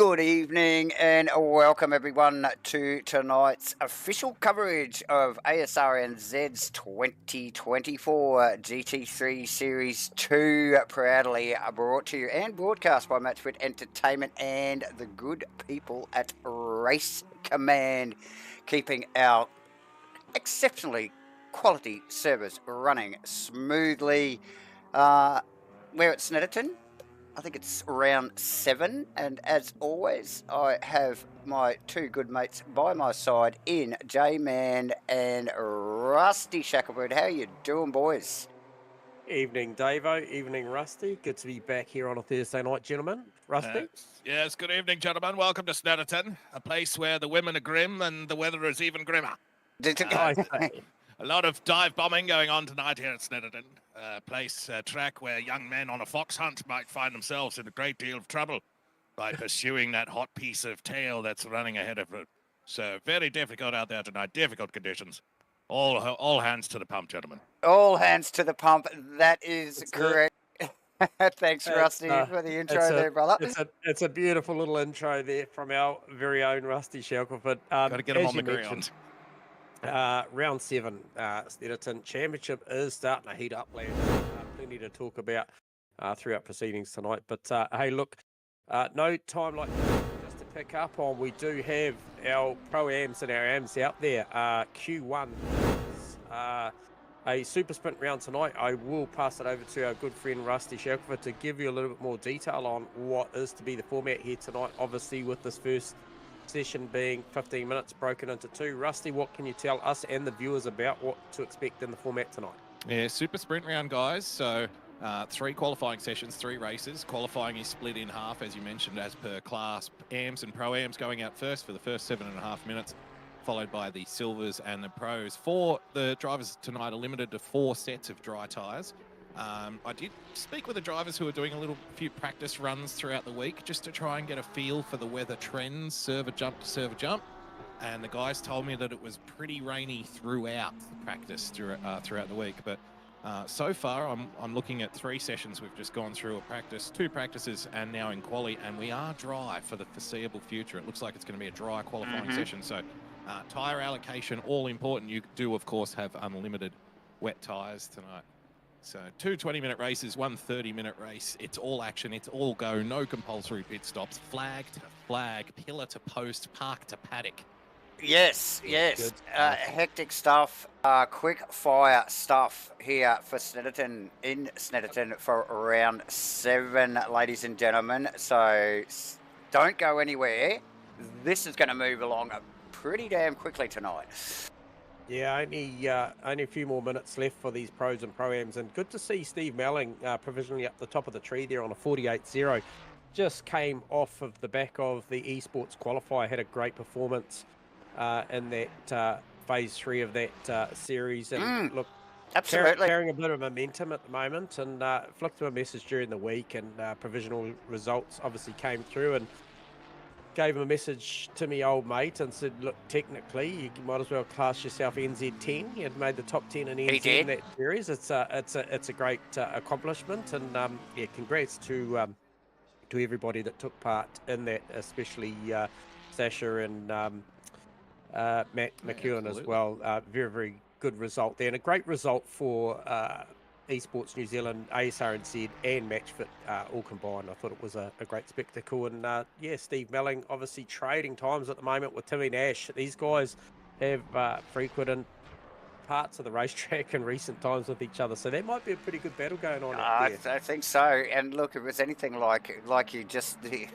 Good evening and welcome everyone to tonight's official coverage of Asrnz's 2024 GT3 Series 2, proudly brought to you and broadcast by MATCHFIT Entertainment and the good people at Race Command, keeping our exceptionally quality service running smoothly. We're at Snetterton. I think it's round 7, and as always, I have my two good mates by my side in J-Man and Rusty Shackelford. How you doing, boys? Evening, Davo. Evening, Rusty. Good to be back here on a Thursday night, gentlemen. Rusty? Yes, good evening, gentlemen. Welcome to Snetterton, a place where the women are grim and the weather is even grimmer. A lot of dive bombing going on tonight here at Snetterton. A track where young men on a fox hunt might find themselves in a great deal of trouble by pursuing that hot piece of tail that's running ahead of it. So very difficult out there tonight, difficult conditions. All hands to the pump, gentlemen. All hands to the pump. That is correct. Thanks, Rusty, for the intro there, brother. It's a beautiful little intro there from our very own Rusty Shackelford. Got to get him on the ground. Round 7, Snetterton Championship is starting to heat up, lads. Plenty to talk about throughout proceedings tonight. But hey, look, no time like just to pick up on. We do have our Pro-Ams and our AMs out there. Q1 a super sprint round tonight. I will pass it over to our good friend Rusty Shackelford to give you a little bit more detail on what is to be the format here tonight. Obviously, with this first session being 15 minutes broken into 2. Rusty, what can you tell us and the viewers about what to expect in the format tonight? Yeah, super sprint round, guys. So 3 qualifying sessions, 3 races. Qualifying is split in half, as you mentioned, as per class. AMs and Pro-Ams going out first for the first 7.5 minutes, followed by the Silvers and the Pros. The drivers tonight are limited to 4 sets of dry tyres. I did speak with the drivers who are doing a few practice runs throughout the week just to try and get a feel for the weather trends, server jump to server jump. And the guys told me that it was pretty rainy throughout the practice throughout the week. But so far, I'm looking at 3 sessions. We've just gone through a practice, 2 practices, and now in quali, and we are dry for the foreseeable future. It looks like it's going to be a dry qualifying session. So tyre allocation, all important. You do, of course, have unlimited wet tyres tonight. So 2 20-minute races, 1 30-minute race. It's all action. It's all go. No compulsory pit stops. Flag to flag, pillar to post, park to paddock. Yes. Hectic stuff, quick fire stuff here for Snetterton, in Snetterton for round 7, ladies and gentlemen. So don't go anywhere. This is going to move along pretty damn quickly tonight. Yeah, only a few more minutes left for these pros and pro-ams, and good to see Steve Melling provisionally up the top of the tree there on a 48.0. Just came off of the back of the esports qualifier, had a great performance in that phase 3 of that series, and look, absolutely carrying a bit of momentum at the moment. And flicked him a message during the week, and provisional results obviously came through, and gave him a message to me old mate and said, look, technically you might as well class yourself NZ10. He had made the top 10 in NZ in that series. It's a great accomplishment, and yeah, congrats to everybody that took part in that, especially Sasha and Matt McEwen as well. Very, very good result there, and a great result for Esports New Zealand, Asrnz and MATCHFIT all combined. I thought it was a great spectacle. And yeah, Steve Melling obviously trading times at the moment with Timmy Nash. These guys have frequented parts of the racetrack in recent times with each other, so that might be a pretty good battle going on out there. I think so. And look, if it was anything like you just the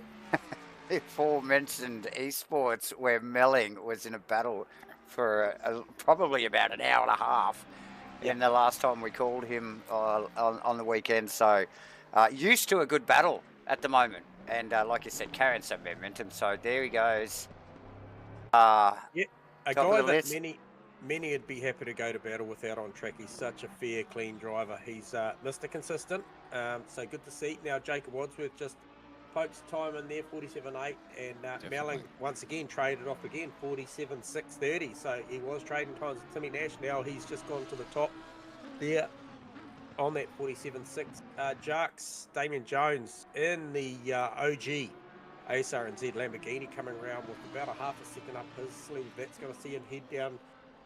aforementioned esports, where Melling was in a battle for probably about an hour and a half. In the last time we called him on the weekend. So used to a good battle at the moment, and like you said, carrying some momentum. So there he goes. Yeah, a guy that many would be happy to go to battle without on track. He's such a fair, clean driver. He's Mr. Consistent, so good to see. Now Jacob Wadsworth just pokes time in there, 47.8, and Melling once again traded off again, 47.630. So he was trading times with Timmy Nash. Now he's just gone to the top there on that 47.6. Jarks, Damien Jones in the OG Asrnz Lamborghini coming around with about a half a second up his sleeve. That's going to see him head down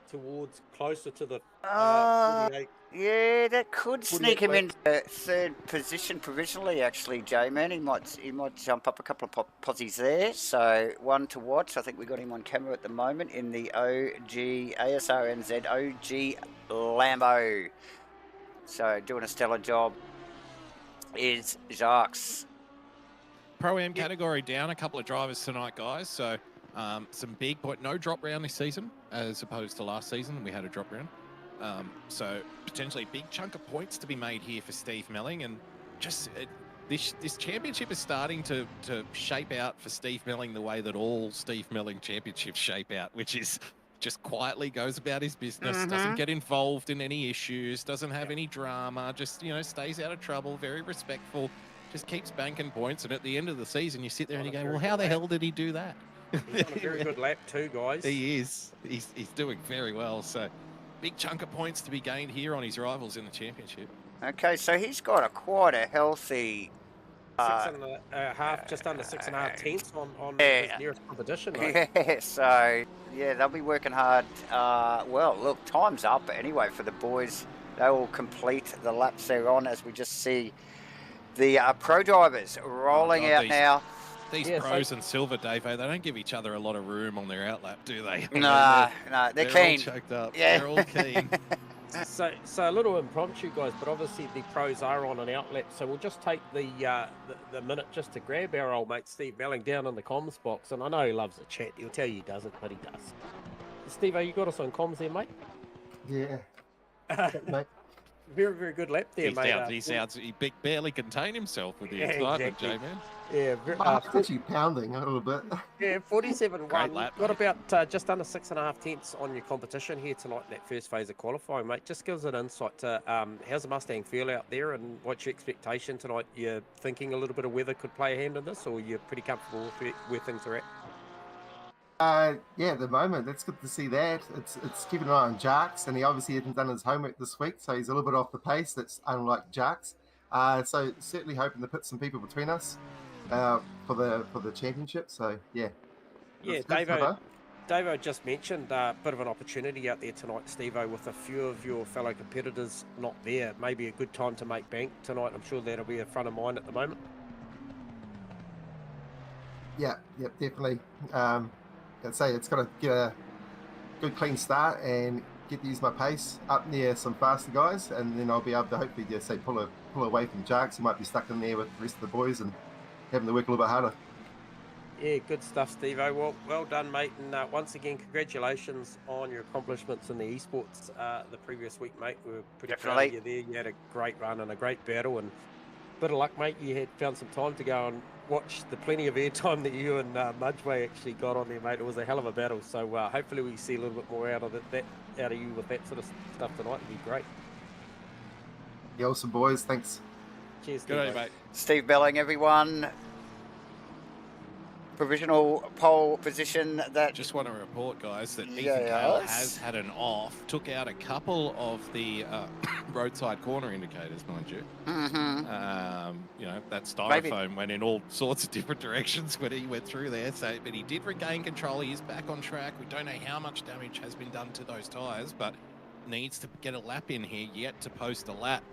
towards closer to the 48. Yeah, that could 48 sneak him laps. into third position provisionally, actually, J-Man. He might jump up a couple of posies there. So one to watch. I think we got him on camera at the moment in the ASRNZ OG Lambo. So doing a stellar job is Jacques. Pro-Am category down a couple of drivers tonight, guys. So some big point, no drop round this season as opposed to last season. We had a drop round. So potentially a big chunk of points to be made here for Steve Melling, and just this championship is starting to shape out for Steve Melling the way that all Steve Melling championships shape out, which is just quietly goes about his business, doesn't get involved in any issues, doesn't have any drama, just, you know, stays out of trouble, very respectful, just keeps banking points, and at the end of the season you sit there and you go, well, how the hell did he do that? He's on a very good lap too, guys. He is. He's doing very well. So big chunk of points to be gained here on his rivals in the championship. Okay, so he's got quite a healthy 6.5, just under 6.5 tenths on his nearest competition. Right? Yeah, so yeah, they'll be working hard. Well, look, time's up anyway for the boys. They will complete the laps they're on as we just see the pro drivers rolling out now. These pros and Silver, Dave, they don't give each other a lot of room on their outlap, do they? No, they're keen. All choked up. Yeah. They're all keen. So a little impromptu, guys, but obviously the pros are on an outlap, so we'll just take the minute just to grab our old mate Steve Melling down in the comms box, and I know he loves a chat. He'll tell you he doesn't, but he does. Steve, you got us on comms there, mate? Yeah. Mate. Very, very good lap there, mate. He barely contained himself with the excitement, exactly. J-Man. Yeah, It's actually pounding a little bit. yeah, 47-1. Great lap, Got mate. about just under 6.5 tenths on your competition here tonight in that first phase of qualifying, mate. Just gives an insight to how's the Mustang feel out there, and what's your expectation tonight? You're thinking a little bit of weather could play a hand in this, or you're pretty comfortable with where things are at? Yeah, at the moment, that's good to see that. It's keeping an eye on Jacques, and he obviously hasn't done his homework this week, so he's a little bit off the pace. That's unlike Jacques. So certainly hoping to put some people between us for the championship. So yeah. Yeah, Davo just mentioned a bit of an opportunity out there tonight, Steve-O, with a few of your fellow competitors not there. Maybe a good time to make bank tonight. I'm sure that'll be a front of mind at the moment. Yeah, definitely. I'd say it's got to get a good clean start and get to use my pace up near some faster guys, and then I'll be able to hopefully just say pull away from Jacques, who might be stuck in there with the rest of the boys and having to work a little bit harder. Yeah, good stuff, Steve-O. Well done, mate. And once again, congratulations on your accomplishments in the esports the previous week, mate. We were pretty proud of you there. You had a great run and a great battle, and bit of luck, mate. You had found some time to go and watch the plenty of airtime that you and Mudgeway actually got on there, mate. It was a hell of a battle. So hopefully we see a little bit more out of you with that sort of stuff tonight. It'd be great. Yeah, awesome, boys. Thanks. Cheers, Good day, mate. Steve Melling, everyone. Provisional pole position that... Just want to report, guys, that Ethan Cale has had an off, took out a couple of the roadside corner indicators, mind you. You know, that styrofoam went in all sorts of different directions when he went through there. So, but he did regain control. He is back on track. We don't know how much damage has been done to those tyres, but needs to get a lap in here, yet to post a lap.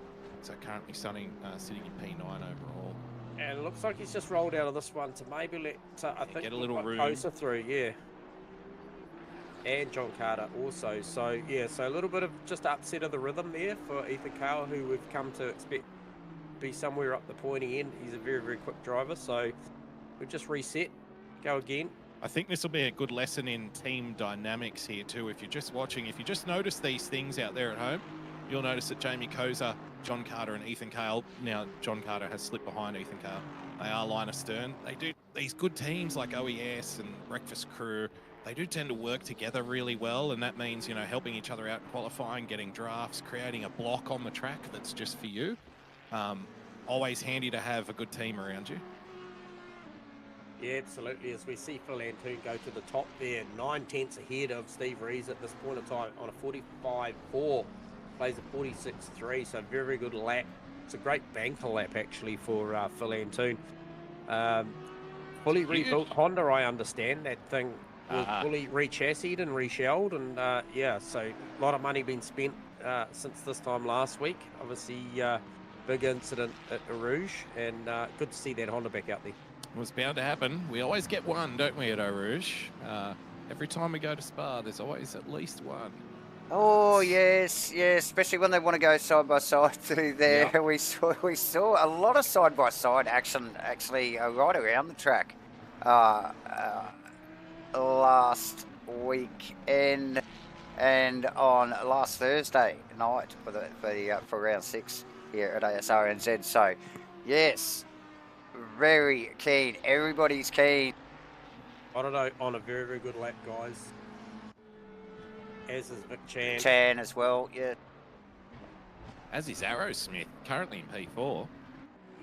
So currently sitting in P9 overall. And it looks like he's just rolled out of this one to maybe let, I think, get a little room closer through, yeah. And John Carter also. So, yeah, so a little bit of just upset of the rhythm there for Ethan Cale, who we've come to expect be somewhere up the pointy end. He's a very, very quick driver. So we'll just reset, go again. I think this will be a good lesson in team dynamics here too. If you're just watching, if you just notice these things out there at home, you'll notice that Jamie Koza, John Carter and Ethan Cale, now John Carter has slipped behind Ethan Cale. They are line astern. They do, these good teams like OES and Breakfast Crew, they do tend to work together really well, and that means, you know, helping each other out in qualifying, getting drafts, creating a block on the track that's just for you. Always handy to have a good team around you. Yeah, absolutely. As we see Phil Antoon go to the top there, 9 tenths ahead of Steve Rees at this point in time on a 45.4. Plays a 46.3, so very, very good lap. It's a great banker lap, actually, for Phil Antoon. fully rebuilt Honda, I understand. That thing was fully re-chassied and re-shelled, and yeah, so a lot of money been spent since this time last week. Obviously, big incident at Rouge, and good to see that Honda back out there. It was bound to happen. We always get one, don't we, at Rouge? Every time we go to Spa, there's always at least one. Oh yes, especially when they want to go side by side through there. Yep. We saw a lot of side by side action actually right around the track last weekend and on last Thursday night for round 6 here at Asrnz. So yes, very keen. Everybody's keen. I don't know, on a very, very good lap, guys. As is Vic Chan. Chan as well, yeah. As is Arrowsmith, currently in P4.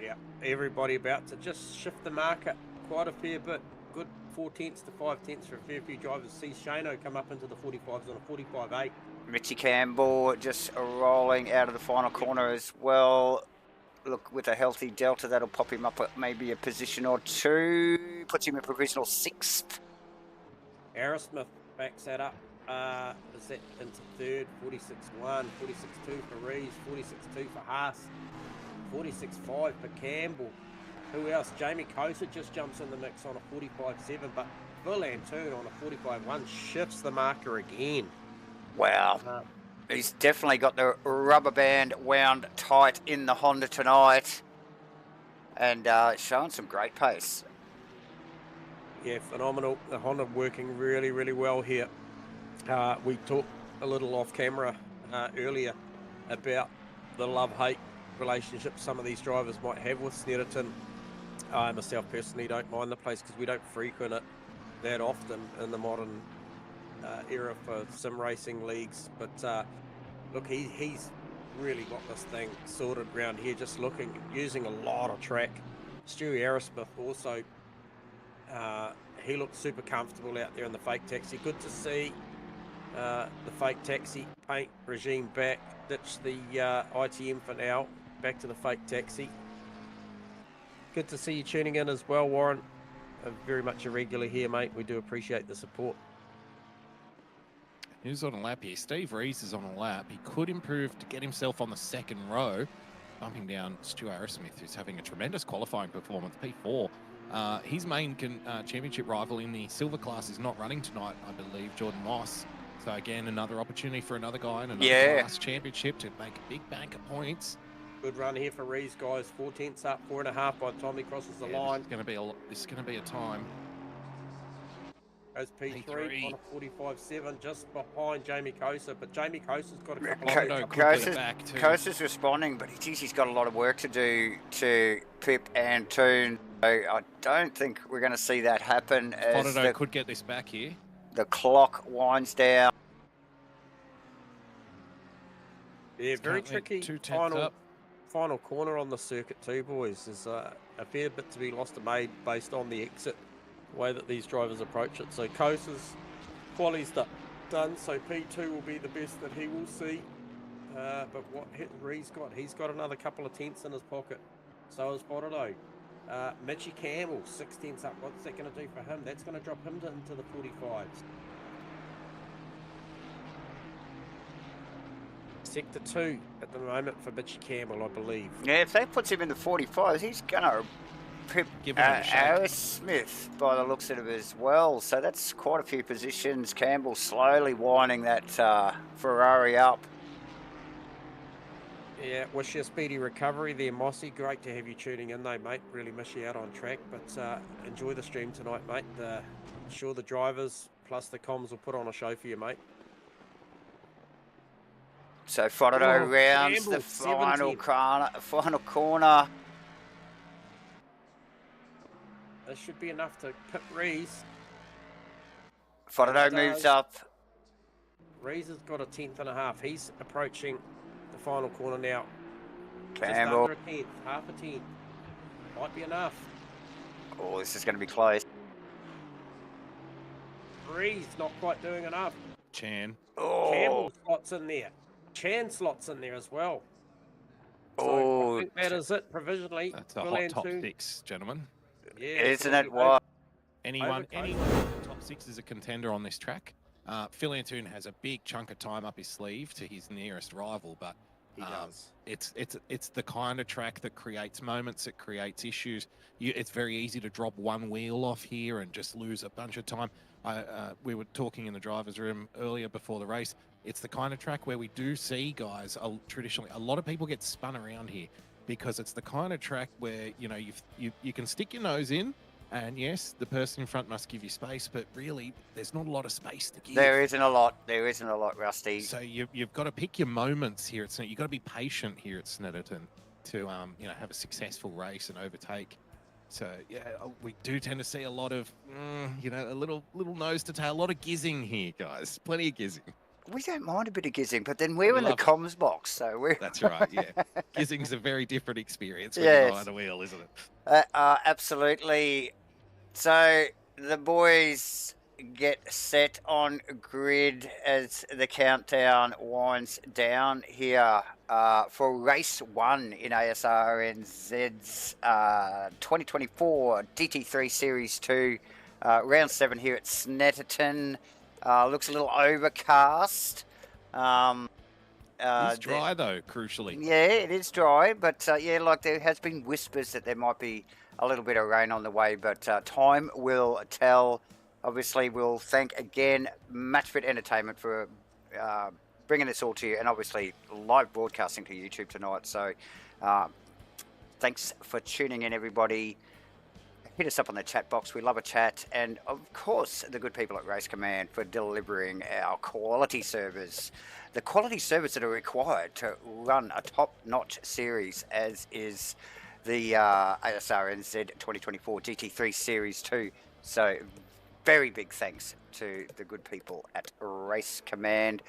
Yeah, everybody about to just shift the market quite a fair bit. Good 4 tenths to 5 tenths for a fair few drivers. See Shano come up into the 45s on a 45.8. Mitchy Campbell just rolling out of the final corner as well. Look, with a healthy delta, that'll pop him up at maybe a position or two. Puts him in provisional 6th. Arrowsmith backs that up. Is that into 3rd? 46.1, 46.2 for Rees, 46.2 for Haas, 46.5 for Campbell. Who else? Jamie Kosa just jumps in the mix on a 45.7, but Phil Antoon on a 45.1 shifts the marker again. Wow. He's definitely got the rubber band wound tight in the Honda tonight and showing some great pace. Yeah, phenomenal. The Honda working really, really well here. We talked a little off camera earlier about the love-hate relationship some of these drivers might have with Snetterton. I myself personally don't mind the place because we don't frequent it that often in the modern era for sim racing leagues. But look, he's really got this thing sorted around here, just using a lot of track. Stewie Arrowsmith also, he looks super comfortable out there in the fake taxi. Good to see the fake taxi paint regime back. Ditch the ITM for now. Back to the fake taxi. Good to see you tuning in as well, Warren. Very much a regular here, mate. We do appreciate the support. Who's on a lap here? Steve Rees is on a lap. He could improve to get himself on the 2nd row, bumping down Stu Arrowsmith, who's having a tremendous qualifying performance, P4. His main championship rival in the silver class is not running tonight, I believe, Jordan Moss. So again, another opportunity for another guy in another class championship to make a big bank of points. Good run here for Rees, guys. 4 tenths up, 4.5 by the time he crosses the line. This is going to be a time. Goes P3 on a 45.7, just behind Jamie Kosa, but Jamie Kosa's got a couple Kosa's responding, but he's got a lot of work to do to Pip and Toon. So I don't think we're going to see that happen. Fotodo could get this back here. The clock winds down. Yeah, very tricky. Final corner on the circuit too, boys. There's a fair bit to be lost and made based on the exit, the way that these drivers approach it. So Kosa's quality's done, so P2 will be the best that he will see. But what Rees got? He's got another couple of tenths in his pocket. So has Fotodo. Mitchy Campbell, 6 tenths up. What's that going to do for him? That's going to drop him into the 45s. Sector 2 at the moment for Mitchy Campbell, I believe. Yeah, if that puts him in the 45s, he's going to pip Arrowsmith by the looks of it as well. So that's quite a few positions. Campbell slowly winding that Ferrari up. Yeah, wish you a speedy recovery there, Mossy. Great to have you tuning in though, mate. Really miss you out on track, but enjoy the stream tonight, mate. I'm sure the drivers plus the comms will put on a show for you, mate. So Fotodo rounds the final corner. This should be enough to pit Rees. Fotodo moves up. Rees has got a 10.5. He's approaching the final corner now. Campbell. Just under a tenth, half a tenth. Might be enough. Oh, this is going to be close. Rees not quite doing enough. Chan. Oh. Campbell slots in there. Chan slots in there as well. So I think that is it provisionally. That's a hot top 6, gentlemen. Yeah, isn't it what? Anyone Overcoat. in the top 6 is a contender on this track. Phil has a big chunk of time up his sleeve to his nearest rival, but He does. it's the kind of track that creates moments, it creates issues. It's very easy to drop one wheel off here and just lose a bunch of time. We were talking in the driver's room earlier before the race. It's the kind of track where we do see guys, traditionally, a lot of people get spun around here because it's the kind of track where, you know, you can stick your nose in, and yes, the person in front must give you space, but really, there's not a lot of space to give. There isn't a lot. There isn't a lot, Rusty. So you've got to pick your moments here. You've got to be patient here at Snetterton to you know, have a successful race and overtake. So yeah, we do tend to see a lot of you know, a little nose to tail, a lot of gizzing here, guys. Plenty of gizzing. We don't mind a bit of gizzing, but then we're in the love it. comms box, so we're... That's right, yeah. Gizzing's a very different experience when Yes. you're behind the wheel, isn't it? Absolutely. So the boys get set on grid as the countdown winds down here for race 1 in Asrnz's 2024 GT3 Series 2, round 7 here at Snetterton. Looks a little overcast. It's dry though, crucially. Yeah, it is dry, but yeah, like there has been whispers that there might be a little bit of rain on the way, but time will tell. Obviously, we'll thank again MATCHFIT Entertainment for bringing this all to you, and obviously live broadcasting to YouTube tonight. So thanks for tuning in, everybody. Hit us up on the chat box. We love a chat. And, of course, the good people at Race Command for delivering our quality servers. The quality servers that are required to run a top-notch series, as is the Asrnz 2024 GT3 Series 2. So, very big thanks to the good people at Race Command.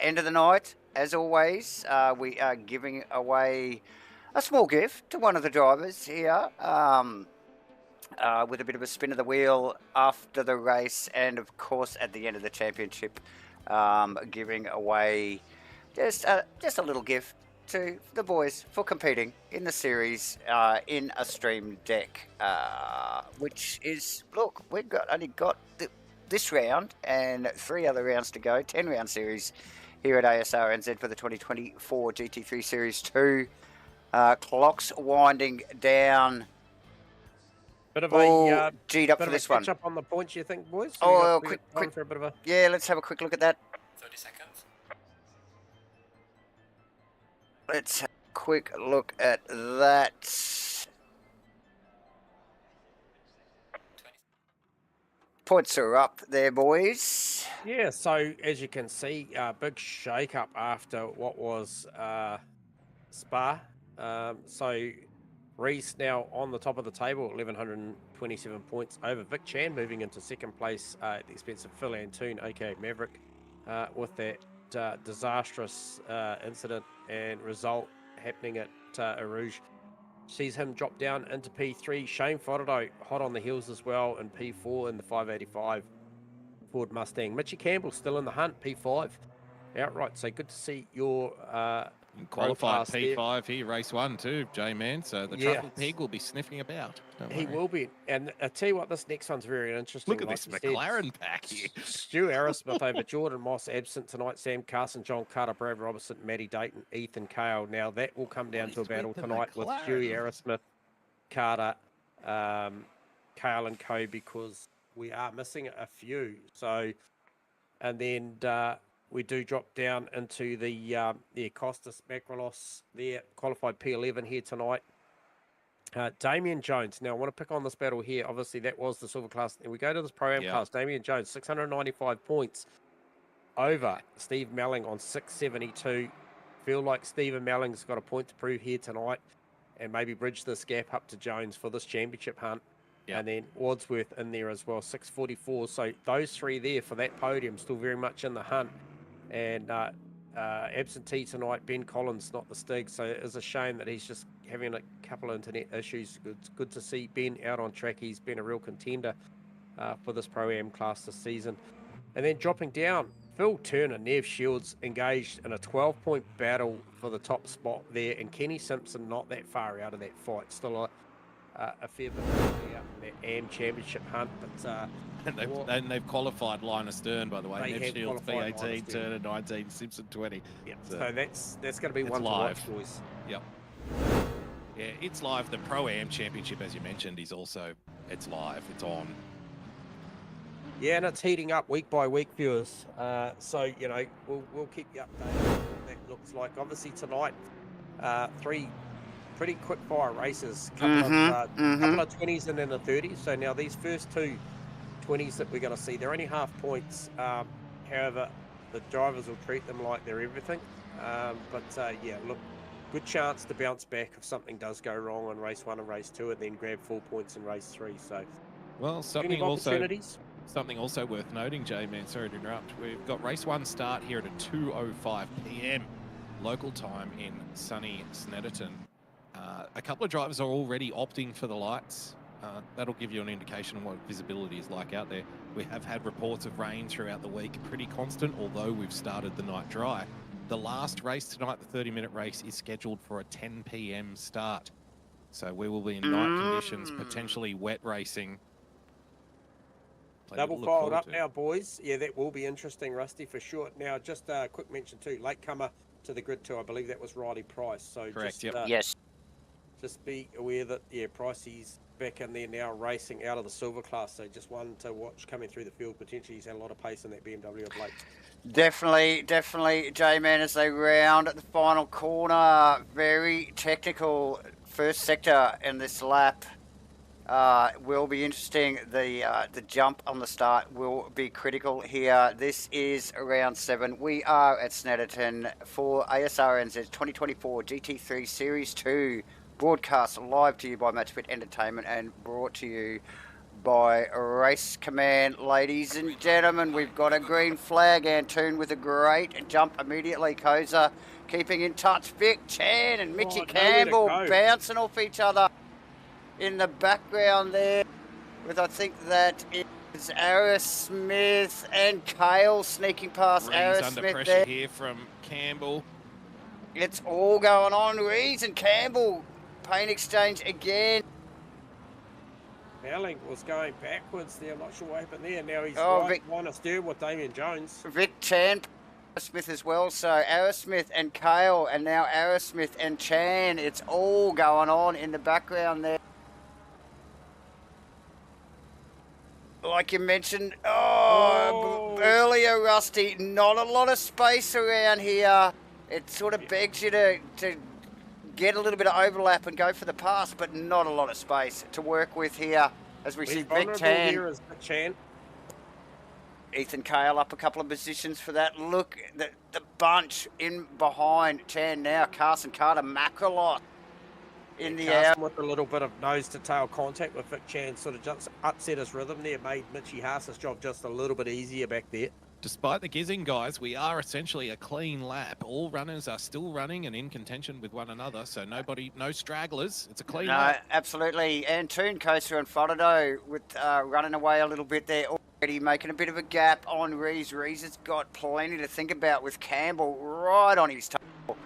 End of the night, as always, we are giving away a small gift to one of the drivers here. With a bit of a spin of the wheel after the race, and of course at the end of the championship, giving away just a little gift to the boys for competing in the series in a stream deck, which is, look, we've only got this round and 3 other rounds to go, 10-round series here at Asrnz for the 2024 GT3 Series 2. Clocks winding down. Bit of a G'd up bit for of this a one. catch up on the points, you think, boys? So Oh, we got quick. time for a bit of a... Yeah, let's have a quick look at that. 30 seconds. Let's have a quick look at that. Points are up there, boys. Yeah, so as you can see, big shake-up after what was Spa. So Reese now on the top of the table, 1,127 points over Vic Chan, moving into second place at the expense of Phil Antoon, aka Maverick, with that disastrous incident and result happening at Rouge. Sees him drop down into P3. Shane Fodado hot on the heels as well in P4 in the 585 Ford Mustang. Mitchie Campbell still in the hunt, P5 outright. So good to see your qualified there. P5 here, race 1 too, J-Man. So the truffle pig will be sniffing about. He will be. And I tell you what, this next one's very interesting. Look at this McLaren pack here. Stu Arrowsmith over Jordan Moss absent tonight. Sam Carson, John Carter, Brad Robertson, Matty Dayton, Ethan Kale. Now that will come down to a battle tonight with Stu Arrowsmith, Carter, Kale and Co, because we are missing a few. So, and then we do drop down into the Costas Macrolos there, qualified P11 here tonight. Damien Jones. Now, I want to pick on this battle here. Obviously, that was the silver class. And we go to this pro-am class. Damien Jones, 695 points over Steve Melling on 672. Feel like Stephen Melling's got a point to prove here tonight and maybe bridge this gap up to Jones for this championship hunt. Yep. And then Wadsworth in there as well, 644. So those three there for that podium, still very much in the hunt. And absentee tonight, Ben Collins, not the Stig. So it is a shame that he's just having a couple of internet issues. It's good to see Ben out on track. He's been a real contender for this Pro-Am class this season. And then dropping down, Phil Turner, Nev Shields engaged in a 12-point battle for the top spot there. And Kenny Simpson not that far out of that fight. Still a fair bit out in the AM Championship hunt. But and they've qualified Linus Stern, by the way. They Nev have Shields qualified P18, Linus Stern. Turner 19, Simpson 20. yeah, so that's going to be it's one live. to watch, boys. Yep. Yeah, it's live. The Pro-Am Championship, as you mentioned, is also, it's live. It's on. Yeah, and it's heating up week by week, viewers. So, you know, we'll keep you updated on what that looks like. Obviously, tonight, 3 pretty quick fire races. Couple of 20s and then a 30. So now these first 2 20s that we're going to see, they're only half points. However, the drivers will treat them like they're everything. Yeah, look, good chance to bounce back if something does go wrong on race 1 and race 2, and then grab 4 points in race 3. So, Well, plenty of opportunities. Something also worth noting, J-Man, sorry to interrupt. We've got race 1 start here at 2:05 p.m. local time in sunny Snetterton. A couple of drivers are already opting for the lights. That'll give you an indication of what visibility is like out there. We have had reports of rain throughout the week, pretty constant, although we've started the night dry. The last race tonight, the 30-minute race, is scheduled for a 10 p.m. start. So we will be in night conditions, potentially wet racing. Double filed up now, boys. Yeah, that will be interesting, Rusty, for sure. Now, just a quick mention too, latecomer to the grid too. I believe that was Riley Price. So correct, just, Yes. Just be aware that, yeah, Pricey's back in there now racing out of the silver class. So just one to watch coming through the field. Potentially he's had a lot of pace in that BMW of late. Definitely, J-Man, as they round the final corner. Very technical first sector in this lap. Will be interesting. The jump on the start will be critical here. This is round 7. We are at Snetterton for Asrnz 2024 GT3 Series 2, broadcast live to you by MATCHFIT Entertainment and brought to you by Race Command. Ladies and gentlemen, we've got a green flag. Antoon with a great jump immediately. Koza keeping in touch. Vic Chan and Mitchy Campbell bouncing off each other in the background there, with I think that is Asrnz and Kale sneaking past Asrnz under pressure there. here from Campbell. It's all going on. Rees and Campbell, paint exchange again. Howling was going backwards there. I'm not sure what happened there. Now he's one to steer with Damien Jones. Vic Chan, Smith as well. So Asrnz and Kale, and now Asrnz and Chan. It's all going on in the background there. Like you mentioned earlier, Rusty, not a lot of space around here. It sort of begs you to get a little bit of overlap and go for the pass, but not a lot of space to work with here as we see Vic Chan. Ethan Kale up a couple of positions for that. Look, the bunch in behind Chan now. Carson Carter, Macrolot in the air. With a little bit of nose-to-tail contact with Vic Chan, sort of just upset his rhythm there, made Mitchy Haas's job just a little bit easier back there. Despite the gizzing, guys, we are essentially a clean lap. All runners are still running and in contention with one another, so no stragglers. It's a clean lap. Absolutely. Antoon Kosa and Fodado with running away a little bit there already, making a bit of a gap on Rees. Rees has got plenty to think about with Campbell right on his tail.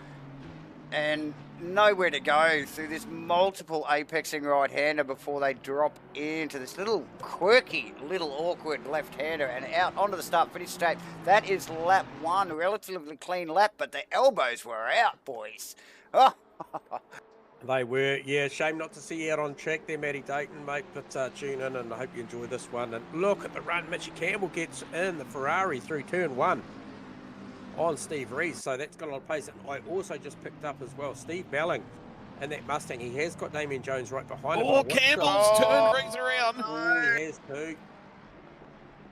And nowhere to go through this multiple apexing right-hander before they drop into this little quirky, little awkward left-hander and out onto the start-finish straight. That is lap 1, relatively clean lap, but the elbows were out, boys. Oh. They were, yeah, shame not to see you out on track there, Matty Dayton, mate, but tune in and I hope you enjoy this one. And look at the run, Mitchy Campbell gets in the Ferrari through turn 1. On Steve Rees, so that's got a lot of pace. And I also just picked up as well Steve Melling and that Mustang. He has got Damien Jones right behind him. Oh, Campbell's turned Rees around. Oh, he has too.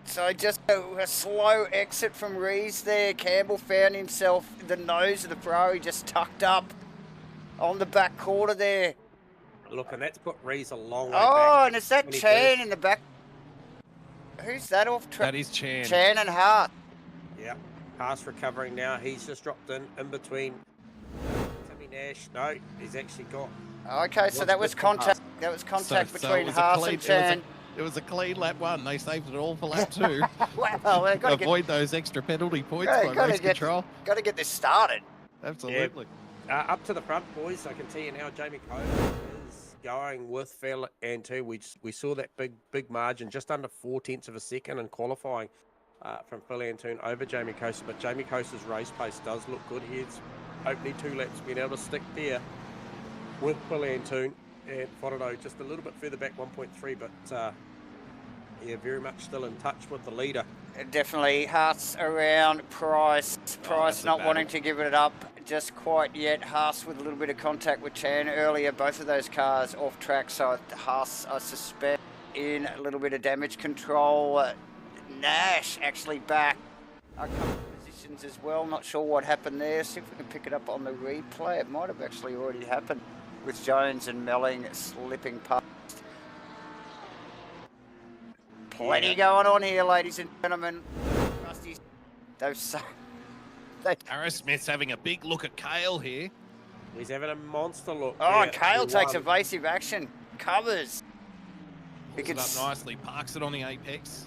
So just a slow exit from Rees there. Campbell found himself the nose of the Ferrari just tucked up on the back quarter there. Look, and that's put Rees a long way back. And is that Chan in the back? Who's that off track? That is Chan. Chan and Hart. Yeah. Haas recovering now. He's just dropped in between Timmy Nash. No, he's actually got. Okay, so that was contact. That was contact between Haas and Chan. It was a clean lap 1. They saved it all for lap 2. Well, avoid those extra penalty points by race control. Got to get this started. Absolutely. Up to the front, boys. I can tell you now, Jamie Cole is going with Phil and two. We saw that big margin, just under 0.4 of a second in qualifying from Phil Antoon over Jamie Coaster. But Jamie Coaster's race pace does look good. He's opening 2 laps, being able to stick there with Phil Antoon, and Whanaro just a little bit further back, 1.3. But yeah, very much still in touch with the leader. Definitely Haas around Price. Price not wanting to give it up just quite yet. Haas with a little bit of contact with Chan earlier. Both of those cars off track, so Haas, I suspect, in a little bit of damage control. Nash actually back a couple of positions as well. Not sure what happened there. See if we can pick it up on the replay. It might have actually already happened with Jones and Melling slipping past. Plenty going on here, ladies and gentlemen. Rusty's, Aaron Smith's having a big look at Kale here. He's having a monster look. Oh, and Kale takes evasive action. Covers. Pulls it up nicely, parks it on the apex.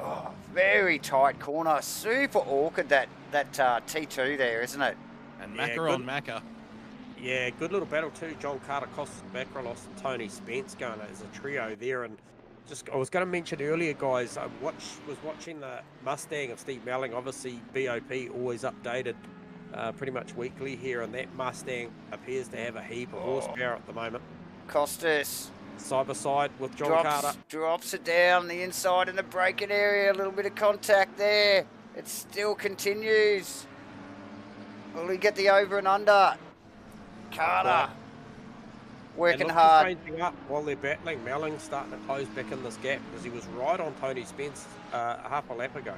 Oh, very tight corner. Super awkward, that T2 there, isn't it? And Macca on Macca. Yeah, good little battle too. John Carter, Costas Backralos, and Tony Spence going as a trio there. And I was going to mention earlier, guys, I was watching the Mustang of Steve Melling. Obviously, BOP always updated pretty much weekly here, and that Mustang appears to have a heap of horsepower at the moment. Costas. Side by side with John Carter. Drops it down the inside in the braking area. A little bit of contact there. It still continues. Will he get the over and under? Carter. Working hard. Up while they're battling. Melling's starting to close back in this gap because he was right on Tony Spence half a lap ago.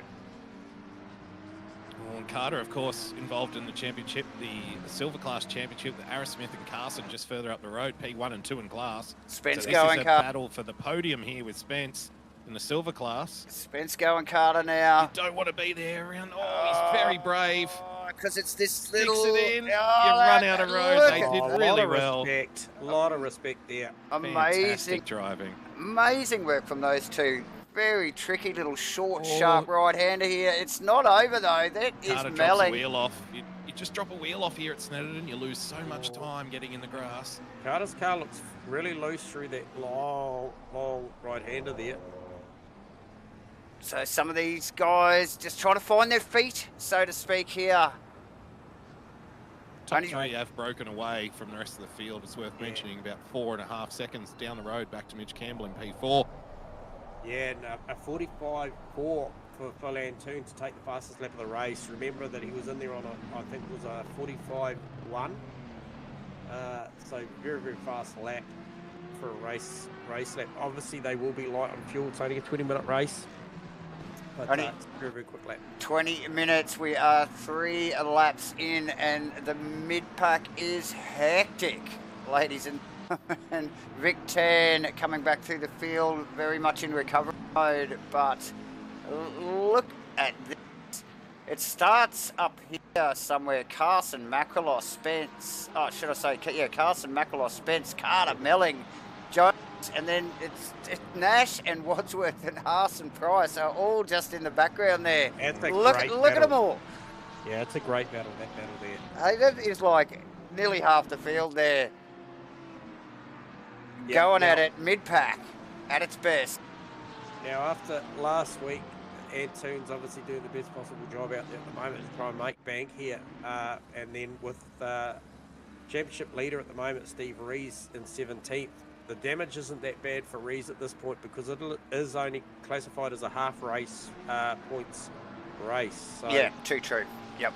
Well, and Carter, of course, involved in the championship, the Silver Class Championship, the Aaron Smith and Carson just further up the road, P1 and 2 in class. Spence so going, this is a battle for the podium here with Spence in the Silver Class. Spence going Carter now. You don't want to be there around. Oh, he's very brave. Because it's this Sticks little... it in. You run out of road. They did really well. A lot of respect there. Amazing. Fantastic driving. Amazing work from those two. Very tricky little short, sharp right-hander here. It's not over, though. That is Carter Melling. drops a wheel off. You just drop a wheel off here at Snetterton. You lose so much time getting in the grass. Carter's car looks really loose through that long right-hander there. So some of these guys just trying to find their feet, so to speak, here. Top three have broken away from the rest of the field. It's worth mentioning, about 4.5 seconds down the road back to Mitch Campbell in P4. Yeah, and a 45.4 for Phil Antoon to take the fastest lap of the race. Remember that he was in there on I think it was a 45.1. So very, very fast lap for a race lap. Obviously, they will be light on fuel. It's only a 20-minute race. But it's a very, very quick lap. 20 minutes. We are 3 laps in, and the mid-pack is hectic, ladies and gentlemen. Vic Tan coming back through the field, very much in recovery mode, but look at this. It starts up here somewhere. Carson, Macralos, Spence. Oh, should I say, yeah, Carson, Macralos, Spence, Carter, Melling, Jones, and then it's Nash and Wadsworth and Haas and Price are all just in the background there. Look at them all. Yeah, it's a great battle, that battle there. Hey, that is like nearly half the field there. Yep, going at it, mid-pack, at its best. Now, after last week, Antoon's obviously doing the best possible job out there at the moment to try and make bank here. And then with championship leader at the moment, Steve Rees in 17th. The damage isn't that bad for Rees at this point because it is only classified as a half race points race. So. Yeah, too true. Yep.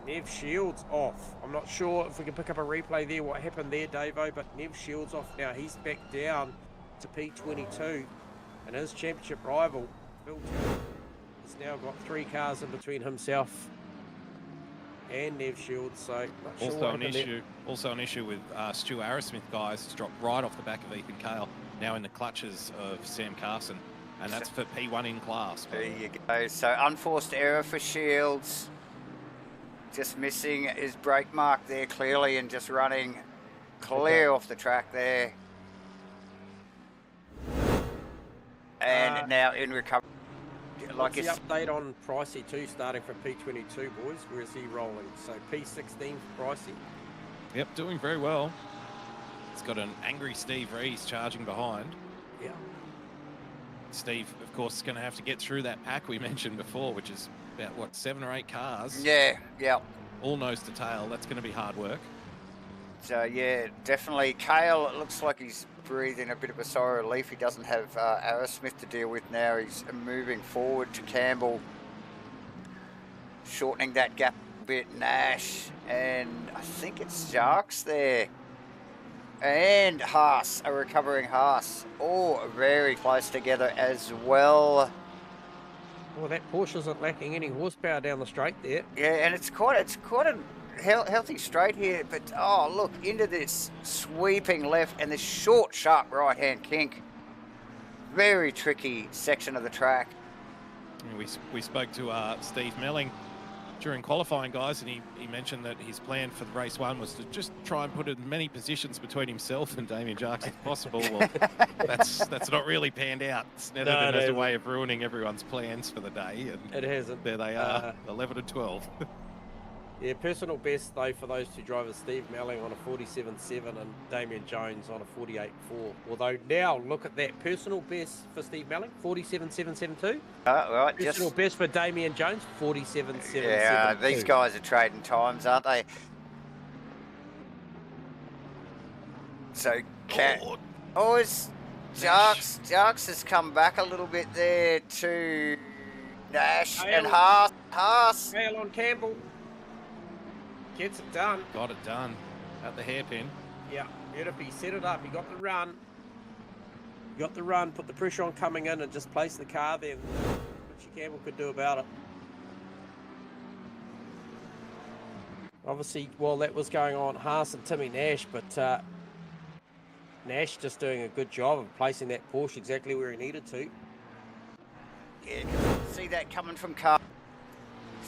Nev Shields off. I'm not sure if we can pick up a replay there, what happened there, Davo, but Nev Shields off now. He's back down to P22, and his championship rival, Phil Taylor, has now got 3 cars in between himself and Nev Shields, so not sure also an issue with Stu Arrowsmith, guys, to drop right off the back of Ethan Cale, now in the clutches of Sam Carson, and that's for P1 in class. There you go. So unforced error for Shields. Just missing his brake mark there clearly and just running clear off the track there. And now in recovery. like What's the update on Pricey too, starting from P22, boys? Where is he rolling? So P16 for Pricey. Yep, doing very well. It's got an angry Steve Rees charging behind. Yeah. Steve, of course, is going to have to get through that pack we mentioned before, which is about, what, 7 or 8 cars? Yeah, yeah. All nose to tail. That's going to be hard work. So, yeah, definitely. Kale, it looks like he's breathing a bit of a sigh of relief. He doesn't have Asrnz to deal with now. He's moving forward to Campbell, shortening that gap a bit. Nash, and I think it's Jarks there. And Haas, a recovering Haas. All very close together as well. Well, that Porsche isn't lacking any horsepower down the straight there. Yeah, and it's quite a healthy straight here, but oh look, into this sweeping left and this short, sharp right-hand kink. Very tricky section of the track. We spoke to Steve Melling during qualifying, guys, and he mentioned that his plan for the race one was to just try and put as many positions between himself and Damien Jarks as possible. Well, that's not really panned out. Snetterton has a way of ruining everyone's plans for the day, and it hasn't. There they are, 11 and 12. Yeah, personal best though for those two drivers, Steve Melling on a 47.7 and Damien Jones on a 48.4. Although now look at that, personal best for Steve Melling, 47.772. Right, personal best for Damien Jones, 47.772. Yeah, these guys are trading times, aren't they? So, is Jarks has come back a little bit there to Nash and Haas. Hale on Campbell. Gets it done. Got it done at the hairpin. Yeah, beautiful. He set it up. He got the run. Put the pressure on coming in and just place the car there. Which Campbell could do about it. Obviously, while that was going on, Haas and Timmy Nash, but Nash just doing a good job of placing that Porsche exactly where he needed to. Yeah, see that coming from Carl.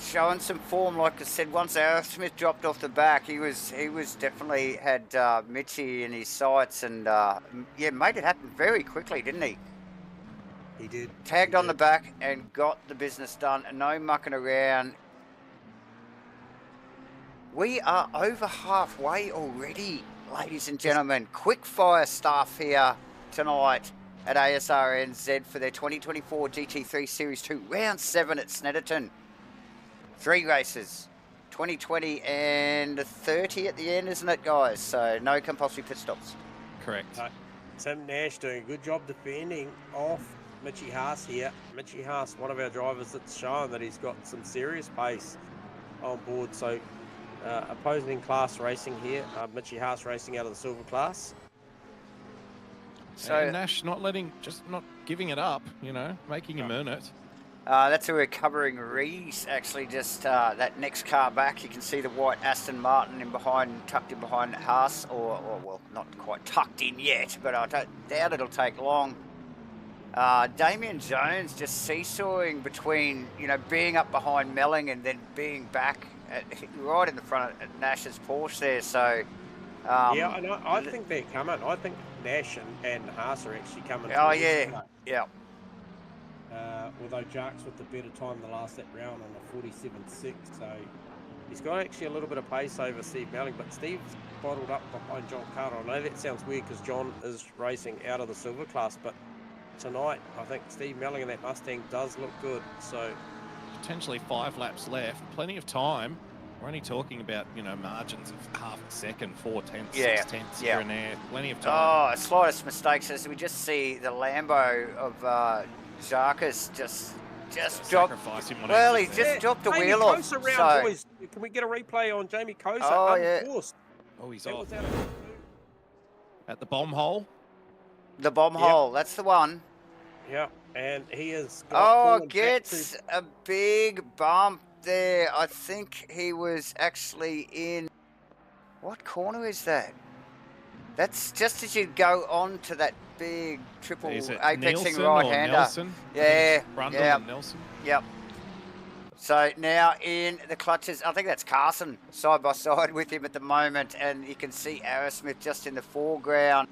Showing some form, like I said. Once Asrnz dropped off the back, he was definitely had Mitchie in his sights, and yeah, made it happen very quickly, didn't he? He did. Tagged on the back and got the business done, and no mucking around. We are over halfway already, ladies and gentlemen. Quick fire stuff here tonight at Asrnz for their 2024 GT3 Series 2 Round 7 at Snetterton. 3 races, 20, and 30 at the end, isn't it, guys? So no compulsory pit stops. Correct. Tim Nash doing a good job defending off Mitchie Haas here. Mitchie Haas, one of our drivers that's shown that he's got some serious pace on board. So opposing class racing here, Mitchie Haas racing out of the silver class. So and Nash not giving it up, you know, making him earn it. That's a recovering Rees, actually, just that next car back. You can see the white Aston Martin tucked in behind Haas, or well, not quite tucked in yet, but I doubt it'll take long. Damien Jones just seesawing between, you know, being up behind Melling and then being back right in the front of Nash's Porsche there, so... yeah, and I think they're coming. I think Nash and Haas are actually coming. Oh, yeah, yeah. Although Jarks with the better time the last round on a 47.6, so he's got actually a little bit of pace over Steve Melling, but Steve's bottled up behind John Carter. I know that sounds weird because John is racing out of the silver class, but tonight I think Steve Melling in that Mustang does look good. So potentially 5 laps left, plenty of time. We're only talking about, you know, margins of half a second, 4 tenths, 6 tenths here and there. Plenty of time. Oh, slightest mistakes as we just see the Lambo of Jarkas just dropped. Well, he just dropped a wheel off. So, boys. Can we get a replay on Jamie Kosa? Oh, yeah. Oh, he's off. At the bomb hole. The bomb hole, that's the one. Yeah, and he is. Gets a big bump there. I think he was actually in. What corner is that? That's just as you go on to that big triple apexing right-hander. Nelson? Yeah, and Nelson. Yep. So now in the clutches, I think that's Carson side by side with him at the moment, and you can see Asrnz just in the foreground.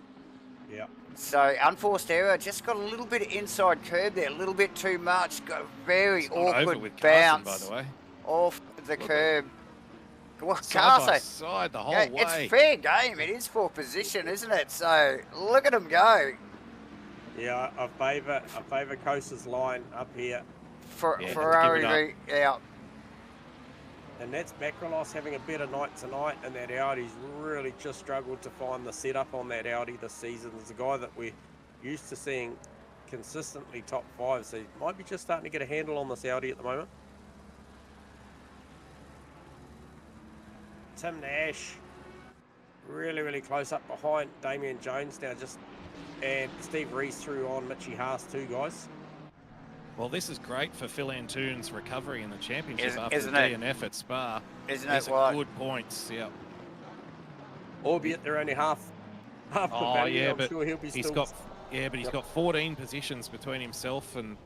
Yeah. So unforced error, just got a little bit of inside curb there, a little bit too much. Got a very It's not over awkward with Carson, bounce by the way. off the curb. Well, Side by Carson, side the whole yeah, way. it's fair game. It is for position, isn't it? So look at him go. Yeah, I favour Coaster's line up here. Ferrari, yeah. And that's Macrolos having a better night tonight, and that Audi's really just struggled to find the setup on that Audi this season. There's a guy that we're used to seeing consistently top 5, so he might be just starting to get a handle on this Audi at the moment. Tim Nash, really close up behind Damien Jones now, and Steve Rees through on Mitchie Haas too, guys. Well, this is great for Phil Antoon's recovery in the championship after isn't the it? DNF at Spa. Isn't These it are what? good points, yeah. Albeit they're only half the value. Yeah, I'm but sure he'll be he's still... got 14 positions between himself and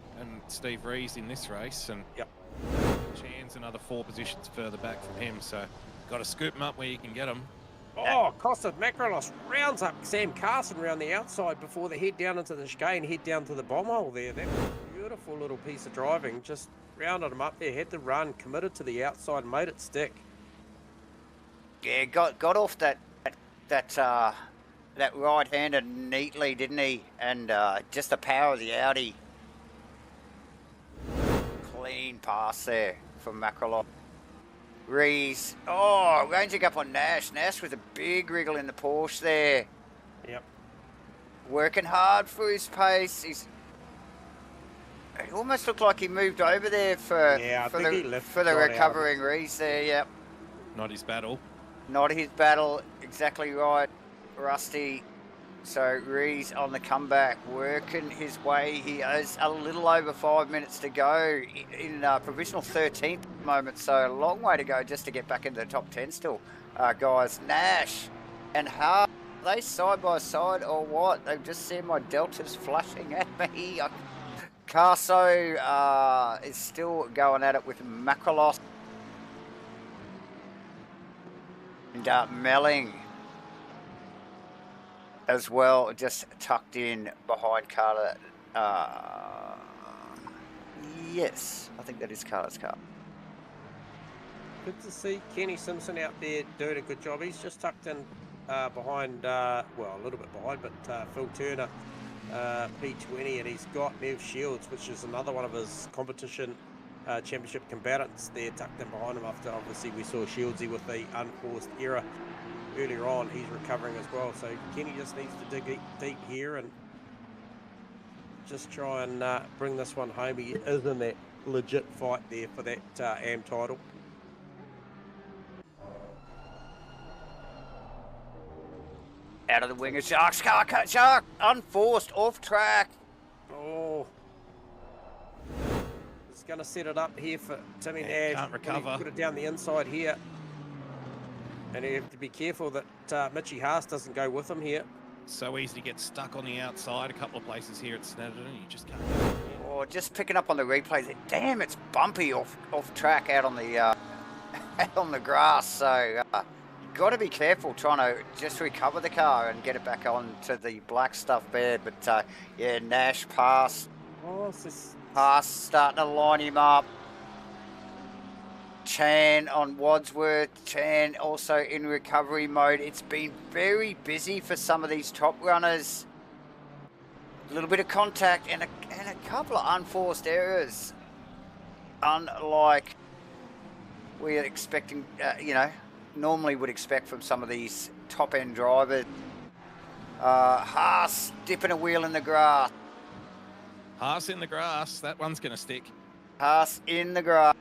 Steve Rees in this race, and Chan's another 4 positions further back from him, so got to scoop him up where you can get him. Oh, Costa Macrolos rounds up Sam Carson around the outside before they head down into the chicane, head down to the bomb hole there. That was a beautiful little piece of driving. Just rounded him up there, had the run, committed to the outside, made it stick. Yeah, got off that right-hander neatly, didn't he? And just the power of the Audi. Clean pass there from Macrolos. Rees, ranging up on Nash. Nash with a big wriggle in the Porsche there. Yep. Working hard for his pace. It almost looked like he moved over there for the recovering Rees there. Yep. Not his battle. Not his battle. Exactly right, Rusty. So Rees on the comeback, working his way. He has a little over 5 minutes to go in provisional 13th moment. So a long way to go just to get back into the top 10 still, guys. Nash and Hart, are they side by side or what? They've just seen my deltas flashing at me. Carso is still going at it with Macrolos and Melling as well, just tucked in behind Carter. Yes, I think that is Carter's car. Good to see Kenny Simpson out there doing a good job. He's just tucked in behind, well, a little bit behind, but Phil Turner, P20, and he's got Nev Shields, which is another one of his competition championship combatants there, tucked in behind him after obviously we saw Shieldsy with the unforced error earlier on. He's recovering as well, so Kenny just needs to dig deep here and just try and bring this one home. He is in that legit fight there for that AM title. Out of the wing of Shark's car. Shark unforced off track. Oh, it's going to set it up here for Timmy Yeah, Nash. can't recover. Put it down the inside here. And you have to be careful that Mitchie Haas doesn't go with him here. So easy to get stuck on the outside. A couple of places here at Snetterton, you just can't. Oh, just picking up on the replays. Damn, it's bumpy off track out on the out on the grass. So got to be careful trying to just recover the car and get it back onto the black stuff bed. But yeah, Nash passed. Oh, Haas starting to line him up. Chan on Wadsworth. Chan also in recovery mode. It's been very busy for some of these top runners. A little bit of contact and a couple of unforced errors. Unlike we are expecting, normally would expect from some of these top end drivers. Haas dipping a wheel in the grass. Haas in the grass. That one's going to stick. Haas in the grass.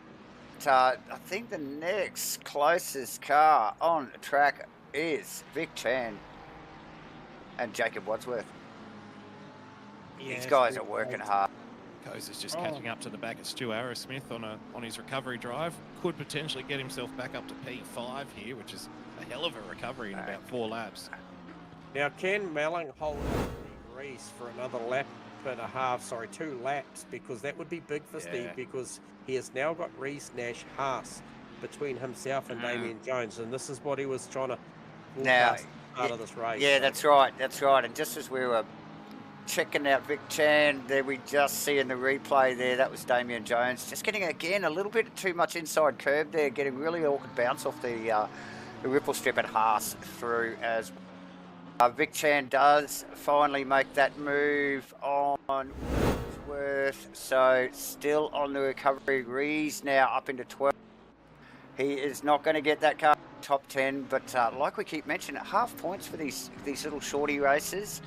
I think the next closest car on track is Vic Chan and Jacob Wadsworth. yeah, These guys are working hard. Coase is just catching up to the back of Stu Arrowsmith on his recovery drive. Could potentially get himself back up to P5 here, which is a hell of a recovery in about 4 laps. Now, can Melling hold on to Rees for another lap and a half, sorry, 2 laps, because that would be big for Steve, because he has now got Rees, Nash, Haas between himself and Damien Jones, and this is what he was trying to Now, start of this race. Yeah, so. that's right. That's right. And just as we were checking out Vic Chan, there we just see in the replay there, that was Damien Jones. Just getting, again, a little bit too much inside curb there, getting really awkward bounce off the ripple strip and Haas through as Vic Chan does finally make that move on Worth. So still on the recovery. Rees now up into 12. He is not going to get that car top 10, but like we keep mentioning, half points for these little shorty races.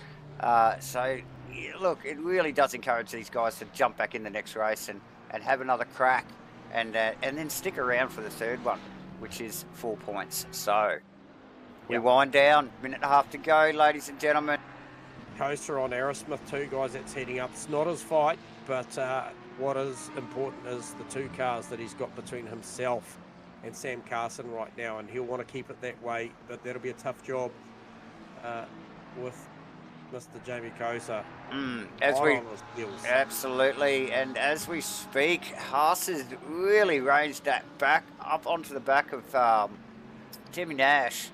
So yeah, look, it really does encourage these guys to jump back in the next race and have another crack, and then stick around for the third one, which is 4 points. So we wind down, minute and a half to go, ladies and gentlemen. Coaster on Aerosmith too, guys, that's heading up. It's not his fight, but what is important is the two cars that he's got between himself and Sam Carson right now, and he'll want to keep it that way, but that'll be a tough job with Mr. Jamie Kosa. Absolutely, and as we speak, Haas has really ranged that back up onto the back of Jimmy Nash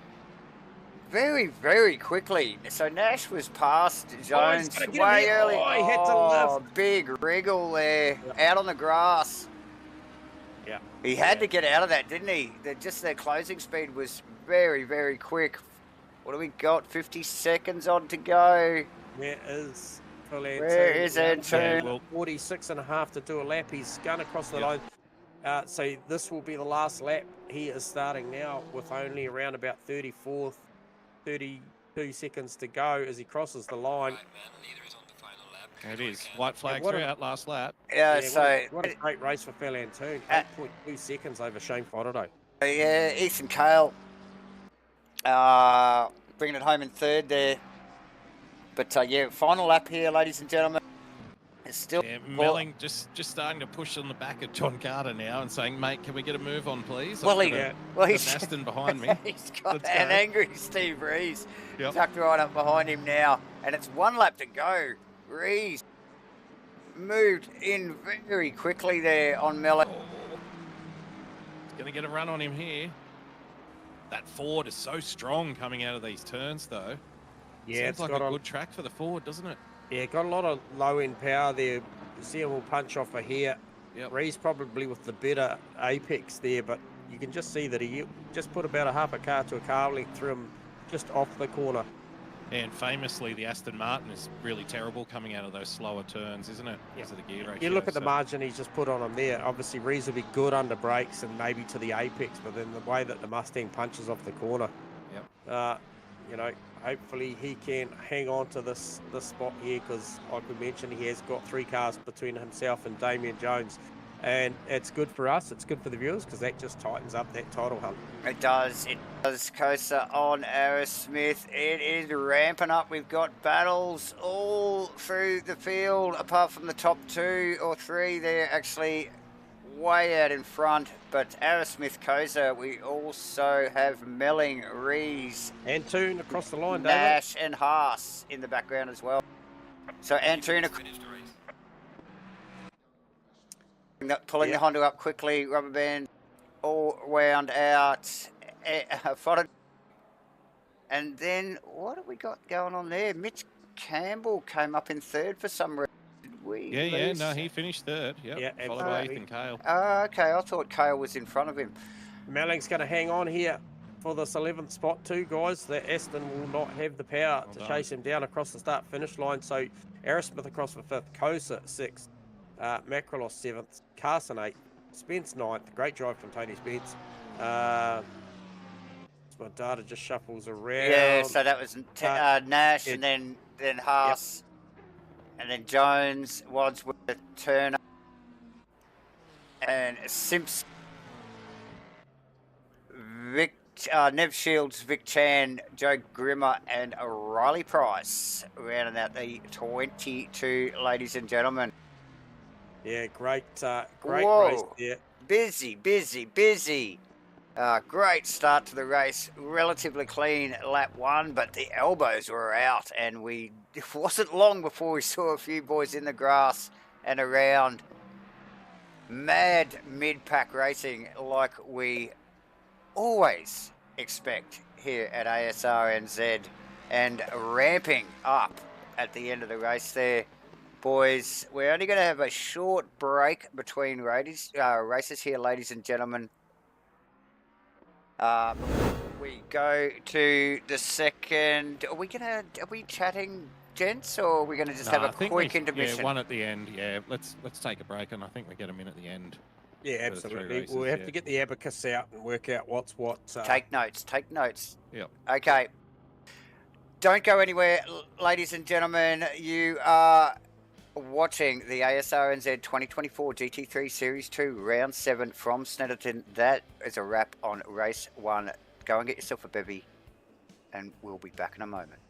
very, very quickly. So Nash was past Jones way early. He had to lift. Big wriggle there, out on the grass. Yeah. He had to get out of that, didn't he? Just their closing speed was very, very quick. What do we got? 50 seconds on to go. Where is Antoon? Where is Antoon? well, 46 and a half to do a lap. He's gone across the line. So this will be the last lap. He is starting now with only around about 32 seconds to go as he crosses the line. There it is. White flag throughout last lap. Yeah, so what a great race for Phil Antoon. 8.2 seconds over Shane Faraday. Yeah, Ethan Cale bringing it home in third there. But yeah, final lap here, ladies and gentlemen. It's still Melling just starting to push on the back of John Carter now and saying, "Mate, can we get a move on, please?" He's Aston behind me. He's got an angry Steve Rees tucked right up behind him now, and it's 1 lap to go. Rees moved in very quickly there on Melling. Going to get a run on him here. That Ford is so strong coming out of these turns, though. Yeah, Sounds like a good track for the Ford, doesn't it? Yeah, got a lot of low-end power there. You see him will punch off of here. Yep. Rees probably with the better apex there, but you can just see that he just put about a half a car to a car length through him just off the corner. And famously, the Aston Martin is really terrible coming out of those slower turns, isn't it? Because of the gear ratio. You look at the margin he's just put on him there. Obviously, Rees will be good under brakes and maybe to the apex, but then the way that the Mustang punches off the corner, you know, hopefully he can hang on to this spot here, because like we mentioned, he has got 3 cars between himself and Damien Jones. And it's good for us, it's good for the viewers, because that just tightens up that title hunt. It does. Kosa on Aerosmith. It is ramping up. We've got battles all through the field, apart from the top 2 or 3. They're actually way out in front. But Aerosmith, Kosa, we also have Melling, Rees, Antoon across the line, Nash and Haas in the background as well. So Antoon pulling the Honda up quickly, rubber band all wound out. And then what have we got going on there? Mitch Campbell came up in third for some reason. No, he finished third. Followed by Ethan Cale. Okay, I thought Cale was in front of him. Melling's going to hang on here for this 11th spot too, guys. The Aston will not have the power to chase him down across the start-finish line. So Aerosmith across for 5th, Kosa 6th. Macrolos 7th, Carson 8th, Spence 9th. Great drive from Tony Spence. My data just shuffles around. Yeah, so that was Nash, and then Haas, and then Jones, Wadsworth, Turner, and Simpson, Nev Shields, Vic Chan, Joe Grimmer, and Riley Price rounding out the 22, ladies and gentlemen. Yeah, great race there. Busy. Great start to the race. Relatively clean lap 1, but the elbows were out, and it wasn't long before we saw a few boys in the grass and around. Mad mid-pack racing like we always expect here at ASRNZ, and ramping up at the end of the race there. Boys, we're only going to have a short break between races here, ladies and gentlemen. We go to the second. Are we chatting, gents, or are we going to just have a quick intermission? Yeah, one at the end. Yeah, let's take a break, and I think we get them in at the end. Yeah, absolutely. We'll have to get the abacus out and work out what's what. Take notes. Take notes. Yep. Okay. Don't go anywhere, ladies and gentlemen. You are watching the ASRNZ 2024 GT3 Series 2 Round 7 from Snetterton. That is a wrap on Race 1. Go and get yourself a bevy, and we'll be back in a moment.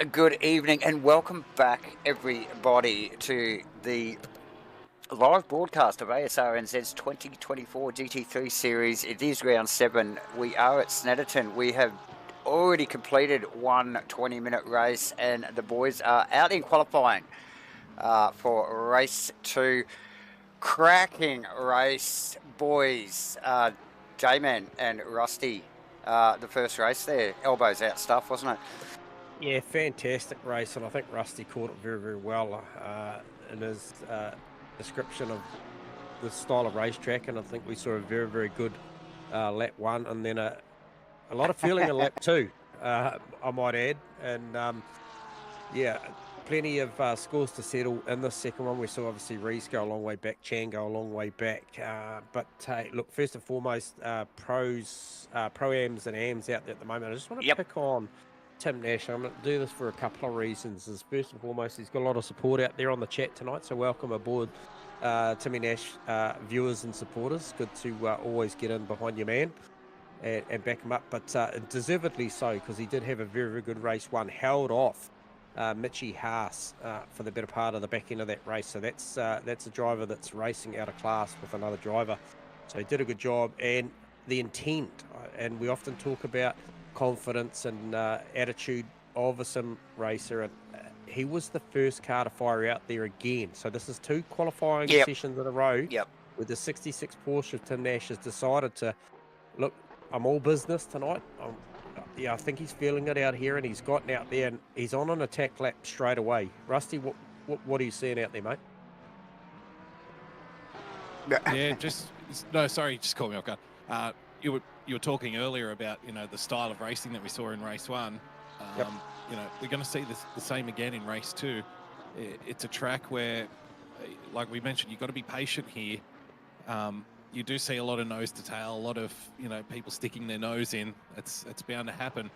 Good evening and welcome back, everybody, to the live broadcast of Asrnz's 2024 GT3 series. It is round 7. We are at Snetterton. We have already completed one 20-minute race, and the boys are out in qualifying for race 2. Cracking race, boys. J-Man and Rusty, the first race there. Elbows out stuff, wasn't it? Yeah, fantastic race, and I think Rusty caught it very, very well in his description of the style of racetrack, and I think we saw a very, very good lap 1, and then a lot of feeling in lap 2, I might add, and yeah, plenty of scores to settle in the second one. We saw obviously Reese go a long way back, Chan go a long way back, but look, first and foremost, pro-ams and AMs out there at the moment. I just want to pick on Tim Nash. I'm going to do this for a couple of reasons. First and foremost, he's got a lot of support out there on the chat tonight, so welcome aboard, Timmy Nash viewers and supporters. Good to always get in behind your man and back him up, but deservedly so, because he did have a very, very good race 1, held off Mitchie Haas for the better part of the back end of that race. So that's a driver that's racing out of class with another driver. So he did a good job, and the intent, and we often talk about confidence and attitude of a sim racer, and he was the first car to fire out there again. So this is 2 qualifying sessions in a row with the 66 Porsche of Tim Nash has decided to, look, I'm all business tonight. I think he's feeling it out here, and he's gotten out there and he's on an attack lap straight away. Rusty, what are you seeing out there, mate? Yeah, just caught me off guard. You were talking earlier about, you know, the style of racing that we saw in race 1. You know, we're going to see the same again in race 2. It's a track where, like we mentioned, you've got to be patient here. You do see a lot of nose to tail, a lot of, you know, people sticking their nose in. It's bound to happen.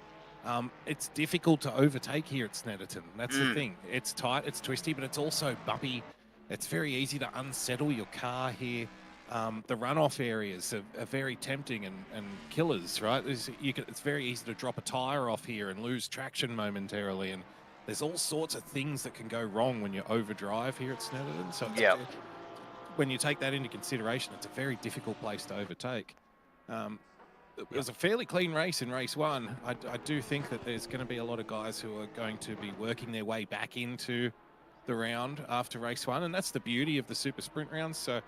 It's difficult to overtake here at Snetterton. That's the thing. It's tight, it's twisty, but it's also bumpy. It's very easy to unsettle your car here. The runoff areas are very tempting and killers, right? It's very easy to drop a tire off here and lose traction momentarily, and there's all sorts of things that can go wrong when you overdrive here at Snetterton. So when you take that into consideration, it's a very difficult place to overtake. It was a fairly clean race in race 1. I do think that there's going to be a lot of guys who are going to be working their way back into the round after race 1, and that's the beauty of the super sprint rounds. So,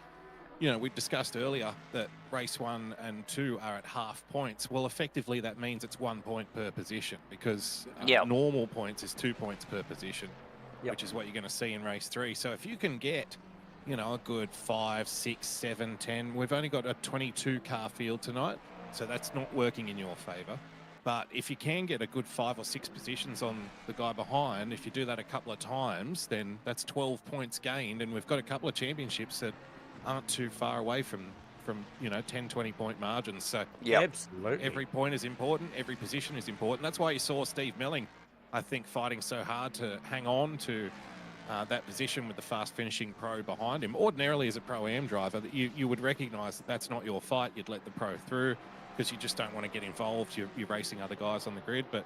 you know, we discussed earlier that race 1 and 2 are at half points. Well, effectively, that means it's 1 point per position, because normal points is 2 points per position, which is what you're going to see in race 3. So if you can get, you know, a good 5, 6, 7, 10. We've only got a 22 car field tonight, so that's not working in your favour. But if you can get a good 5 or 6 positions on the guy behind, if you do that a couple of times, then that's 12 points gained, and we've got a couple of championships that aren't too far away from you know, 10, 20 point margins. So absolutely, every point is important, every position is important. That's why you saw Steve Melling, I think, fighting so hard to hang on to that position with the fast finishing pro behind him. Ordinarily, as a pro-am driver, you would recognise that that's not your fight. You'd let the pro through because you just don't want to get involved. You're racing other guys on the grid. But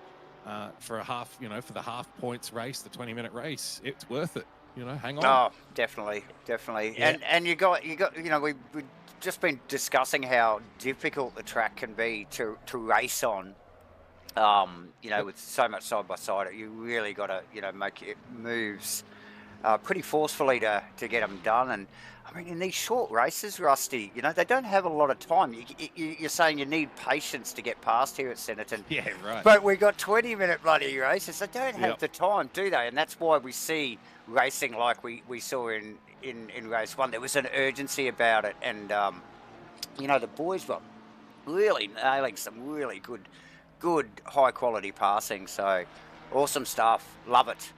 for a half, you know, for the half points race, the 20-minute race, it's worth it. You know, hang on. Oh, definitely. Yeah. And you got, you know, we've just been discussing how difficult the track can be to race on. You know, with so much side by side, you really got to, you know, make it moves pretty forcefully to get them done. And I mean, in these short races, Rusty, you know, they don't have a lot of time. You're saying you need patience to get past here at Snetterton. Yeah, right. But we've got 20-minute bloody races. They don't have the time, do they? And that's why we see racing like we saw in race 1. There was an urgency about it. And, you know, the boys were really nailing some really good high-quality passing. So, awesome stuff. Love it.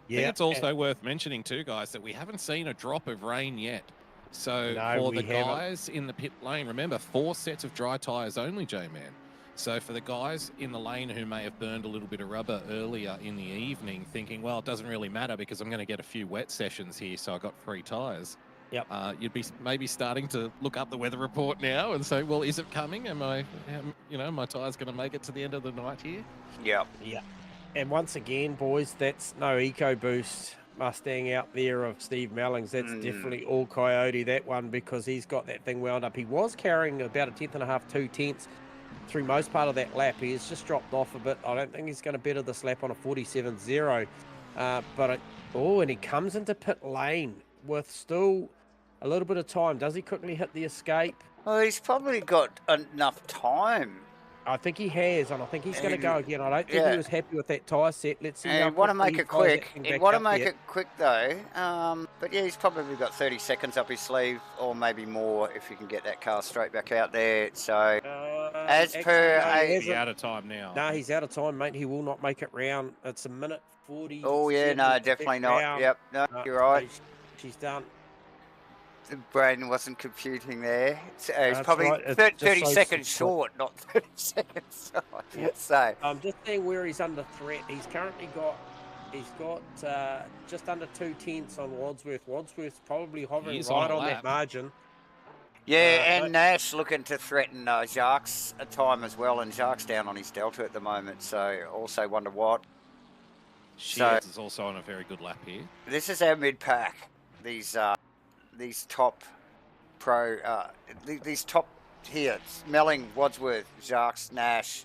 I think it's also worth mentioning too, guys, that we haven't seen a drop of rain yet. So for the guys in the pit lane, remember, 4 sets of dry tyres only, J-Man. So for the guys in the lane who may have burned a little bit of rubber earlier in the evening, thinking, well, it doesn't really matter because I'm going to get a few wet sessions here, so I got free tyres. You'd be maybe starting to look up the weather report now and say, well, is it coming? You know, my tyre's going to make it to the end of the night here? Yeah. And once again, boys, that's no EcoBoost Mustang out there of Steve Mellings. That's definitely all Coyote, that one, because he's got that thing wound up. He was carrying about a 10.5, 2 tenths through most part of that lap. He has just dropped off a bit. I don't think he's going to better this lap on a 47.0. And he comes into pit lane with still a little bit of time. Does he quickly hit the escape? Well, he's probably got enough time. I think he has, and I think he's going to go again. I don't think he was happy with that tyre set. Let's see how want to make he it quick. fires He'd want to back up make yet. it quick, though. But yeah, he's probably got 30 seconds up his sleeve, or maybe more if he can get that car straight back out there. So, as per... He's out of time now. No, he's out of time, mate. He will not make it round. It's a minute 40. Oh, yeah, no, definitely not. Round. Yep, no, you're right. She's done. The brain wasn't computing there. So it's That's probably right. It's 30 just seconds so short, not 30 seconds short. Yep. So, I'm just saying where he's under threat. He's currently got just under 2 tenths on Wadsworth. Wadsworth's probably hovering He's right on a on that lap. margin. yeah, and Nash looking to threaten Jacques a time as well, and Jacques down on his delta at the moment, so also wonder what. Shields is also on a very good lap here. This is our mid-pack. These top pro, these top here, Melling, Wadsworth, Jacques, Nash.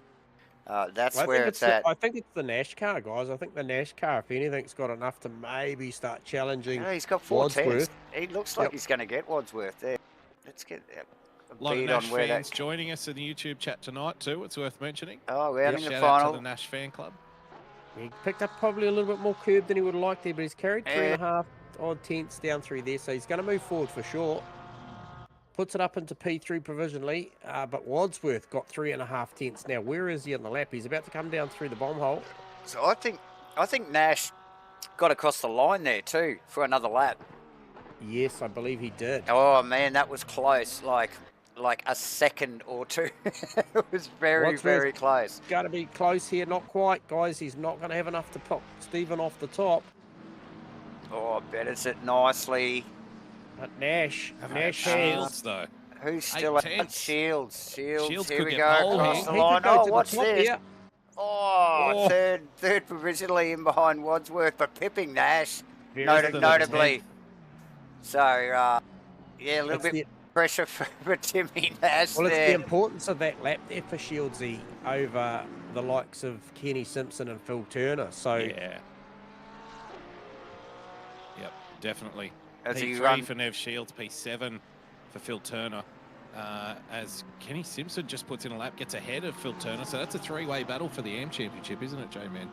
That's where it's at. I think it's the Nash car, guys. I think the Nash car, if anything's got enough to maybe start challenging. Yeah, he's got 4 tenths. Wadsworth. He looks like he's going to get Wadsworth there. Let's get a A lot of beat Nash on where fans that. joining us in the YouTube chat tonight too. It's worth mentioning. Oh, we're out in the Shout out final. to the Nash fan club. He picked up probably a little bit more curb than he would have liked there, but he's carried 3.5 odd tenths down through there, so he's going to move forward for sure. Puts it up into P3 provisionally, but Wadsworth got 3.5 tenths now. Where is he on the lap? He's about to come down through the bomb hole. So I think Nash got across the line there too for another lap. Yes, I believe he did. Oh man, that was close. Like a second or two. It was very, Wadsworth very close. Going to be close here, not quite, guys. He's not going to have enough to pop Stephen off the top. Oh, betters it nicely. But Nash has. Shields though. Who's still out? tenths. Shields. Shields Here could we get go. pole Across here. the He line. could go Oh, to what's the top this? here. Oh, third provisionally in behind Wadsworth, but pipping Nash Less than a notably. tenth. So, yeah, a little It's bit the- pressure for Timmy Nash Well, it's the there. importance of that lap there for Shieldsy over the likes of Kenny Simpson and Phil Turner. So Yeah. Yep, definitely. As he P3 run- for Nev Shields, P7 for Phil Turner. As Kenny Simpson just puts in a lap, gets ahead of Phil Turner. So that's a three-way battle for the AM Championship, isn't it, J-Man?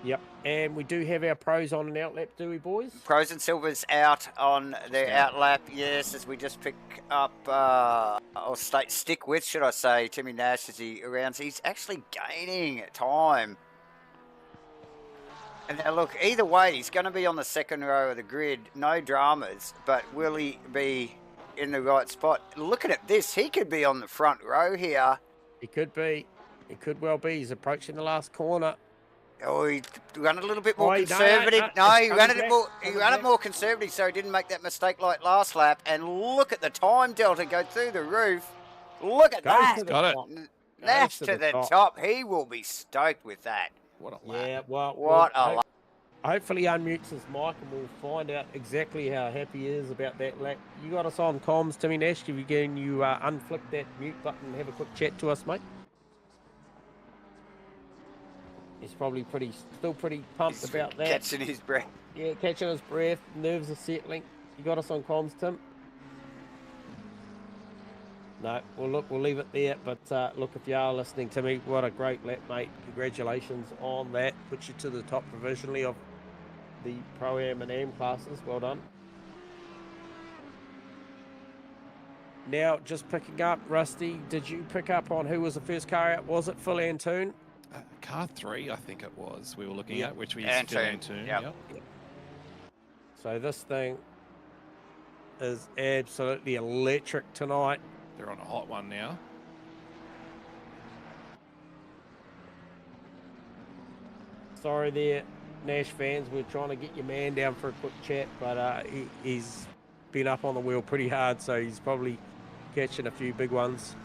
Yep, and we do have our pros on an outlap, do we, boys? Pros and Silvers out on their Yeah. outlap, yes, as we just pick up, or stick with, should I say, Timmy Nash as he rounds. He's actually gaining time. And now look, either way, he's going to be on the second row of the grid. No dramas, but will he be in the right spot? Looking at this, he could be on the front row here. He could be. He could well be. He's approaching the last corner. Oh, he ran it a little bit more Oh, conservative. no, He it's ran coming it back, more. He coming ran it back. more conservative, so he didn't make that mistake like last lap. And look at the time delta go through the roof. Look at Goes that. to the Got it. top. Nash to to the the top. top. He will be stoked with that. What a lap. Yeah, well, What a lap. hopefully unmutes his mic and we'll find out exactly how happy he is about that lap. You got us on comms, Timmy Nash. Can you unflick that mute button and have a quick chat to us, mate? He's probably still pretty pumped He's about that. Catching his breath. Yeah, catching his breath. Nerves are settling. You got us on comms, Tim? No, well, look, we'll leave it there. But look, if you are listening to me, what a great lap, mate. Congratulations on that. Puts you to the top provisionally of the Pro-Am and Am classes. Well done. Now, just picking up, Rusty, did you pick up on who was the first car out? Was it Phil Antoon? Car 3, I think it was, we were looking Yep. at, which was Antoon, Phil Antoon. yep. Yep. So this thing is absolutely electric tonight. They're on a hot one now. Sorry there, Nash fans. We're trying to get your man down for a quick chat, but he's been up on the wheel pretty hard, so he's probably catching a few big ones.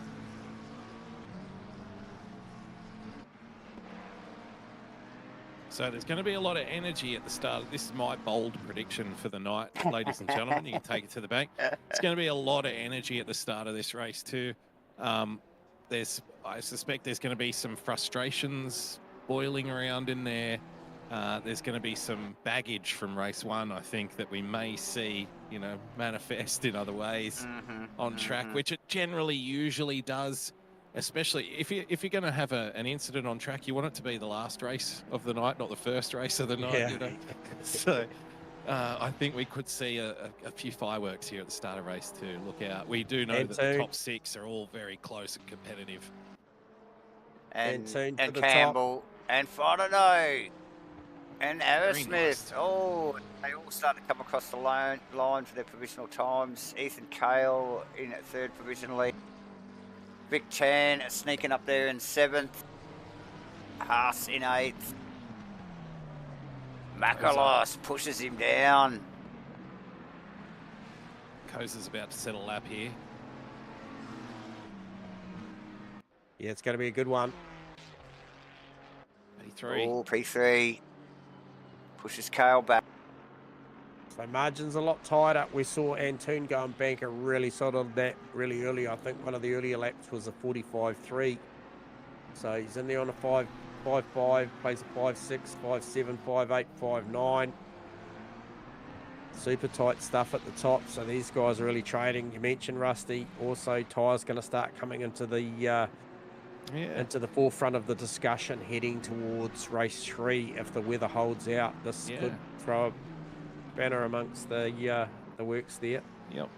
So there's going to be a lot of energy at the start. This is my bold prediction for the night, ladies and gentlemen. You can take it to the bank. It's going to be a lot of energy at the start of this race too. I suspect there's going to be some frustrations boiling around in there. There's going to be some baggage from race one, I think, that we may see, you know, manifest in other ways on track, which it generally usually does. Especially if you're going to have an incident on track, you want it to be the last race of the night, not the first race of the night. Yeah. You know? So I think we could see a few fireworks here at the start of race two. Look out. We do know that the top 6 are all very close and competitive. And to the Campbell and Fontenot and Asrnz. Oh, they all start to come across the line for their provisional times. Ethan Cale in at 3rd provisionally. Vic Chan sneaking up there in 7th. Haas in 8th. Makalos pushes him down. Koza's about to set a lap here. Yeah, it's going to be a good one. P3. Oh, P3 pushes Cale back. So margin's a lot tighter. We saw Antoon go and bank a really solid lap really early. I think one of the earlier laps was a 45.3. So he's in there on a 5.55, plays a 5.6, 5.7, 5.8, 5.9. Super tight stuff at the top. So these guys are really trading. You mentioned Rusty. Also, tyres going to start coming into the forefront of the discussion heading towards race 3 if the weather holds out. This could throw a banner amongst the works there. Yep.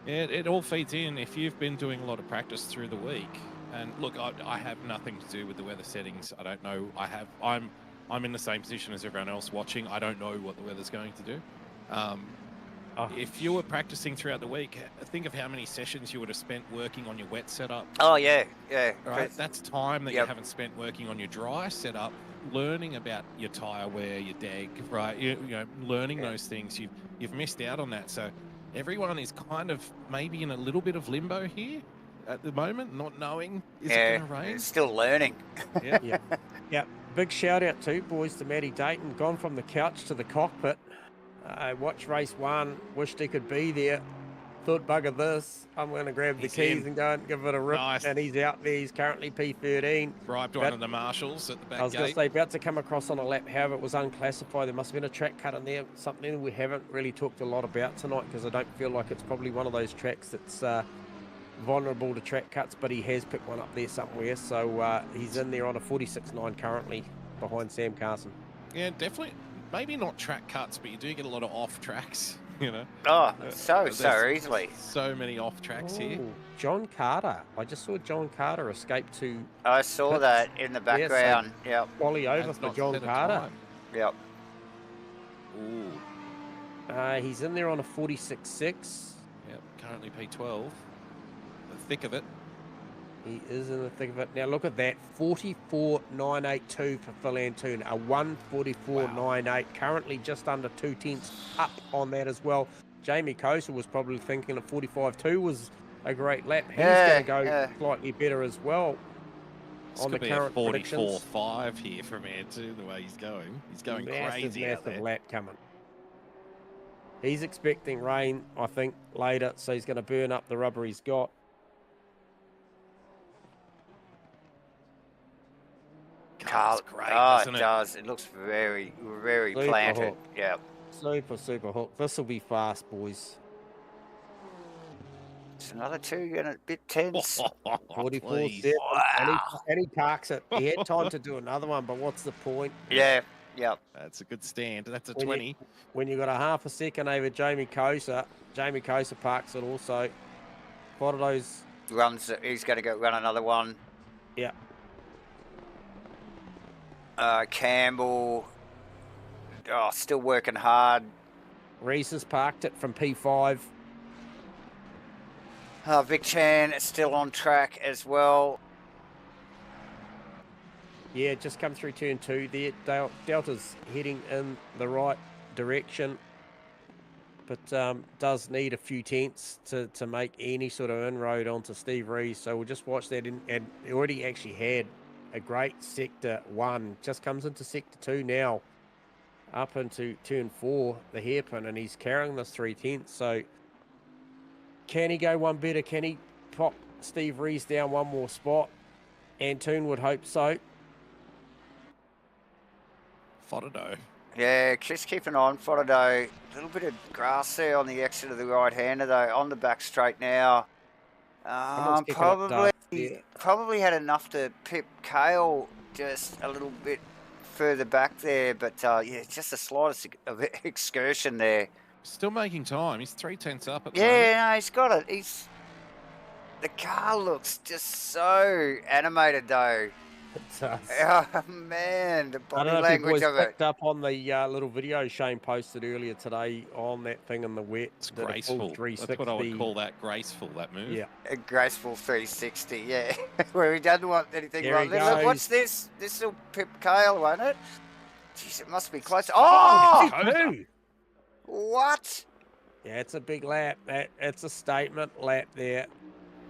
Yeah, it all feeds in. If you've been doing a lot of practice through the week, and look, I have nothing to do with the weather settings. I don't know. I'm in the same position as everyone else watching. I don't know what the weather's going to do. If you were practicing throughout the week, think of how many sessions you would have spent working on your wet setup. Oh, yeah. Right? That's time that you haven't spent working on your dry setup, learning about your tyre wear, your deg, right? You know, learning those things. You've missed out on that. So everyone is kind of maybe in a little bit of limbo here at the moment, not knowing is it going to rain. Still learning. Yeah. Big shout out too, boys, to Matty Dayton. Gone from the couch to the cockpit. Watched race 1. Wished he could be there. Thought, bugger this. I'm going to grab the keys and go and give it a rip. Nice. And he's out there. He's currently P13. Bribed one of the marshals at the back gate. I was going to say, about to come across on a lap. However, it was unclassified. There must have been a track cut in there. Something we haven't really talked a lot about tonight because I don't feel like it's probably one of those tracks that's vulnerable to track cuts, but he has picked one up there somewhere. So he's in there on a 46.9 currently behind Sam Carson. Yeah, definitely. Maybe not track cuts, but you do get a lot of off tracks, you know. Oh, so easily. So many off tracks here. John Carter. I just saw John Carter escape to... I saw that in the background. Yeah, Wally over for John Carter. Yep. Ooh. He's in there on a 46.6. Yep, currently P12. The thick of it. He is in the thick of it. Now look at that, 44.982 for Phil Antoon, a 144.98, currently just under 2 tenths up on that as well. Jamie Kosa was probably thinking a 45.2 was a great lap. He's going to go slightly better as well. This on could the be current a 44.5 here from Antoon, the way he's going. He's going crazy out there. Massive lap coming. He's expecting rain, I think, later, so he's going to burn up the rubber he's got. Car's great, doesn't it does. It looks very, very planted. Yeah. Super hook. This will be fast, boys. It's another 2 and a bit tense. 44 step. Wow. And he parks it. He had time to do another one, but what's the point? Yeah. That's a good stand. That's a 20. When you got a half a second over Jamie Kosa parks it also. What are those? He's going to go run another one. Yeah. Campbell, still working hard. Reese has parked it from P5. Vic Chan is still on track as well. Yeah, just come through turn 2 there. Delta's heading in the right direction, but does need a few tenths to make any sort of inroad onto Steve Rees. So we'll just watch that. And already actually had a great sector 1. Just comes into sector 2 now, up into turn 4, the hairpin, and he's carrying this 3/10. So can he go one better? Can he pop Steve Rees down one more spot? Antoon would hope so. Fotado. Yeah, just keep an eye on Fotado. A little bit of grass there on the exit of the right-hander, though, on the back straight now. Probably had enough to pip Kale just a little bit further back there, but yeah, just the slightest of excursion there. Still making time. He's 3/10 up at the moment. Yeah, no, he's got it. The car looks just so animated, though. It does. Oh man, the I body don't know if you language boys of it. picked up on the little video Shane posted earlier today on that thing in the wet. It's Did a full graceful. 360. That's what I would call that, graceful, that move. Yeah. A graceful 360, yeah. Where he doesn't want anything There wrong. he Look, goes. what's this? This will pip Kale, won't it? Jeez, it must be close. Oh! P2. What? Yeah, it's a big lap. It's a statement lap there.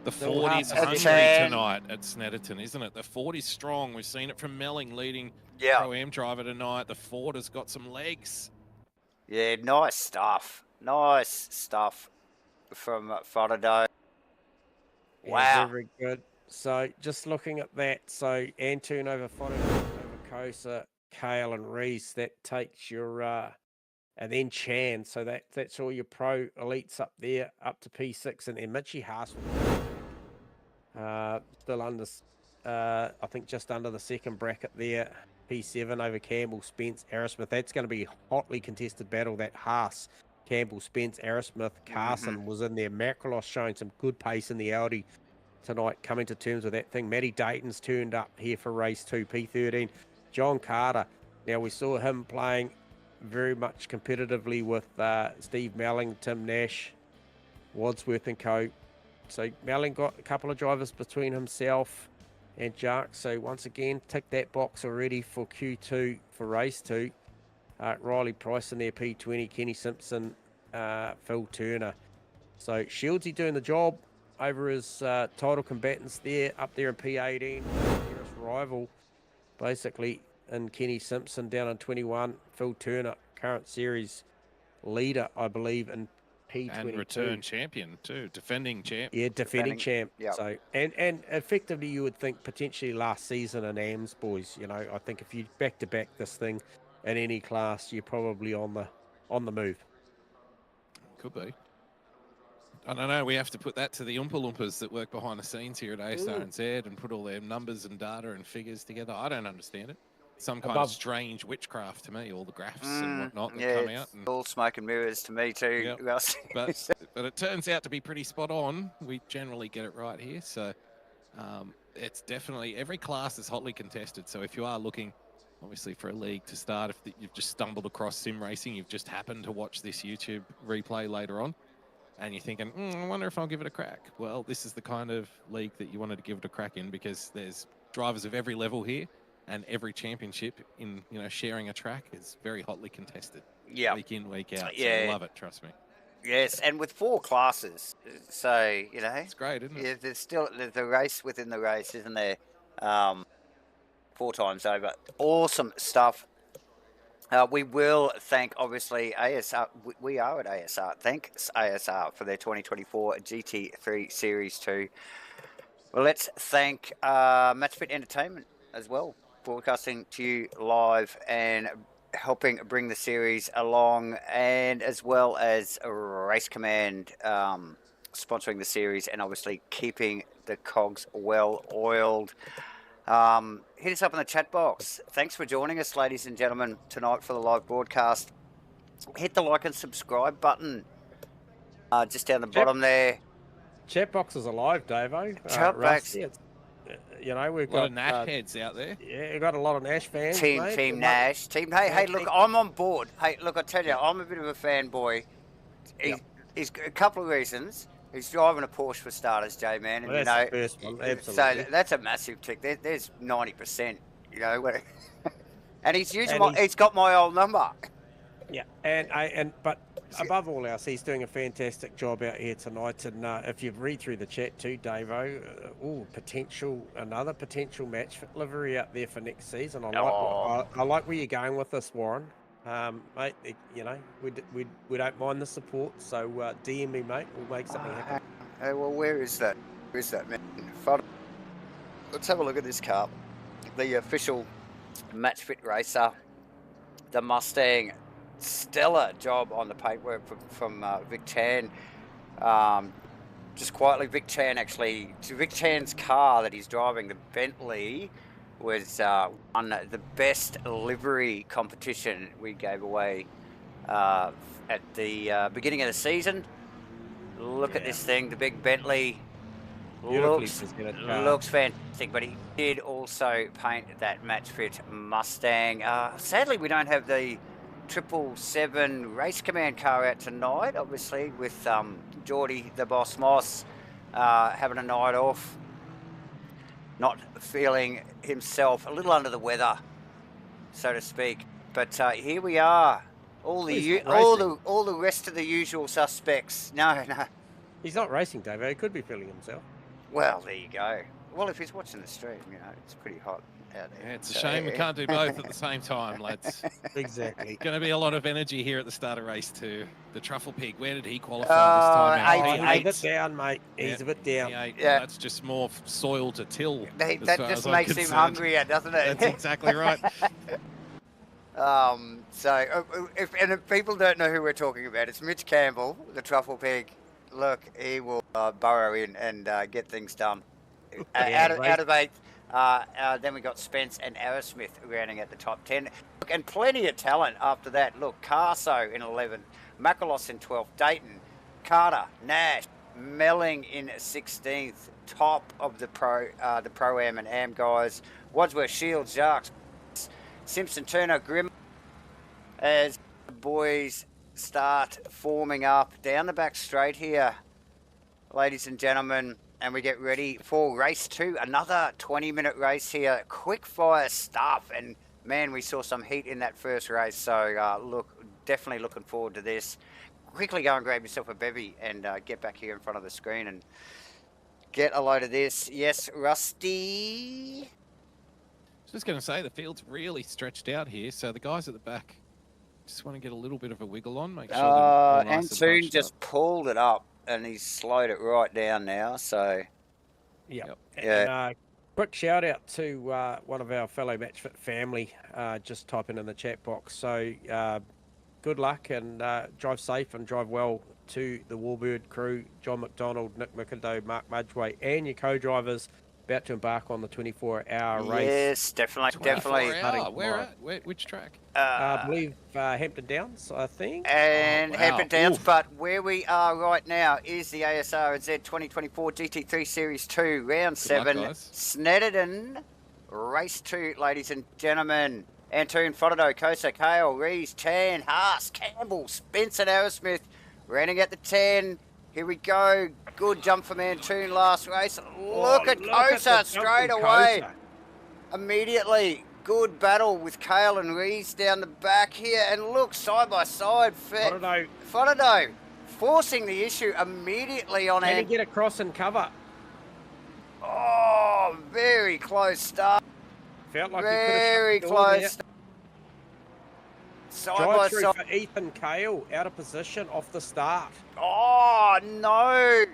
The Still 40's half a hungry second. tonight at Snetterton, isn't it? The 40's strong. We've seen it from Melling leading Yeah. Pro-Am driver tonight. The Ford has got some legs. Yeah, nice stuff. Nice stuff from Fotado. Yeah, Wow. very good. So just looking at that, so Antoon over Foto, over Kosa, Kale and Reese, that takes your and then Chan. So that's all your pro elites up there, up to P6, and then Mitchie Haas still under I think just under the second bracket there. P7 over Campbell, Spence, Aerosmith. That's going to be a hotly contested battle. That Haas, Campbell, Spence, Aerosmith, Carson was in there. Macrolos showing some good pace in the Audi tonight, coming to terms with that thing. Matty Dayton's turned up here for race 2, P13. John Carter. Now, we saw him playing very much competitively with Steve Melling, Tim Nash, Wadsworth and co. So Melling got a couple of drivers between himself and Jark. So once again, tick that box already for Q2 for race 2. Riley Price in there, P20, Kenny Simpson, Phil Turner. So Shieldsy doing the job over his title combatants there, up there in P18. Nearest rival, basically, in Kenny Simpson down on 21. Phil Turner, current series leader, I believe, in P22. And return champion too, defending champ. Yeah, defending champ. Yep. So and effectively you would think potentially last season in AMS, boys. You know, I think if you back to back this thing in any class, you're probably on the move. Could be. I don't know. We have to put that to the Oompa Loompas that work behind the scenes here at Asrnz and put all their numbers and data and figures together. I don't understand it. Some kind of strange witchcraft to me, all the graphs and whatnot that come out. And all smoke and mirrors to me too. Yep. But it turns out to be pretty spot on. We generally get it right here. So it's definitely, every class is hotly contested. So if you are looking, obviously, for a league to start, if you've just stumbled across sim racing, you've just happened to watch this YouTube replay later on, and you're thinking, I wonder if I'll give it a crack. Well, this is the kind of league that you wanted to give it a crack in, because there's drivers of every level here. And every championship in, sharing a track is very hotly contested. Yeah. Week in, week out. Yeah. So I love it, trust me. Yes, and with 4 classes, so, It's great, isn't it? Yeah, there's still the race within the race, isn't there? 4 times over. Awesome stuff. We will thank, obviously, ASR. We are at ASR. Thanks, ASR, for their 2024 GT3 Series 2. Well, let's thank MATCHFIT Entertainment as well, broadcasting to you live and helping bring the series along, and as well as Race Command sponsoring the series and obviously keeping the cogs well oiled. Hit us up in the chat box. Thanks for joining us, ladies and gentlemen, tonight for the live broadcast. Hit the like and subscribe button just down the bottom there. Chat box is alive, Davo. Chat box. You know, we've A lot got of Nash heads out there. Yeah, we've got a lot of Nash fans. Team Nash. Hey, look, I'm on board. Hey, look, I tell you, I'm a bit of a fanboy. He's a couple of reasons. He's driving a Porsche for starters, J-Man. And, Well, that's the first one, absolutely. So that's a massive tick. There's 90%, And he's using And he's got my old number. Yeah, but above all else, he's doing a fantastic job out here tonight. And if you read through the chat too, Davo, another potential match fit livery out there for next season. I like where you're going with this, Warren. Mate, we don't mind the support. So DM me, mate. We'll make something happen. Well, where is that? Where is that, man? Let's have a look at this car. The official match fit racer, the Mustang. Stellar job on the paintwork from Vic Chan. Just quietly, Vic Chan's car that he's driving, the Bentley, was won the best livery competition we gave away at the beginning of the season. Look at this thing, the big Bentley. Looks fantastic, but he did also paint that match fit Mustang. Sadly, we don't have the 777 Race Command car out tonight, obviously, with Geordie, the boss Moss, having a night off, not feeling himself, a little under the weather, so to speak. But here we are, all the rest of the usual suspects. No. He's not racing, Dave. He could be feeling himself. Well, there you go. Well, if he's watching the stream, it's pretty hot out there. Yeah, it's a shame we can't do both at the same time, lads. Exactly. Going to be a lot of energy here at the start of race 2. The Truffle Pig, where did he qualify this time? He's a bit down, mate. He's a bit down. Yeah. Well, that's just more soil to till. That just makes him hungrier, doesn't it? That's exactly right. If people don't know who we're talking about, it's Mitch Campbell, the Truffle Pig. Look, he will burrow in and get things done. Out of 8th. Then we got Spence and Arrowsmith rounding at the top 10. Look, and plenty of talent after that. Look, Carso in 11th, Macalos in 12th, Dayton, Carter, Nash, Melling in 16th, top of the Pro-Am and Am guys. Wadsworth, Shields, Jarks, Simpson, Turner, Grimm, as the boys start forming up down the back straight here, ladies and gentlemen, and we get ready for race 2, another 20-minute race here, quick fire stuff, and man, we saw some heat in that first race, so look, definitely looking forward to this. Quickly go and grab yourself a bevy and get back here in front of the screen and get a load of this. Yes, Rusty? Just going to say, the field's really stretched out here, so the guys at the back just want to get a little bit of a wiggle on, make sure they're nice Antoon just pulled it up and he's slowed it right down now, so... Yep. And, quick shout out to one of our fellow MatchFit family, just typing in the chat box. So good luck and drive safe and drive well to the Warbird crew, John McDonald, Nick McIndoe, Mark Mudgeway, and your co-drivers about to embark on the 24-hour race. Yes, definitely. Which track? I believe Hampton Downs, I think. And Hampton Downs, but where we are right now is the Asrnz 2024 GT3 Series 2, Round 7, Snetterton, Race 2, ladies and gentlemen. Antoon, Frodo, Kosa, Kale, Rees, Chan, Haas, Campbell, Spence and Arrowsmith, rounding at the 10. Here we go. Good jump from Antoon last race. Look at Kosa straight away. Immediately. Good battle with Kale and Rees down the back here. And look, side by side. Frodo forcing the issue immediately on Can he get across and cover? Oh, very close start. Felt like very close. Drive through for Ethan Kale, out of position off the start. Oh, no.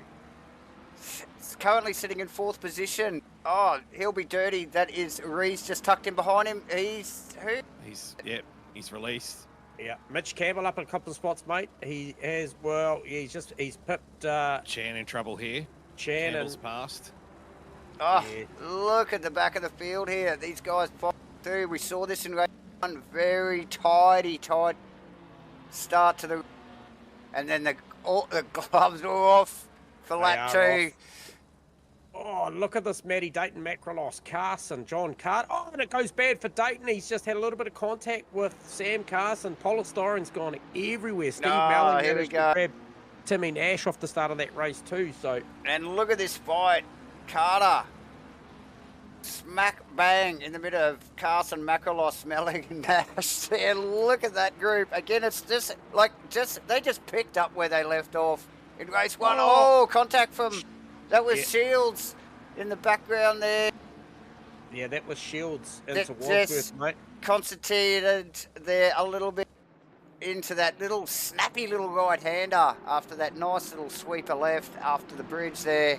It's currently sitting in 4th position. Oh, he'll be dirty. That is Rees just tucked in behind him. He's released. Yeah, Mitch Campbell up in a couple of spots, mate. He has, he's pipped... Chan in trouble here. Campbell's passed. Oh, yeah. Look at the back of the field here. These guys fight through. We saw this in race 1. Very tidy start to the... And then the gloves were off for lap 2. Oh, look at this, Matty Dayton, Macrolos, Carson, John Carter. Oh, and it goes bad for Dayton. He's just had a little bit of contact with Sam Carson. Polystyrene's gone everywhere. Steve Mellon managed to grab Timmy Nash off the start of that race too. So. And look at this fight. Carter smack bang in the middle of Carson, Makalos, Melling and Nash there. Look at that group. Again, it's just like, they just picked up where they left off in race 1. Oh, contact from, that was Shields in the background there. Yeah, that was Shields into That Wadsworth, just mate. concentrated there a little bit into that little snappy little right-hander after that nice little sweeper left after the bridge there.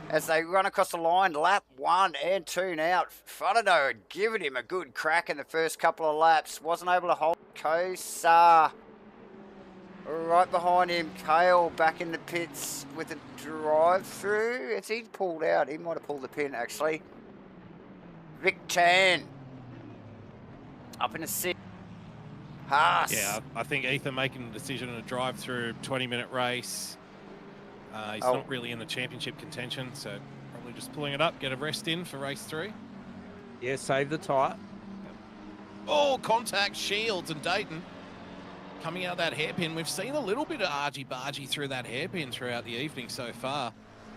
As they run across the line, lap 1 and 2 now. Frontado had given him a good crack in the first couple of laps. Wasn't able to hold Kosa. Right behind him, Kale back in the pits with a drive-through. As he pulled out, he might have pulled the pin actually. Vic Chan up in the 6th. Haas. Yeah, I think Ethan making the decision to drive through 20-minute race. He's not really in the championship contention, so probably just pulling it up, get a rest in for race 3. Yeah, save the tyre. Oh, contact Shields and Dayton coming out that hairpin. We've seen a little bit of argy-bargy through that hairpin throughout the evening so far.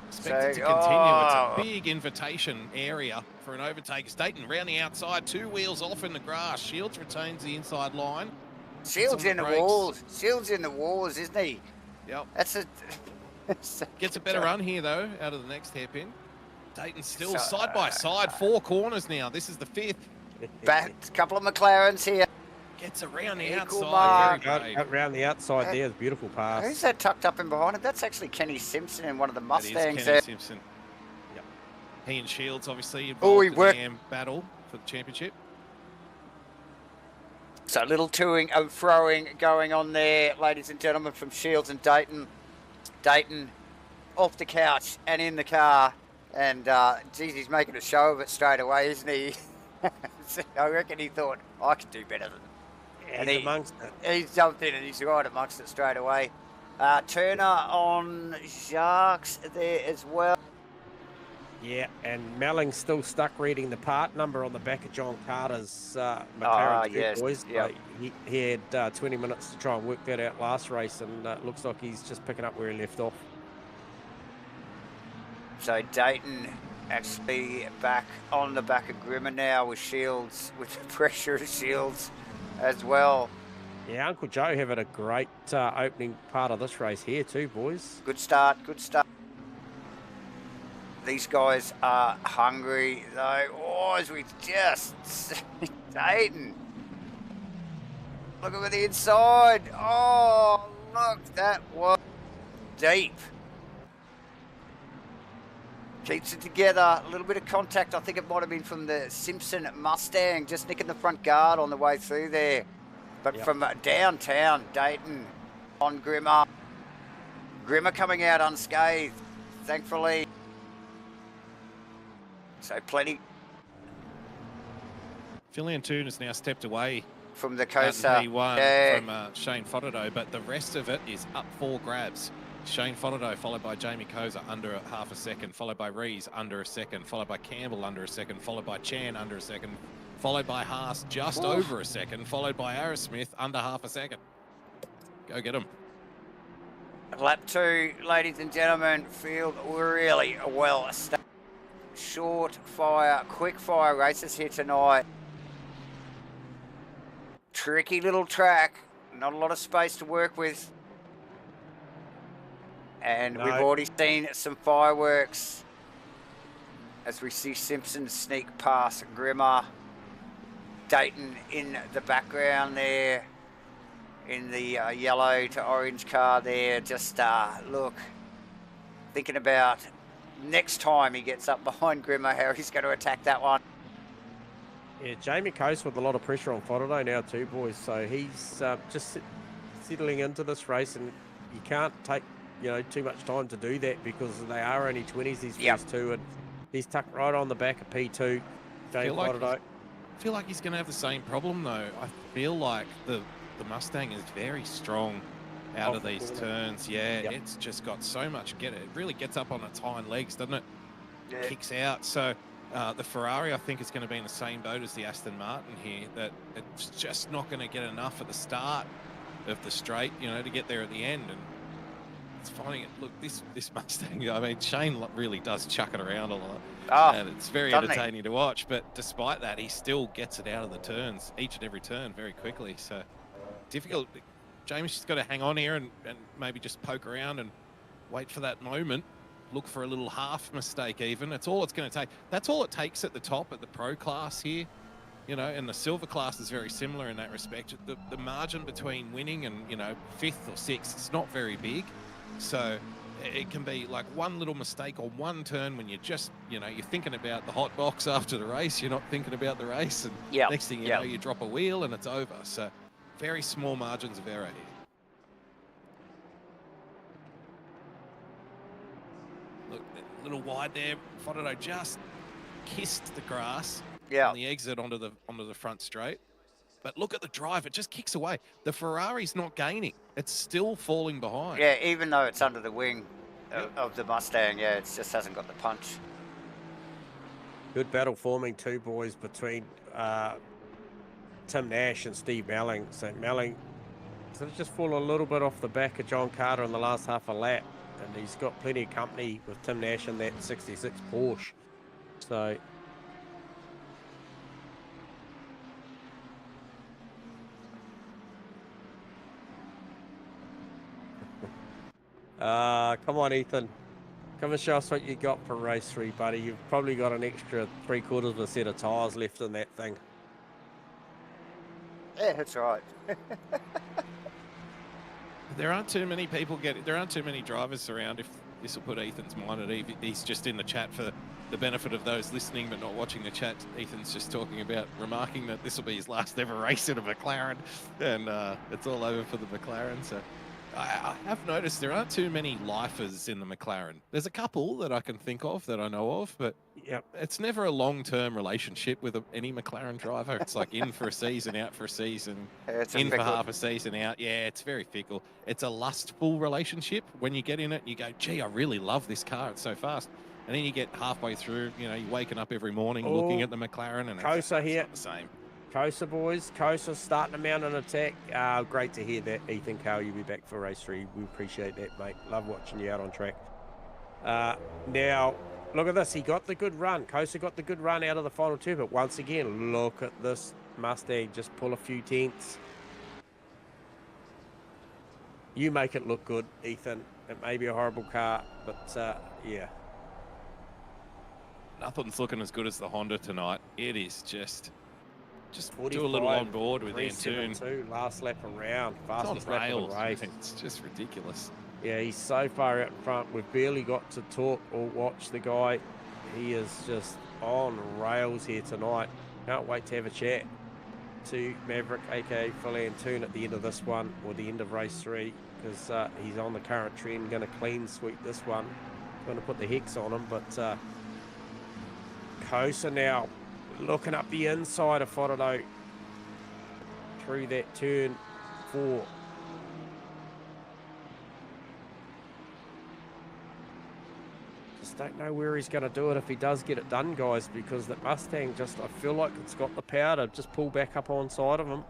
Expect it to continue. It's a big invitation area for an overtake. It's Dayton round the outside, 2 wheels off in the grass. Shields retains the inside line. Shields in the walls. Shields in the walls, isn't he? Yep. That's a... Gets a better run here, though, out of the next hairpin. Dayton still side by side, 4 corners now. This is the 5th. Back, a couple of McLarens here. Gets around the Equal outside. mark. Around the outside there's beautiful pass. Who's that tucked up in behind him? That's actually Kenny Simpson in one of the That is Mustangs Kenny there. Simpson. Yep. He and Shields obviously Oh, involved he in worked. the AM battle for the championship. So a little toing and throwing going on there, ladies and gentlemen, from Shields and Dayton. Dayton off the couch and in the car. And, geez, he's making a show of it straight away, isn't he? I reckon he thought, I could do better than that. Yeah, And he's amongst it. he's jumped in and he's right amongst it straight away. Turner on Jacques there as well. Yeah, and Melling's still stuck reading the part number on the back of John Carter's McLaren yes, boys. yep. He had 20 minutes to try and work that out last race, and looks like he's just picking up where he left off. So Dayton actually back on the back of Grimmer now with Shields, with the pressure of Shields as well. Yeah, Uncle Joe having a great opening part of this race here too, boys. Good start, good start. These guys are hungry though. Oh, as we just Dayton. Look over the inside. Oh, look, that was deep. Keeps it together. A little bit of contact. I think it might have been from the Simpson Mustang, just nicking the front guard on the way through there. But from downtown, Dayton on Grimmer. Grimmer coming out unscathed, thankfully. So plenty. Filian Toon has now stepped away From the out Kosa. in P1 Yeah. from Shane Fodado, but the rest of it is up 4 grabs. Shane Fodado followed by Jamie Kosa under a half a second, followed by Rees under a second, followed by Campbell under a second, followed by Chan under a second, followed by Haas just over a second, followed by Arrowsmith under half a second. Go get him. Lap 2, ladies and gentlemen, field really well established. Short fire, quick fire races here tonight. Tricky little track, not a lot of space to work with. And we've already seen some fireworks as we see Simpson sneak past Grimmer. Dayton in the background there in the yellow to orange car there. Just look, thinking about next time he gets up behind Grimmer, how he's going to attack that one. Yeah, Jamie Coase with a lot of pressure on Fodado now too, boys. So he's just settling into this race, and you can't take too much time to do that because they are only 20s, these first two, and he's tucked right on the back of P2. Jamie Fodado. I feel like he's going to have the same problem though. I feel like the Mustang is very strong out of these turns. Yeah, it's just got so much it really gets up on its hind legs, doesn't it? Yeah. Kicks out. So the Ferrari, I think, is going to be in the same boat as the Aston Martin here, that it's just not going to get enough at the start of the straight, to get there at the end. And it's finding it. Look, this Mustang, I mean, Shane really does chuck it around a lot. Oh, and it's very doesn't he? entertaining to watch. But despite that, he still gets it out of the turns, each and every turn, very quickly. So difficult. James just got to hang on here and maybe just poke around and wait for that moment. Look for a little half mistake even. That's all it's going to take. That's all it takes at the top, at the pro class here. You know, and the silver class is very similar in that respect. The margin between winning and, you know, 5th or 6th, it's not very big. So it can be like one little mistake or one turn when you're just, you know, you're thinking about the hot box after the race. You're not thinking about the race. And next thing you know, you drop a wheel and it's over. So very small margins of error here. Look, a little wide there. Fodeno just kissed the grass on the exit onto the front straight. But look at the drive. It just kicks away. The Ferrari's not gaining. It's still falling behind. Yeah, even though it's under the wing of the Mustang, it just hasn't got the punch. Good battle forming too, boys, between Tim Nash and Steve Melling. So Melling sort of just fallen a little bit off the back of John Carter in the last half a lap. And he's got plenty of company with Tim Nash in that 66 Porsche. So come on, Ethan. Come and show us what you got for race 3, buddy. You've probably got an extra 3/4 of a set of tyres left in that thing. Yeah, that's right. There aren't too many there aren't too many drivers around. If this will put Ethan's mind at ease. He's just in the chat for the benefit of those listening but not watching the chat. Ethan's just remarking that this will be his last ever race in a McLaren, and it's all over for the McLaren. So I have noticed there aren't too many lifers in the McLaren. There's a couple that I can think of that I know of, but it's never a long-term relationship with any McLaren driver. It's like in for a season, out for a season, in for half a season, out. Yeah, it's very fickle. It's a lustful relationship. When you get in it, you go, gee, I really love this car. It's so fast. And then you get halfway through, you know, you're waking up every morning looking at the McLaren, and it's not the same. Kosa, boys. Kosa starting to mount an attack. Great to hear that, Ethan Carl. You'll be back for race 3. We appreciate that, mate. Love watching you out on track. Now, look at this. He got the good run. Kosa got the good run out of the final 2. But once again, look at this Mustang. Just pull a few tenths. You make it look good, Ethan. It may be a horrible car, but yeah. Nothing's looking as good as the Honda tonight. It is just do a 45, little on board with N2. Last lap around, fastest lap of the race. It's just ridiculous. Yeah, he's so far out in front. We've barely got to talk or watch the guy. He is just on rails here tonight. Can't wait to have a chat to Maverick, aka Phil Antoon, at the end of this one, or the end of race 3, because he's on the current trend. Going to clean sweep this one. Going to put the hex on him, but Kosa now looking up the inside of Fodeno through that turn 4. Just don't know where he's going to do it if he does get it done, guys, because that Mustang I feel like it's got the power to just pull back up on side of him.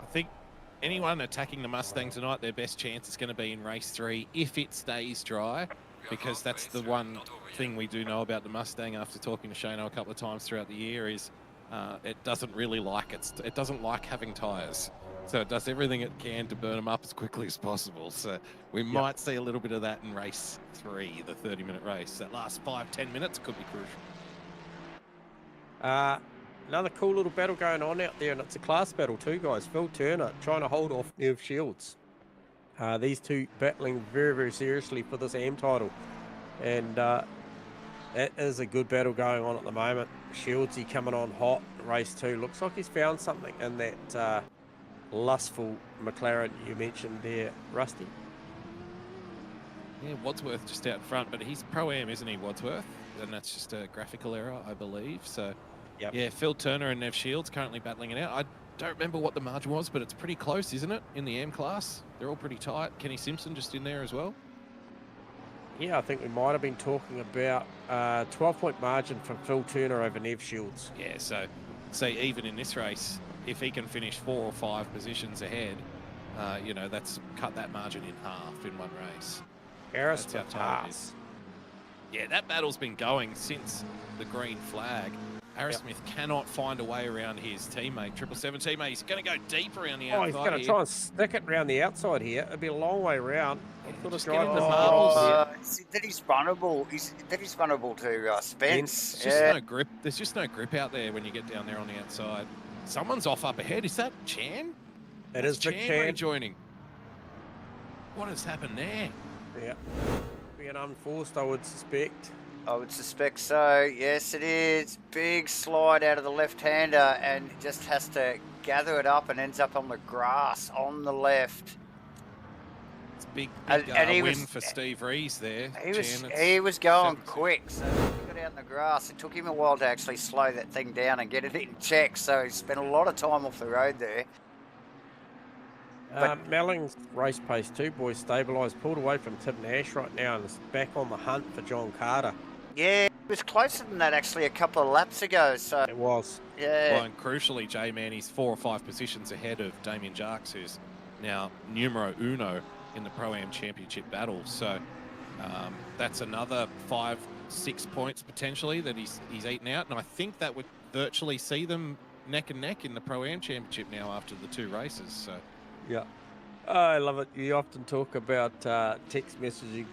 I think anyone attacking the Mustang tonight, their best chance is going to be in race 3 if it stays dry, because that's the one thing we do know about the Mustang after talking to Shano a couple of times throughout the year is it doesn't really like it doesn't like having tyres. So it does everything it can to burn them up as quickly as possible. So we might see a little bit of that in race 3, the 30-minute race. That last 5-10 minutes could be crucial. Another cool little battle going on out there, and it's a class battle too, guys. Phil Turner trying to hold off Nev Shields. These two battling very, very seriously for this AM title. And that is a good battle going on at the moment. Shieldsy coming on hot in race 2. Looks like he's found something in that lustful McLaren you mentioned there, Rusty. Yeah, Wadsworth just out front, but he's Pro-Am, isn't he, Wadsworth? And that's just a graphical error, I believe. So, yeah, Phil Turner and Nev Shields currently battling it out. I don't remember what the margin was, but it's pretty close, isn't it, in the M class? They're all pretty tight. Kenny Simpson just in there as well. Yeah, I think we might have been talking about 12-point margin for Phil Turner over Nev Shields. Yeah, so say even in this race, if he can finish 4 or 5 positions ahead, you know, that's cut that margin in half in one race. Harris to pass. Yeah, that battle's been going since the green flag. Asrnz cannot find a way around his teammate, 777 teammate. He's going to go deep around the outside. Oh, he's going to try and stick it around the outside here. It'd be a long way round. Just get in the marbles here. That he's vulnerable. That he's vulnerable to Spence. There's just no grip. There's just no grip out there when you get down there on the outside. Someone's off up ahead. Is that Chan? It is Vic Chan rejoining. What has happened there? Yeah. Being unforced, I would suspect. I would suspect so. Yes, it is. Big slide out of the left-hander and just has to gather it up and ends up on the grass on the left. It's big win for Steve Rees there. He was going quick, so he got out in the grass. It took him a while to actually slow that thing down and get it in check, so he spent a lot of time off the road there. Melling's race pace too, boys, stabilised, pulled away from Tim Nash right now and is back on the hunt for John Carter. Yeah, it was closer than that actually a couple of laps ago. So it was. Yeah. Well, and crucially, J-Man, he's 4 or 5 positions ahead of Damien Jarks, who's now numero uno in the Pro-Am Championship battle. So that's another 5-6 points potentially that he's eaten out. And I think that would virtually see them neck and neck in the Pro-Am Championship now after the 2 races. So. Yeah. I love it. You often talk about text messaging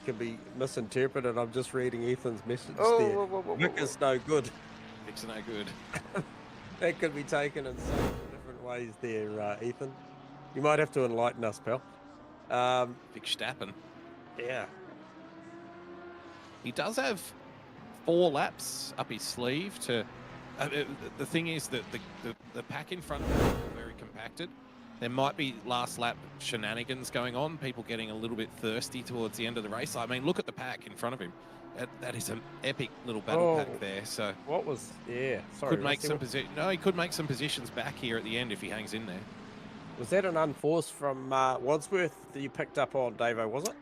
can be misinterpreted. I'm just reading Ethan's message there. Vic is no good. Vic's no good. That could be taken in so many different ways there, Ethan. You might have to enlighten us, pal. Vic Stappen. Yeah. He does have 4 laps up his sleeve to... the thing is that the pack in front of him is very compacted. There might be last lap shenanigans going on, people getting a little bit thirsty towards the end of the race. I mean, look at the pack in front of him. That is an epic little battle pack there. So what was? Yeah, sorry. Could make some he could make some positions back here at the end if he hangs in there. Was that an unforced from Wadsworth that you picked up on, Davo? Was it?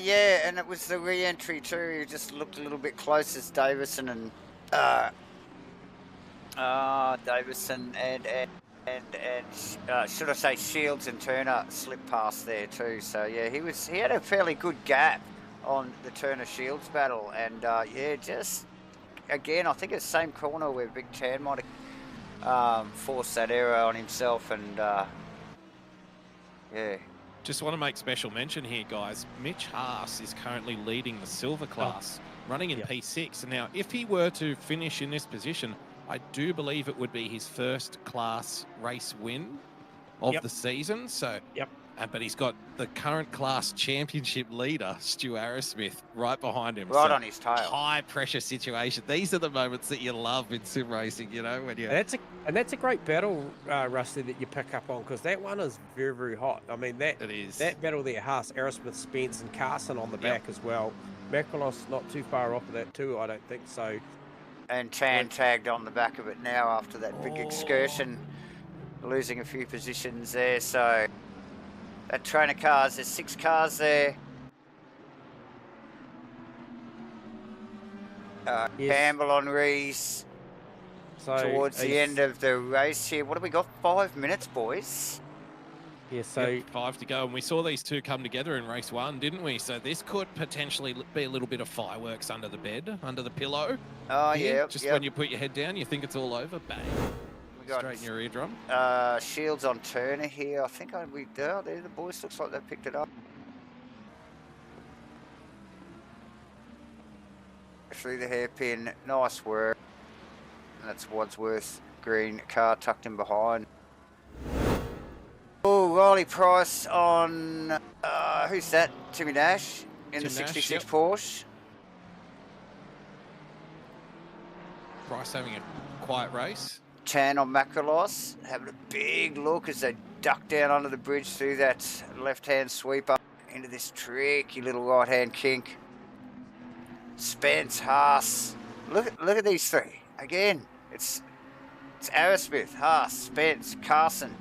Yeah, and it was the re-entry too. He just looked a little bit close as Davison and Davison and should I say Shields and Turner slipped past there too. So yeah, he had a fairly good gap on the Turner Shields battle, and yeah, just again I think it's the same corner where Big Chan might have forced that error on himself, and yeah. Just want to make special mention here, guys. Mitch Haas is currently leading the silver class, running in P6. And now, if he were to finish in this position, I do believe it would be his first class race win of the season. So, but he's got the current class championship leader, Stu Arrowsmith, right behind him. Right on his tail. High pressure situation. These are the moments that you love in sim racing, you know, when you. That's a great battle, Rusty, that you pick up on, because that one is very, very hot. I mean, that battle there, Haas, Arrowsmith, Spence, and Carson on the back as well. Macrolos not too far off of that too, I don't think so. And Chan tagged on the back of it now after that big excursion, losing a few positions there. So that train of cars, there's 6 cars there. Campbell on Rees towards the end of the race here. What have we got? 5 minutes, boys. Yeah, so 5 to go, and we saw these two come together in race 1, didn't we? So this could potentially be a little bit of fireworks under the bed, under the pillow. Oh yeah, just when you put your head down, you think it's all over. Bang! We got straight in your eardrum. Shields on Turner here. I think there the boys looks like they picked it up. Through the hairpin, nice work. And that's Wadsworth green car tucked in behind. Oh, Riley Price on, who's that? Timmy Nash in the 66 Porsche. Price having a quiet race. Chan on Macrolos, having a big look as they duck down under the bridge through that left-hand sweeper into this tricky little right-hand kink. Spence, Haas, look at these 3 again. It's Arrowsmith, Haas, Spence, Carson.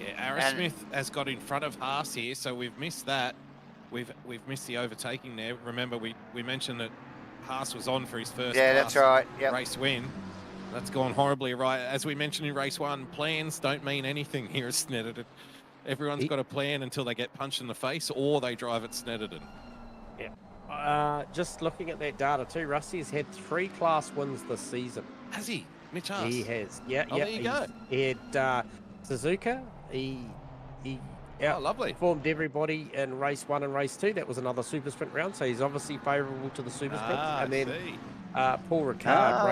Yeah, Arrowsmith has got in front of Haas here, so we've missed that. We've missed the overtaking there. Remember, we mentioned that Haas was on for his first that's right. race win. That's gone horribly right. As we mentioned in race 1, plans don't mean anything here at Snetterton. Everyone's got a plan until they get punched in the face or they drive at Snetterton. Yeah, Just looking at that data too, Rusty's had 3 class wins this season. Has he? Mitch Haas? He has. Yeah, Oh, yeah. there you go. He had Suzuka. He lovely. outperformed everybody in race 1 and race 2. That was another super sprint round, so he's obviously favourable to the super sprints. And then Paul Ricard,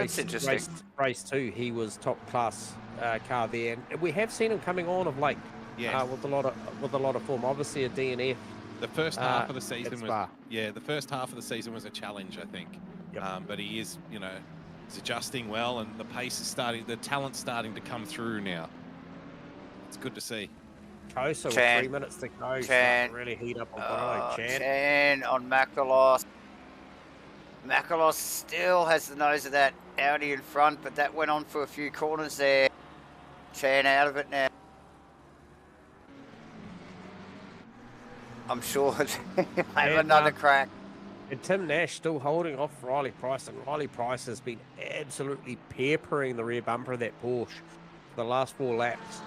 race 2, he was top class car there, and we have seen him coming on of late. Yes. With a lot of form. Obviously a DNF. The first half of the season was the first half of the season was a challenge, I think. Yep. But he is, he's adjusting well, and the pace is starting, the talent's starting to come through now. It's good to see. Kosa with 3 minutes to go, starting to really heat up on Chan on Makalos. Makalos still has the nose of that Audi in front, but that went on for a few corners there. Chan out of it now. I'm sure he'll have another crack. And Tim Nash still holding off Riley Price, and Riley Price has been absolutely peppering the rear bumper of that Porsche for the last 4 laps.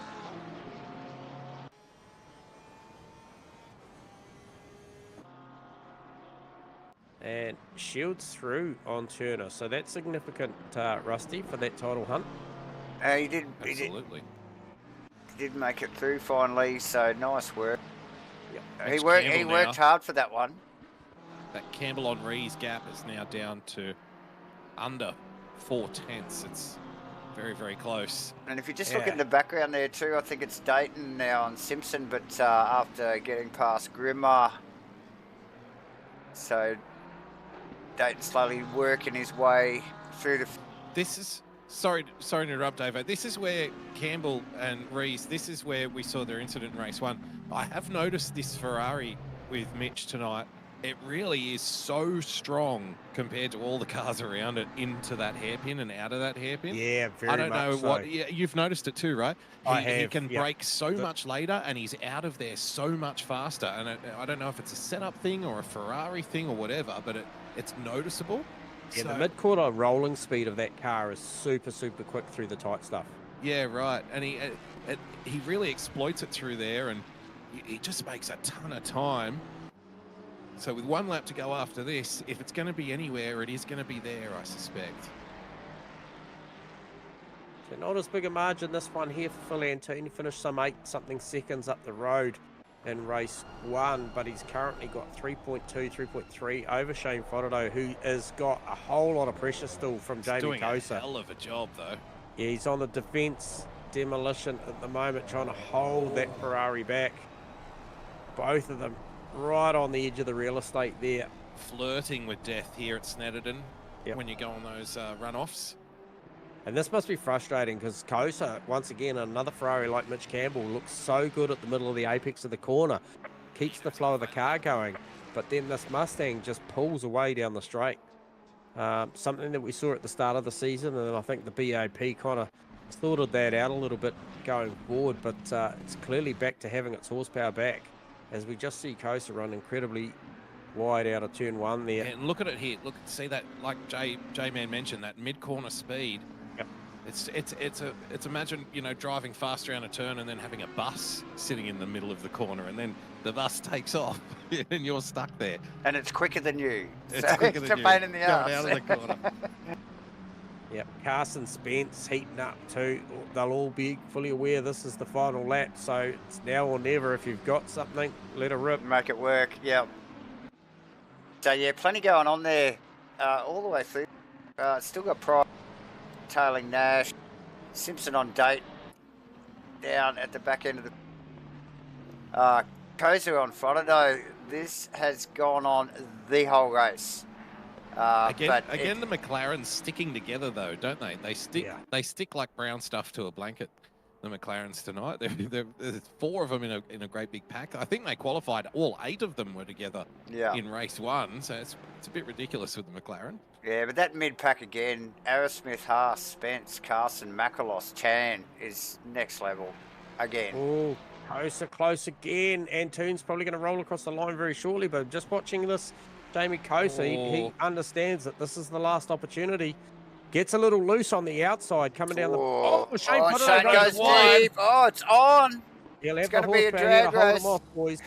And shields through on Turner, so that's significant, Rusty, for that title hunt. He did. Absolutely. He did make it through finally, so nice work. Yep. He worked hard for that one. That Campbell on Rees gap is now down to under 4 tenths. It's very, very close. And if you just look in the background there too, I think it's Dayton now on Simpson, but after getting past Grimmer, so Dayton slowly working his way through the. This is sorry to interrupt, Davo. This is where Campbell and Rees. This is where we saw their incident in race 1. I have noticed this Ferrari with Mitch tonight. It really is so strong compared to all the cars around it, into that hairpin and out of that hairpin. Yeah, very much. I don't know so. what. Yeah, you've noticed it too, right? He can brake so But much later, and he's out of there so much faster. And I don't know if it's a setup thing or a Ferrari thing or whatever, but it's noticeable. Yeah, the mid-quarter rolling speed of that car is super, super quick through the tight stuff. Yeah, right. And he really exploits it through there, and he just makes a ton of time. So with 1 lap to go after this, if it's going to be anywhere, it is going to be there, I suspect. So not as big a margin this one here for Philantini. Finished some 8-something seconds up the road in race 1, but he's currently got 3.2, 3.3 over Shane Fodado, who has got a whole lot of pressure still from Jamie Doing Kosa. a hell of a job, though. Yeah, he's on the defence demolition at the moment, trying to hold that Ferrari back. Both of them right on the edge of the real estate there. Flirting with death here at Snetterton when you go on those runoffs. And this must be frustrating because Kosa, once again, another Ferrari like Mitch Campbell, looks so good at the middle of the apex of the corner. Keeps the flow of the car going. But then this Mustang just pulls away down the straight. Something that we saw at the start of the season, and I think the BAP kind of sorted that out a little bit going forward. But it's clearly back to having its horsepower back, as we just see Kosa run incredibly wide out of turn 1 there. And look at it here. Look, see that, like J-Man mentioned, that mid-corner speed. Yep. It's imagine, driving fast around a turn and then having a bus sitting in the middle of the corner, and then the bus takes off and you're stuck there. And it's quicker than you. It's so quicker it's than a you. pain in the Going ass. out of the corner. Yep, Carson Spence heating up too. They'll all be fully aware this is the final lap, so it's now or never. If you've got something, let it rip. Make it work, yep. So yeah, plenty going on there all the way through. Still got Price tailing Nash. Simpson on Date down at the back end of the... Kosa on Fodado. This has gone on the whole race. Again, the McLarens sticking together though, don't they? They stick like brown stuff to a blanket. The McLarens tonight. There's 4 of them in a great big pack. I think they qualified. All 8 of them were together in race 1. So it's a bit ridiculous with the McLaren. Yeah, but that mid pack again, Aerosmith, Haas, Spence, Carson, Makalos, Chan is next level again. Oh, Kosa close again. Antoon's probably going to roll across the line very shortly, but just watching this, Jamie Kosa, he understands that this is the last opportunity. Gets a little loose on the outside, coming down the... Shane goes deep. Oh, it's on. He'll have it's going the to be a horsepower here drag to hold race. him off, boys.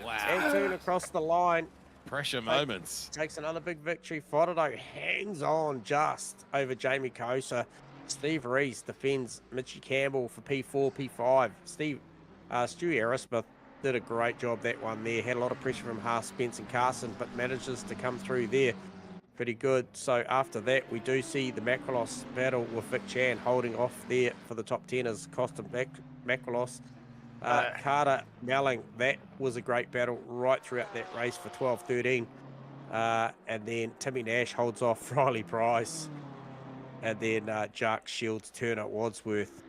Wow. Antoon across the line. Pressure moments. Takes another big victory. Fodado hangs on just over Jamie Kosa. Steve Reese defends Mitchie Campbell for P4, P5. Stewie Aerosmith did a great job that one there. Had a lot of pressure from Haas, Spence and Carson, but manages to come through there pretty good. So after that, we do see the Macrolos battle with Vic Chan holding off there for the top 10 as Costa Macrolos. Carter Melling, that was a great battle right throughout that race for 12-13. And then Timmy Nash holds off Riley Price. And then Jark Shields, Turner, Wadsworth,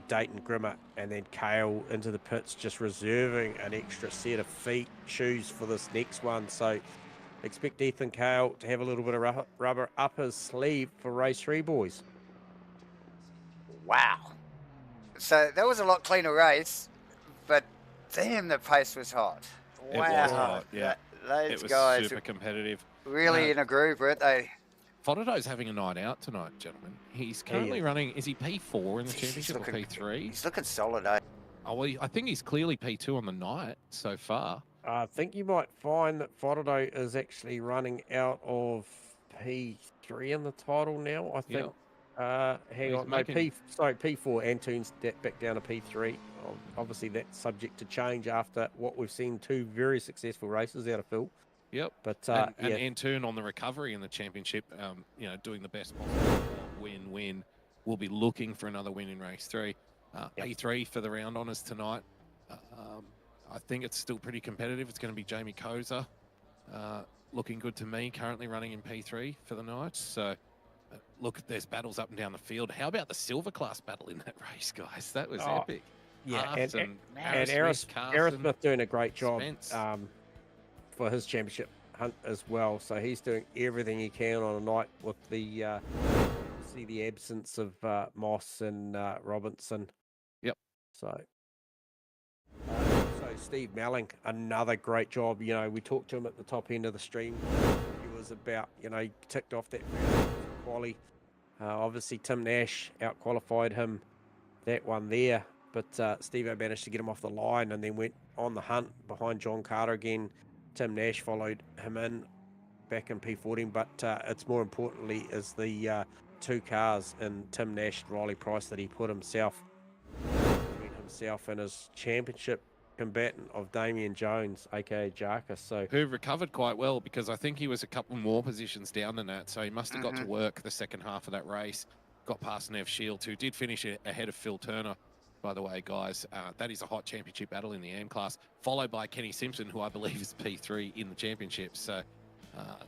Dayton Grimmer, and then Kale into the pits, just reserving an extra set of shoes for this next one. So expect Ethan Kale to have a little bit of rubber up his sleeve for race 3, boys. Wow. So that was a lot cleaner race, but damn, the pace was hot. Wow. It was hot, yeah. Those it was guys super competitive. really in a groove, weren't they? Fodado's having a night out tonight, gentlemen. He's currently running, is he P4 in the championship or P3? He's looking solid, eh? Oh, well, I think he's clearly P2 on the night so far. I think you might find that Fodado is actually running out of P3 in the title now, I think. Yep. Hang on, P4, Antoon's back down to P3. Obviously, that's subject to change after what we've seen 2 very successful races out of Phil. Yep. But and Antoon on the recovery in the championship, doing the best possible win-win. We'll be looking for another win in race 3. P3 for the round honours tonight. I think it's still pretty competitive. It's going to be Jamie Koza, looking good to me, currently running in P3 for the night. So, look, there's battles up and down the field. How about the silver class battle in that race, guys? That was epic. Yeah, and Aerosmith doing a great job for his championship hunt as well. So he's doing everything he can on a night with the absence of Moss and Robinson. Yep. So Steve Melling, another great job. You know, we talked to him at the top end of the stream. He was about, he ticked off that quali. Obviously, Tim Nash out-qualified him that one there. But Steve-O managed to get him off the line and then went on the hunt behind John Carter again. Tim Nash followed him in back in P14. But it's more importantly is the 2 cars in Tim Nash and Riley Price that he put himself and his championship combatant of Damien Jones, aka Jarkus. So who recovered quite well, because I think he was a couple more positions down than that. So he must have got to work the second half of that race. Got past Nev Shields, who did finish ahead of Phil Turner, by the way, guys. That is a hot championship battle in the AM class, followed by Kenny Simpson, who I believe is P3 in the championship. So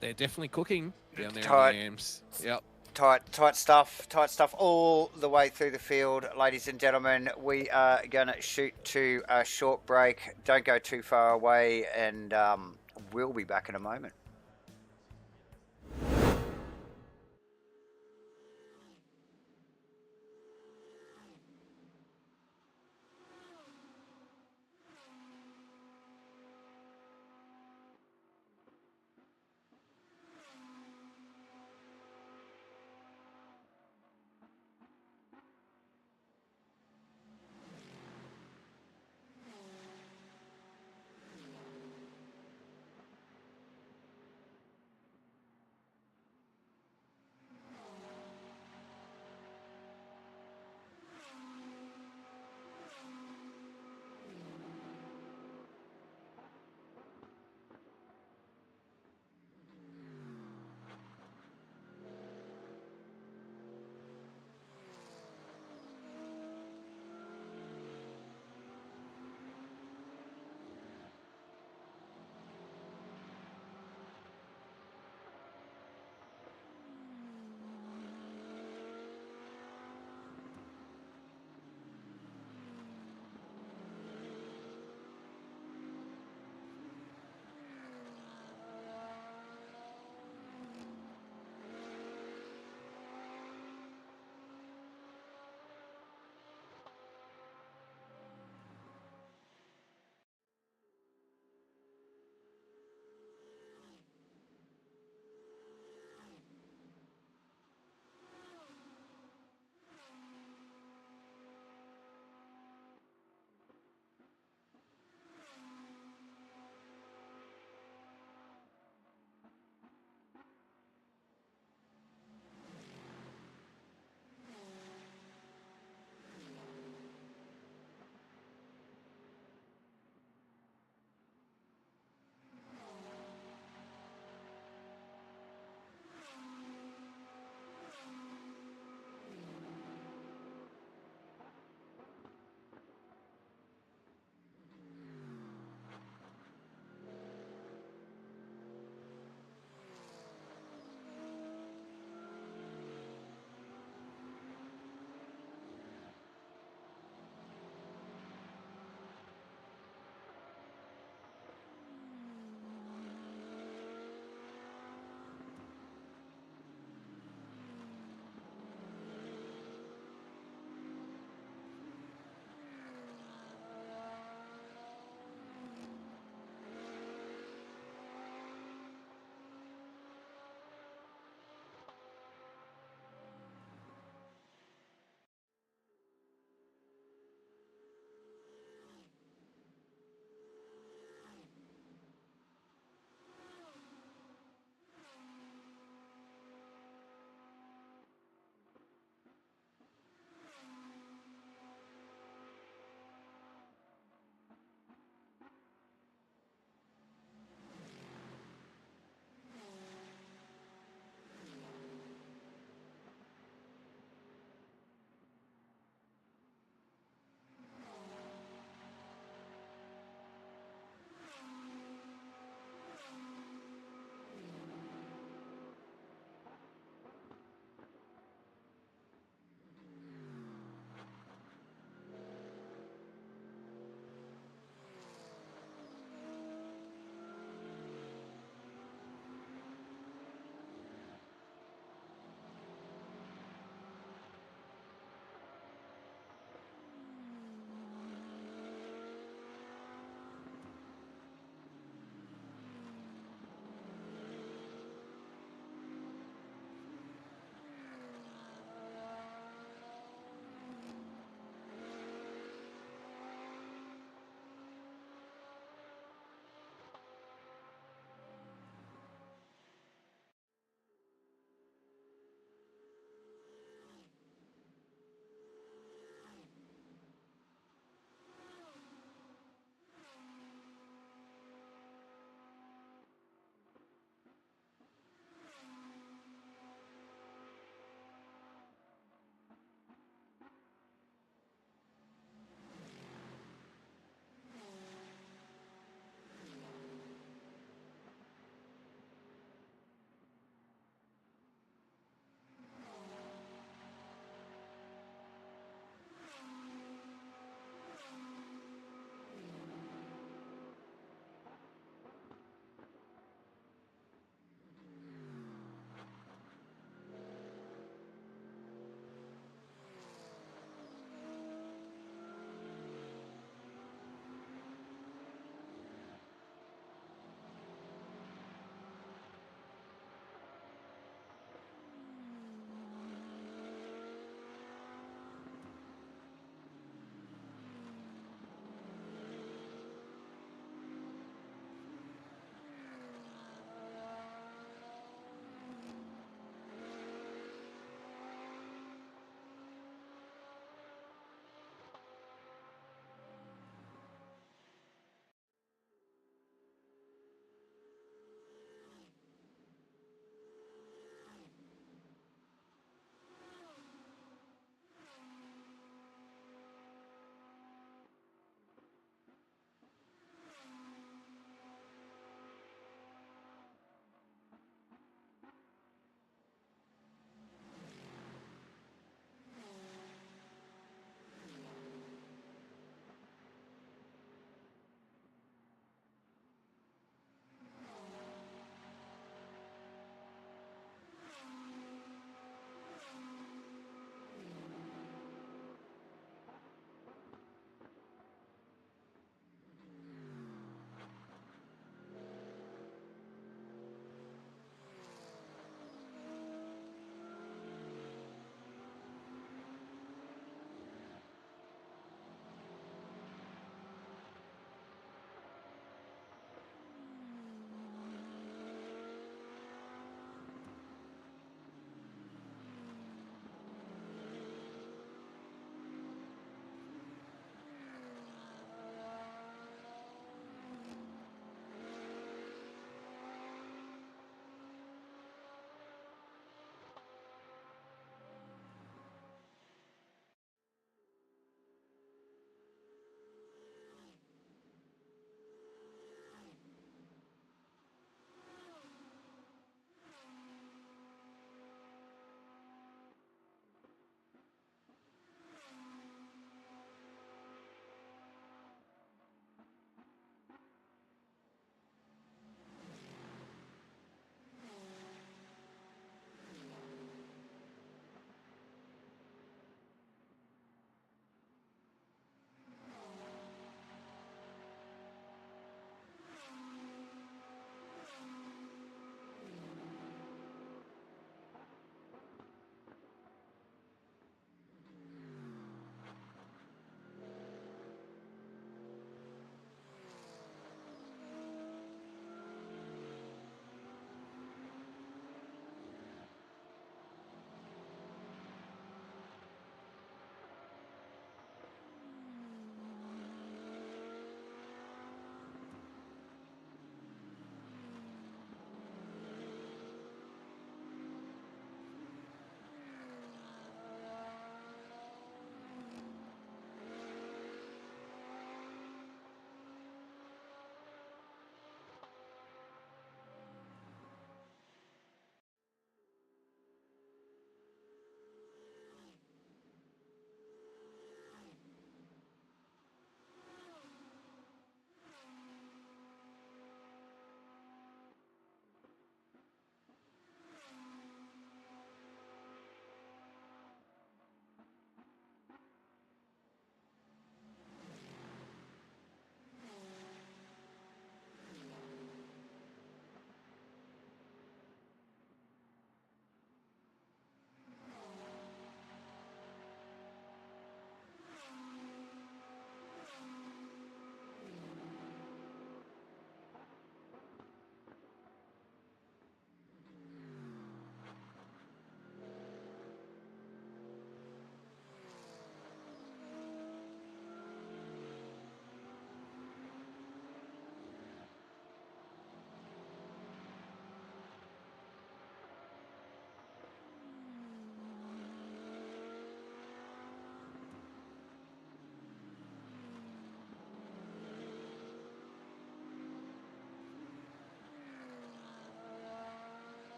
they're definitely cooking down there in the AMs. Yep. Tight stuff all the way through the field, ladies and gentlemen. We are going to shoot to a short break. Don't go too far away, and we'll be back in a moment.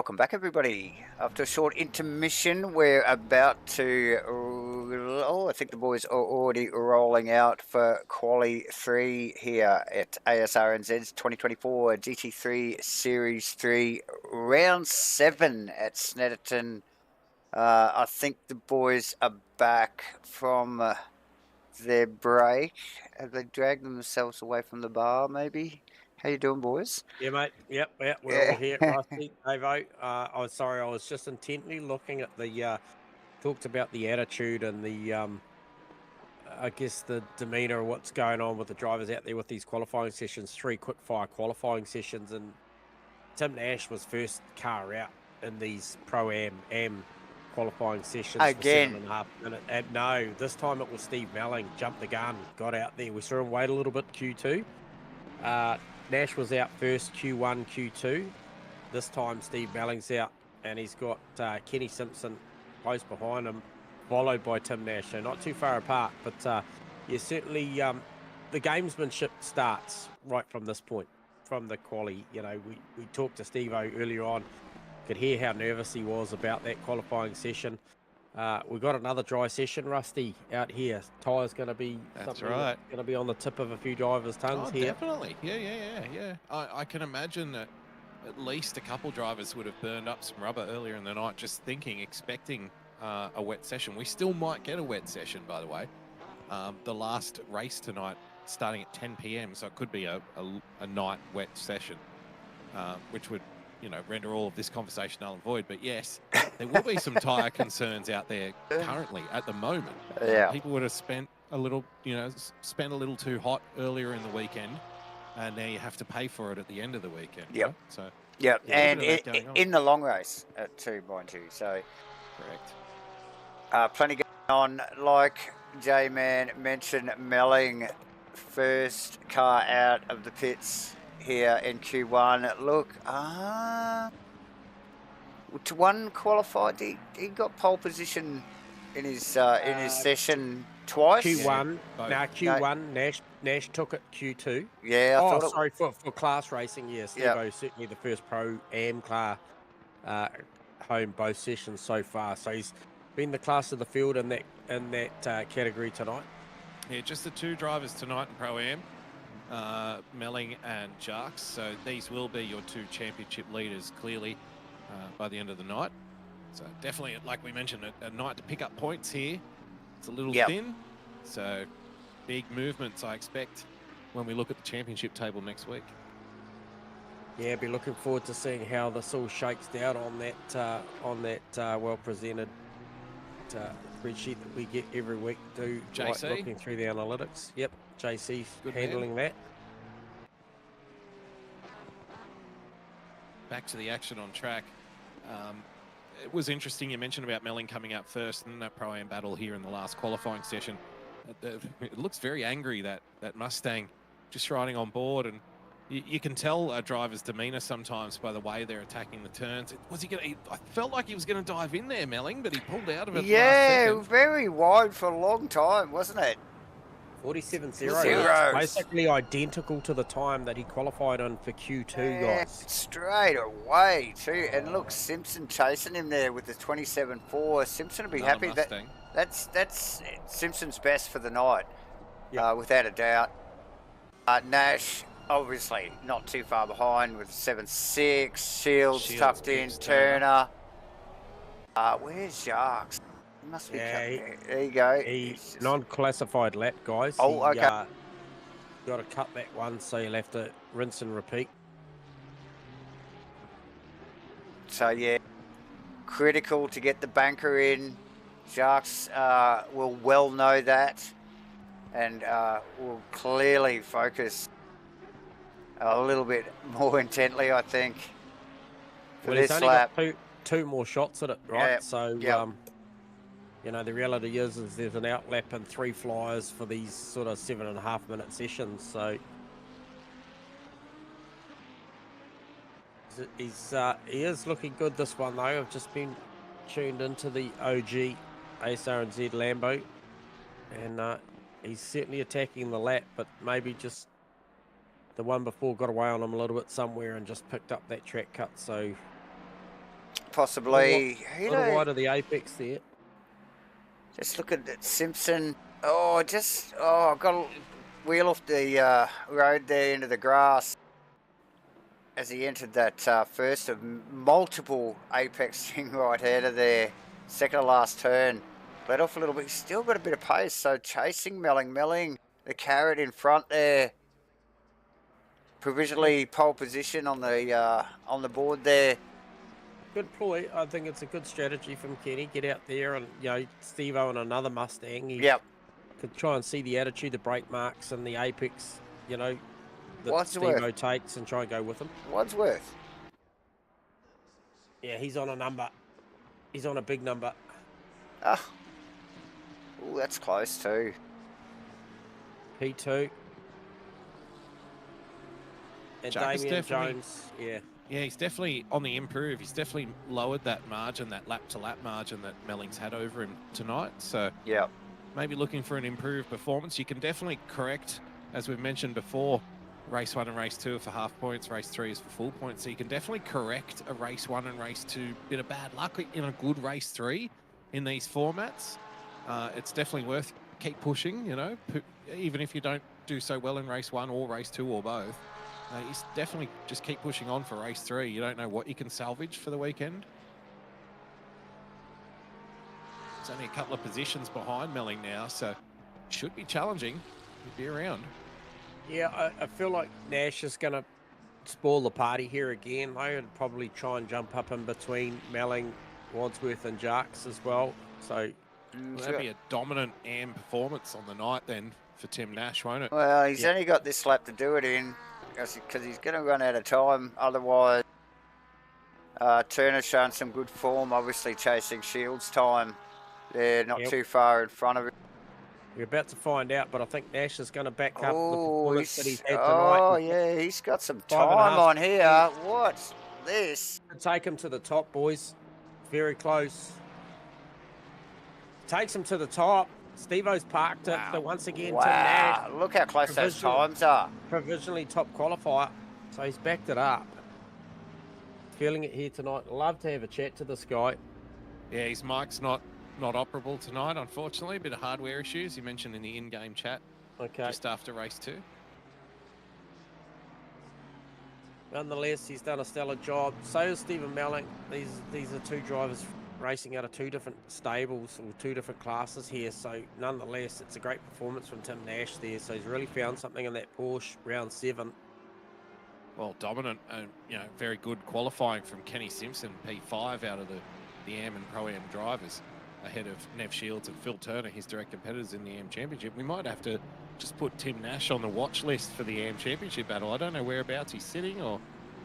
welcome back, everybody. After a short intermission, we're about to... I think the boys are already rolling out for Quali 3 here at Asrnz's 2024 GT3 Series 3 Round 7 at Snetterton. I think the boys are back from their break. Have they dragged themselves away from the bar, maybe? How you doing, boys? Yeah, mate. Yep, we're all here. Rusty, Davo. I was sorry, I was just intently looking at the talked about the attitude and the I guess the demeanour of what's going on with the drivers out there with these qualifying sessions, 3 quick fire qualifying sessions, and Tim Nash was first car out in these Pro-Am qualifying sessions Again. for 7.5 minutes. And no, this time it was Steve Melling, jumped the gun, got out there. We saw him wait a little bit Q2. Nash was out first Q1, Q2. This time Steve Melling's out, and he's got Kenny Simpson close behind him, followed by Tim Nash. So not too far apart, but yeah, certainly the gamesmanship starts right from this point, from the quali. You know, we talked to Steve-O earlier on, could hear how nervous he was about that qualifying session. We've got another dry session, Rusty, out here. Tyre's going to be going to be on the tip of a few drivers' tongues here. Definitely. Yeah. I can imagine that at least a couple drivers would have burned up some rubber earlier in the night, just expecting a wet session. We still might get a wet session, by the way. The last race tonight starting at 10 p.m, so it could be a night wet session, which would, you know, render all of this conversation null and void. But yes, there will be some tyre concerns out there currently at the moment. Yeah. People would have spent a little too hot earlier in the weekend, and now you have to pay for it at the end of the weekend. Yep. Right? So yeah, and in the long race too, mind you. So correct. Plenty going on. Like J-Man mentioned, Melling, first car out of the pits here in Q1. Look, to one qualified, he got pole position in his session twice. Q1, Q1. Nash took it Q2. Yeah, sorry, for class racing. Yes, Steve-O certainly the first Pro-Am car home both sessions so far. So he's been the class of the field in that category tonight. Yeah, just the 2 drivers tonight in Pro-Am. Melling and Jarks. So these will be your 2 championship leaders clearly by the end of the night. So definitely, like we mentioned, a night to pick up points here. It's a little thin. So big movements I expect when we look at the championship table next week. Yeah, be looking forward to seeing how this all shakes down on that well presented spreadsheet that we get every week. JC looking through the analytics. Yep, JC handling that. Back to the action on track. It was interesting you mentioned about Melling coming out first in that Pro-Am battle here in the last qualifying session. It looks very angry, that Mustang just riding on board, and you can tell a driver's demeanour sometimes by the way they're attacking the turns. I felt like he was going to dive in there, Melling, but he pulled out of it. Yeah, very wide for a long time, wasn't it? 47.0. Basically identical to the time that he qualified on for Q2, guys. Straight away, too. And look, Simpson chasing him there with the 27.4. Simpson will be happy. That's Simpson's best for the night, without a doubt. Nash, obviously, not too far behind with 7.6. Shields tucked in. Turner. Where's Jarks? He must be there you go. He's non-classified lap, guys. Oh, okay. Got to cut that one, so you'll have to rinse and repeat. So, yeah, critical to get the banker in. Jarks will well know that, and will clearly focus a little bit more intently, I think, for this lap. Got two more shots at it, right? So, you know, the reality is there's an outlap and 3 flyers for these sort of 7.5 minute sessions. So he is looking good this one though. I've just been tuned into the OG Asrnz Lambo, and he's certainly attacking the lap, but maybe just the one before got away on him a little bit somewhere and just picked up that track cut. So possibly. A little wide of the apex there. Just look at that Simpson. Oh, got a wheel off the road there into the grass as he entered that first of multiple apexing right out of there. Second to last turn. Let off a little bit. He's still got a bit of pace, so chasing Melling the carrot in front there. Provisionally pole position on the board there. Good ploy. I think it's a good strategy from Kenny. Get out there and, you know, Steve-O and another Mustang. He could try and see the attitude, the brake marks and the apex, you know, that Steve-O takes and try and go with him. Wadsworth. Yeah, he's on a number. He's on a big number. Oh, that's close too. P2. And Damien Jones, yeah. Yeah, he's definitely on the improve. He's definitely lowered that margin, that lap-to-lap margin that Melling's had over him tonight. So maybe looking for an improved performance. You can definitely correct, as we've mentioned before, race 1 and race 2 are for half points, race 3 is for full points. So you can definitely correct a race 1 and race 2 bit of bad luck in a good race 3 in these formats. It's definitely worth keep pushing, you know, even if you don't do so well in race 1 or race 2 or both. You definitely just keep pushing on for race 3. You don't know what you can salvage for the weekend. It's only a couple of positions behind Melling now, so should be challenging. He'll be around. Yeah, I feel like Nash is going to spoil the party here again. They would probably try and jump up in between Melling, Wadsworth and Jarks as well. So that'd be a dominant AM performance on the night then for Tim Nash, won't it? Well, he's only got this lap to do it in, because he's going to run out of time. Otherwise, Turner's shown some good form, obviously chasing Shields time. They're not too far in front of him. We're about to find out, but I think Nash is going to back up the performance that he's had tonight. Oh, yeah, he's got some time on here. What's this? Take him to the top, boys. Very close. Takes him to the top. Steve-O's parked it, but once again, Tim Nash. Look how close those times are. Provisionally top qualifier, so he's backed it up. Feeling it here tonight. Love to have a chat to this guy. Yeah, his mic's not operable tonight, unfortunately. A bit of hardware issues, he mentioned in the in-game chat. Okay. Just after race 2. Nonetheless, he's done a stellar job. So is Stephen Melling. These are two drivers racing out of two different stables or two different classes here. So nonetheless, it's a great performance from Tim Nash there. So he's really found something in that Porsche round 7. Well, dominant and very good qualifying from Kenny Simpson, P5 out of the AM and Pro-Am drivers, ahead of Nev Shields and Phil Turner, his direct competitors in the AM Championship. We might have to just put Tim Nash on the watch list for the AM Championship battle. I don't know whereabouts he's sitting or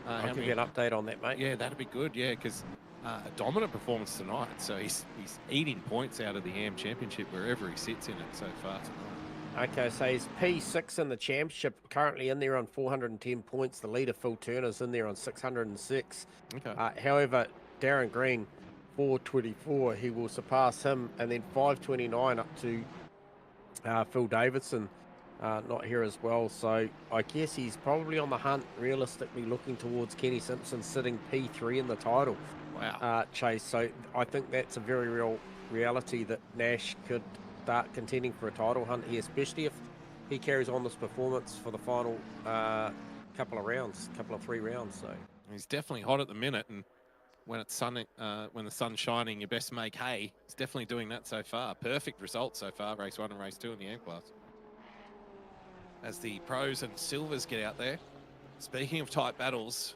I'll give you an update on that, mate. Yeah, that'd be good. Yeah, because a dominant performance tonight. So he's eating points out of the AM Championship wherever he sits in it so far tonight. Okay, so he's P6 in the championship, currently in there on 410 points. The leader, Phil Turner's in there on 606. Okay. However, Darren Green, 424, he will surpass him, and then 529 up to Phil Davidson, not here as well. So I guess he's probably on the hunt, realistically looking towards Kenny Simpson sitting P3 in the title. Wow. Chase. So I think that's a very real reality that Nash could start contending for a title hunt here, especially if he carries on this performance for the final couple of 3 rounds. So he's definitely hot at the minute, and when it's when the sun's shining, you best make hay. He's definitely doing that so far. Perfect result so far, race 1 and race 2 in the AM class. As the pros and silvers get out there. Speaking of tight battles,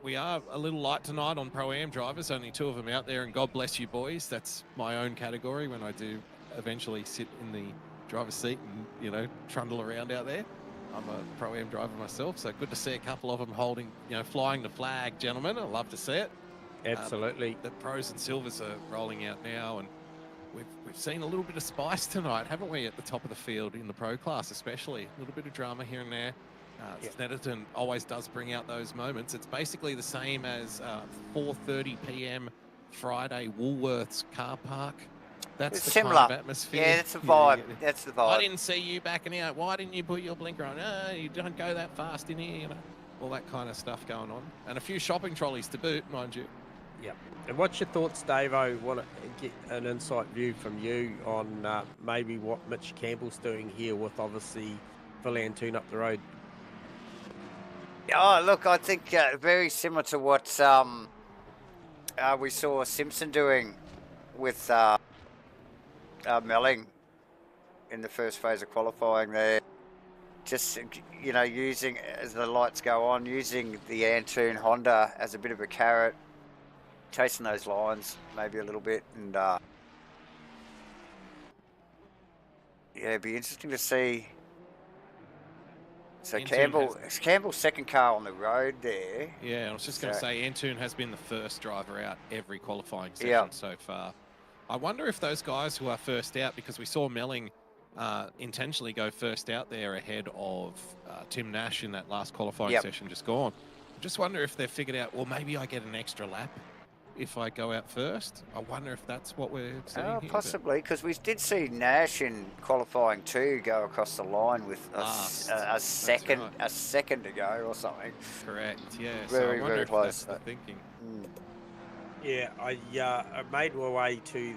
we are a little light tonight on Pro-Am drivers, only 2 of them out there, and God bless you boys. That's my own category when I do eventually sit in the driver's seat and, trundle around out there. I'm a Pro-Am driver myself, so good to see a couple of them holding, flying the flag, gentlemen. I love to see it. Absolutely. The pros and silvers are rolling out now, and we've seen a little bit of spice tonight, haven't we, at the top of the field in the pro class especially. A little bit of drama here and there. Snetterton always does bring out those moments. It's basically the same as 4:30 p.m. Friday Woolworths car park. That's the similar kind of atmosphere. Yeah, that's the vibe. That's the vibe. I didn't see you backing out. Why didn't you put your blinker on? You don't go that fast in here, all that kind of stuff going on. And a few shopping trolleys to boot, mind you. Yeah. And what's your thoughts, Dave? I want to get an insight view from you on maybe what Mitch Campbell's doing here with obviously Phil Antoon up the road. Oh, look, I think very similar to what we saw Simpson doing with Melling in the first phase of qualifying there. Just, you know, using, as the lights go on, using the Antoon Honda as a bit of a carrot, chasing those lines maybe a little bit, and yeah, it'd be interesting to see. So Campbell's second car on the road there. Yeah, I was just going to say, Antoon has been the first driver out every qualifying session Yeah. so far. I wonder if those guys who are first out, because we saw Melling intentionally go first out there ahead of Tim Nash in that last qualifying session just gone. I just wonder if they've figured out, well, maybe I get an extra lap if I go out first. I wonder if that's what we're seeing here. Possibly, because we did see Nash in qualifying 2 go across the line with a second to go or something. Correct, yeah. Very, so I wonder very if close. That's the thinking. Yeah, I made my way to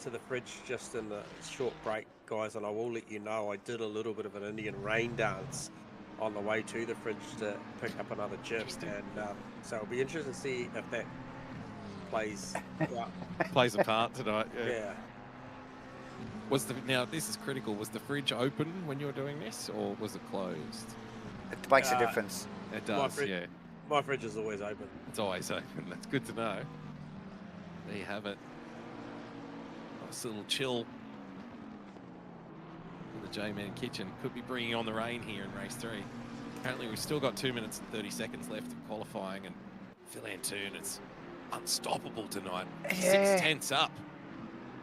the fridge just in the short break, guys, and I will let you know I did a little bit of an Indian rain dance on the way to the fridge to pick up another chip, and so it'll be interesting to see if that plays a part tonight. Yeah. Now this is critical. Was the fridge open when you were doing this, or was it closed? It makes a difference. It does. My fridge is always open. It's always open. That's good to know. There you have it. Nice little chill in the J-Man kitchen. Could be bringing on the rain here in race 3. Apparently we've still got 2 minutes and 30 seconds left in qualifying, and Phil Antoon is unstoppable tonight. Yeah. 6/10 up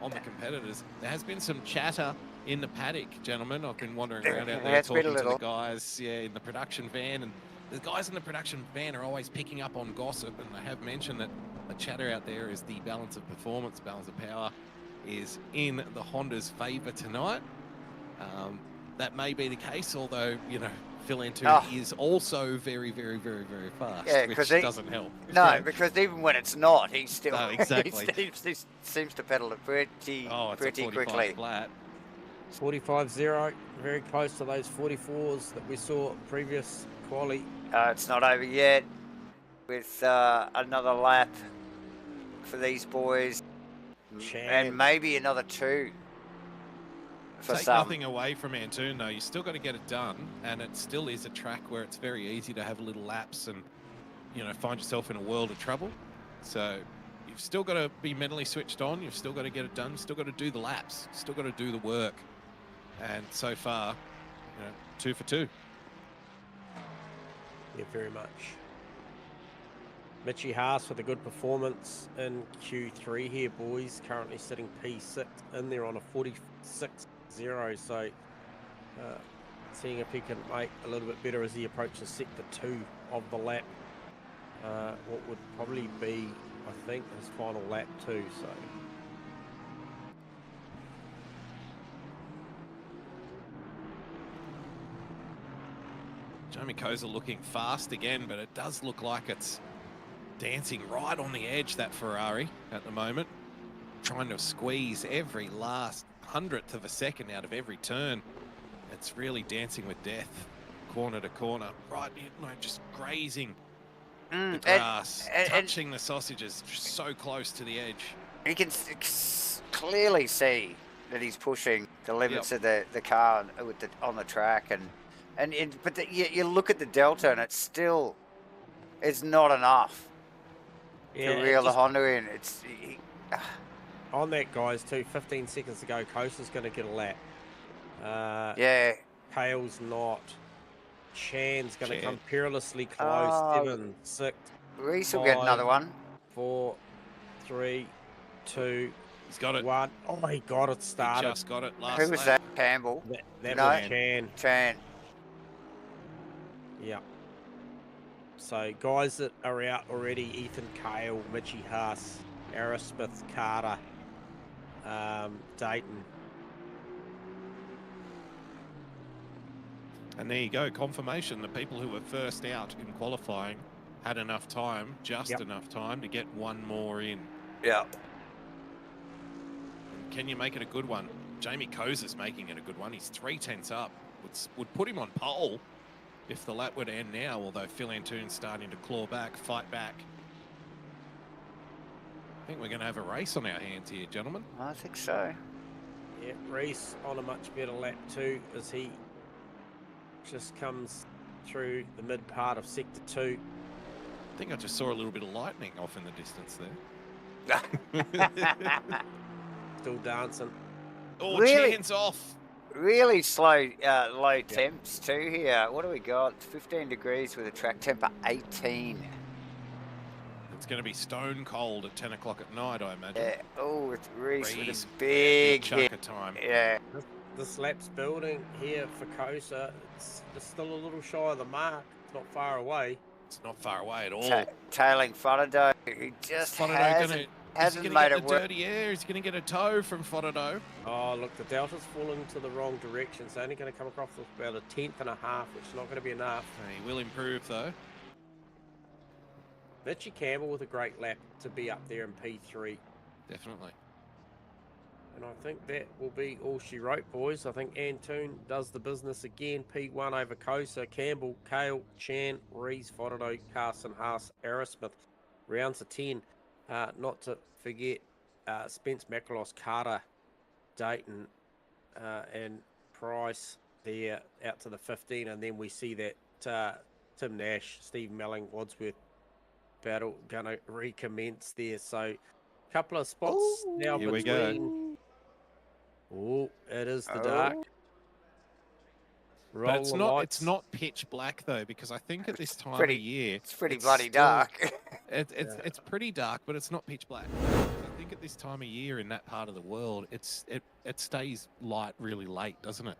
on the competitors. There has been some chatter in the paddock, gentlemen. I've been wandering around out there talking to the guys in the production van, and the guys in the production van are always picking up on gossip, and they have mentioned that the chatter out there is the balance of performance, balance of power is in the Honda's favour tonight. That may be the case, although, you know, Phil Antoon is also very, very, very, very fast, which doesn't help. No, because even when it's not, he's still exactly. he seems to pedal it pretty quickly. Flat. 45.0, very close to those 44s that we saw previous quali. It's not over yet, with another lap for these boys, and maybe another 2 for Take some. nothing away from Antoon, though. You still got to get it done, and it still is a track where it's very easy to have little laps and, you know, find yourself in a world of trouble. So you've still got to be mentally switched on. You've still got to get it done. You've still got to do the laps. You've still got to do the work. And so far, you know, 2 for 2. Yeah, very much. Mitchie Haas with a good performance in Q3 here, boys. Currently sitting P6 in there on a 46.0. So seeing if he can make a little bit better as he approaches sector 2 of the lap. What would probably be, I think, his final lap too. So. Jamie Koza looking fast again, but it does look like it's dancing right on the edge, that Ferrari, at the moment. Trying to squeeze every last 100th of a second out of every turn. It's really dancing with death, corner to corner. Right, you know, just grazing the grass, touching the sausages, just so close to the edge. You can clearly see that he's pushing the limits of the car on the track, but you look at the delta, and it's not enough to reel the Honda in. On that, guys, too, 15 seconds to go. Kosa's going to get a lap. Hale's not. Chan's going to come perilously close. 7, 6. Reese will get another one. 4, 3, 2. He's got it. 1. Oh my God, it started. He just got it last Who was lap. that? Campbell? That was Chan. Yeah. So guys that are out already: Ethan Cale, Mitchie Haas, Aerosmith, Carter, Dayton. And there you go, confirmation. The people who were first out in qualifying had enough time, just enough time to get one more in. Yeah. And can you make it a good one? Jamie Kozer's making it a good one. He's 3/10 up. Would put him on pole if the lap were to end now, although Phil Antoon's starting to claw back, fight back. I think we're going to have a race on our hands here, gentlemen. I think so. Yeah, Reese on a much better lap too, as he just comes through the mid part of sector 2. I think I just saw a little bit of lightning off in the distance there. Still dancing. Oh, Really? chance off. Really slow, low temps too here. What do we got? 15 degrees with a track temp of 18. It's going to be stone cold at 10 o'clock at night, I imagine. Yeah. Oh, it's Reese with Reese, a big chunk hit. of time. Yeah. This lap's building here for Kosa. It's still a little shy of the mark. It's not far away. It's not far away at all. Tailing Fonodo, who just hasn't made it work. Dirty air. He's going to get a tow from Fonodo. Oh, look, the Delta's falling to the wrong direction. It's only going to come across with about a 1/10 and a half, which is not going to be enough. He will improve, though. Mitchie Campbell with a great lap to be up there in P3. Definitely. And I think that will be all she wrote, boys. I think Antoon does the business again. P1 over Kosa, Campbell, Kale, Chan, Rees, Fododo, Carson, Haas, Aerosmith. Rounds of 10. Not to forget Spence, Macrolos, Carter, Dayton, and Price there out to the 15. And then we see that Tim Nash, Steve Melling, Wadsworth battle going to recommence there. So a couple of spots now here between. Oh, it is the dark. But it's not pitch black though, because I think at this time of year it's pretty bloody dark. It's pretty dark, but it's not pitch black. I think at this time of year in that part of the world, it stays light really late, doesn't it?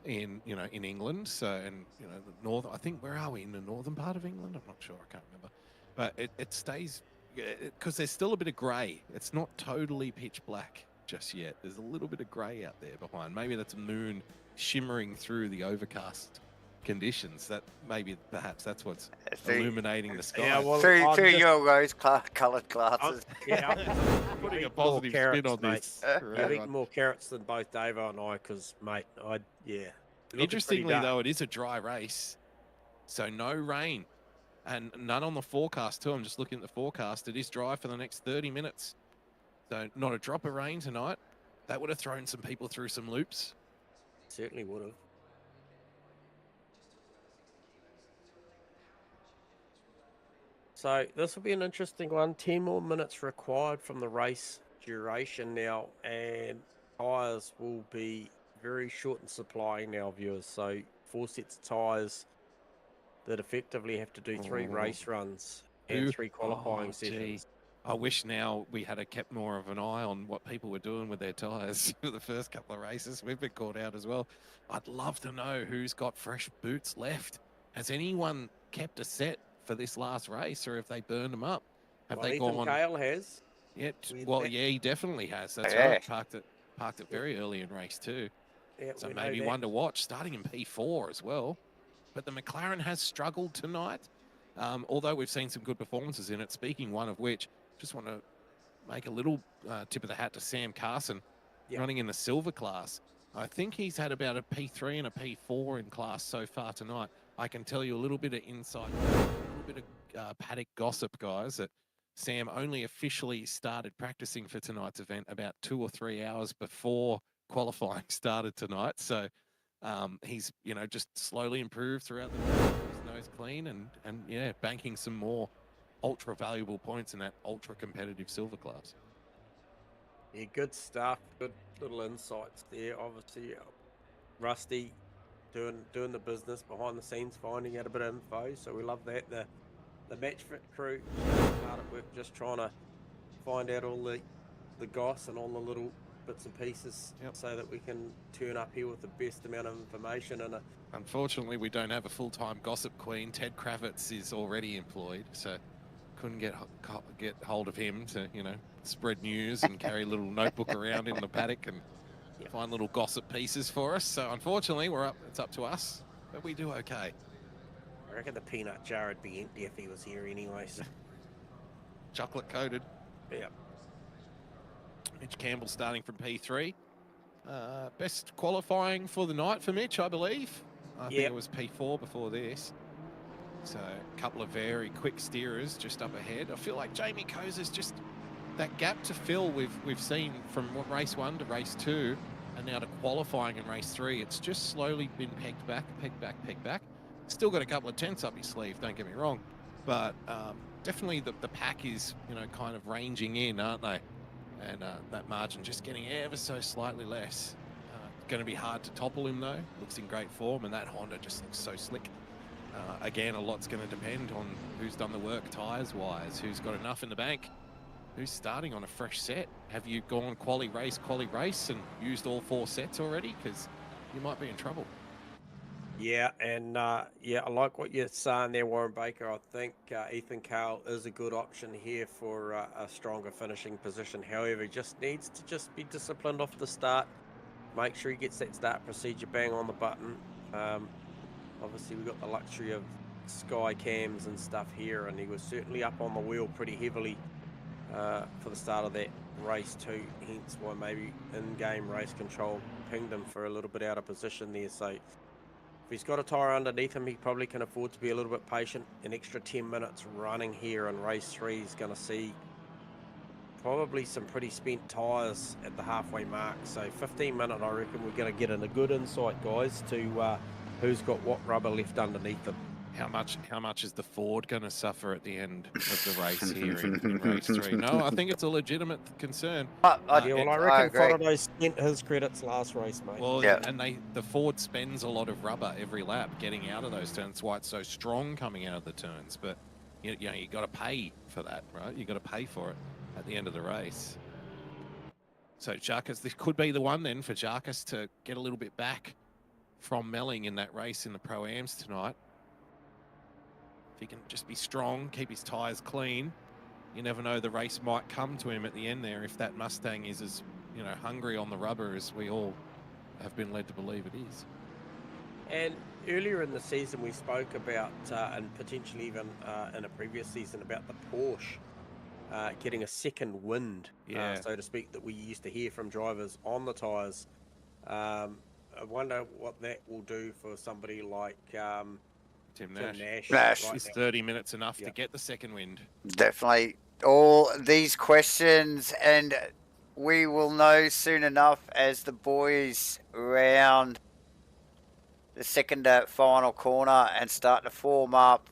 In England, so and the northern. I think where are we in the northern part of England? I'm not sure. I can't remember. But it stays because there's still a bit of grey. It's not totally pitch black just yet. There's a little bit of grey out there behind. Maybe that's a moon shimmering through the overcast conditions. Perhaps that's what's illuminating the sky. Yeah, well, through your rose-coloured glasses. I'm putting a positive spin on this. I've eaten more carrots than both Davo and I, because, mate, Interestingly, though, it is a dry race, so no rain. And none on the forecast, too. I'm just looking at the forecast. It is dry for the next 30 minutes. So not a drop of rain tonight. That would have thrown some people through some loops. Certainly would have. So this will be an interesting one. 10 more minutes required from the race duration now. And tyres will be very short in supply now, viewers. So 4 sets of tyres that effectively have to do 3 race runs and 3 qualifying sessions. I wish now we had kept more of an eye on what people were doing with their tyres for the first couple of races. We've been caught out as well. I'd love to know who's got fresh boots left. Has anyone kept a set for this last race, or if they burned them up? Have they Ethan gone? Kale has. Yeah, he definitely has. That's right. Parked it very early in race 2. Yeah, so maybe one to watch, starting in P4 as well. But the McLaren has struggled tonight, although we've seen some good performances in it. Speaking one of which, just want to make a little tip of the hat to Sam Carson, running in the silver class. I think he's had about a P3 and a P4 in class so far tonight. I can tell you a little bit of insight, a little bit of paddock gossip, guys, that Sam only officially started practicing for tonight's event about 2 or 3 hours before qualifying started tonight. So he's, just slowly improved throughout the night, his nose clean and banking some more ultra valuable points in that ultra competitive silver class. Yeah, good stuff. Good little insights there. Obviously, Rusty doing the business behind the scenes, finding out a bit of info. So we love that. The MatchFit crew hard at work, just trying to find out all the goss and all the little bits and pieces, so that we can turn up here with the best amount of information. And unfortunately, we don't have a full-time gossip queen. Ted Kravitz is already employed, so couldn't get hold of him to spread news and carry a little notebook around in the paddock and find little gossip pieces for us. So unfortunately, it's up to us, but we do okay. I reckon the peanut jar would be empty if he was here anyway. So. Chocolate coated. Yeah. Mitch Campbell starting from P3. Best qualifying for the night for Mitch, I believe. I think it was P4 before this. So a couple of very quick steerers just up ahead. I feel like Jamie Kozer's just that gap to fill we've seen from race 1 to race 2 and now to qualifying in race 3. It's just slowly been pegged back. Still got a couple of tenths up his sleeve, don't get me wrong. But definitely the pack is, kind of ranging in, aren't they? And that margin just getting ever so slightly less. Going to be hard to topple him though. Looks in great form, and that Honda just looks so slick. Again, a lot's going to depend on who's done the work tyres-wise, who's got enough in the bank, who's starting on a fresh set. Have you gone quali race, and used all 4 sets already? Because you might be in trouble. Yeah, and I like what you're saying there, Warren Baker. I think Ethan Cale is a good option here for a stronger finishing position. However, he just needs to just be disciplined off the start. Make sure he gets that start procedure bang on the button. Obviously, we've got the luxury of sky cams and stuff here, and he was certainly up on the wheel pretty heavily for the start of that race too. Hence why maybe in-game race control pinged him for a little bit out of position there. So if he's got a tyre underneath him, he probably can afford to be a little bit patient. An extra 10 minutes running here in race 3 is going to see probably some pretty spent tyres at the halfway mark. So 15 minute, I reckon we're going to get in a good insight, guys, to who's got what rubber left underneath them. How much is the Ford going to suffer at the end of the race here in race 3? No, I think it's a legitimate concern. I reckon Faraday spent his credits last race, mate. Well, and the Ford spends a lot of rubber every lap getting out of those turns. That's why it's so strong coming out of the turns. But you got to pay for that, right? You got to pay for it at the end of the race. So Jarkus, this could be the one then for Jarkus to get a little bit back from Melling in that race in the Pro-Ams tonight. If he can just be strong, keep his tyres clean, you never know, the race might come to him at the end there if that Mustang is as, hungry on the rubber as we all have been led to believe it is. And earlier in the season, we spoke about, and potentially even in a previous season, about the Porsche getting a second wind, so to speak, that we used to hear from drivers on the tyres. I wonder what that will do for somebody like Tim Nash. Right is 30 minutes enough to get the second wind? Definitely. All these questions, and we will know soon enough as the boys round the second final corner and start to form up.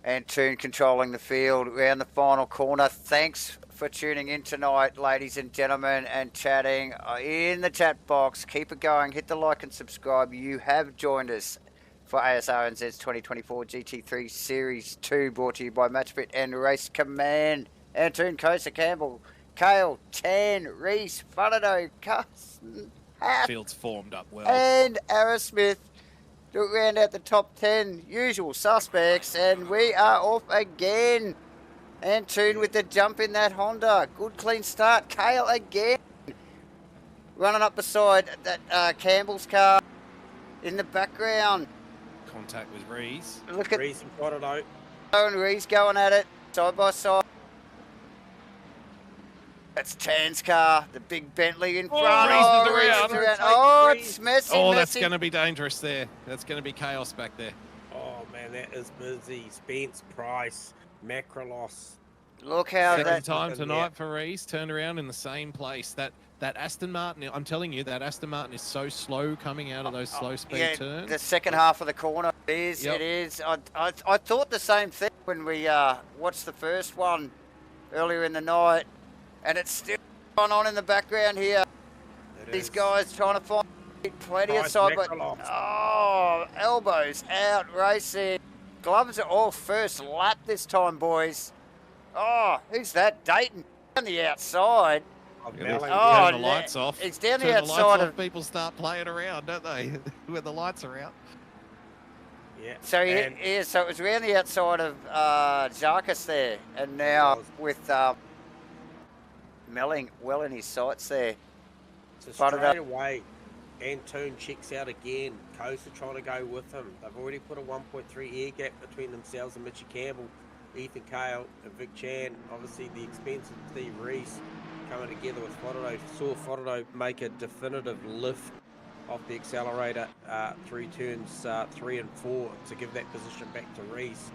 Antoon controlling the field around the final corner. Thanks for tuning in tonight, ladies and gentlemen, and chatting in the chat box. Keep it going. Hit the like and subscribe. You have joined us for Asrnz's 2024 GT3 Series 2, brought to you by MatchFit and Race Command. Antoon, Kosa, Campbell, Cale, Tan, Reese, Fernando, Carson, Field's formed up well. And Aaron Smith to round out the top 10 usual suspects, and we are off again. Antoon with the jump in that Honda. Good clean start. Cale again running up beside that Campbell's car in the background. Contact with Reese. Look at Reese and Faraday. and Reese going at it side by side. That's Tan's car, the big Bentley in front. Reese is around. Oh, it's messy. Oh, that's going to be dangerous there. That's going to be chaos back there. Oh, man, that is busy. Spence, Price, Macrolos. Look how Second time tonight for Reese. Turned around in the same place. That Aston Martin, I'm telling you, that Aston Martin is so slow coming out of those slow speed turns. The second half of the corner is. Yep. It is. I thought the same thing when we watched the first one earlier in the night, and it's still going on in the background here. These guys trying to find plenty of side, but elbows out racing. Gloves are all first lap this time, boys. Oh, who's that? Dayton on the outside. Turn the lights off. He's down Turn the outside of. People start playing around, don't they? When the lights are out. Yeah. So so it was around the outside of Jarkus there, and now with Melling well in his sights there. So straight away, Antoon checks out again. Coast are trying to go with him. They've already put a 1.3 air gap between themselves and Mitchy Campbell, Ethan Cale and Vic Chan. Obviously the expense of Steve Reese coming together with Fodderdo. Saw Fodderdo make a definitive lift off the accelerator through turns 3 and 4 to give that position back to Reese.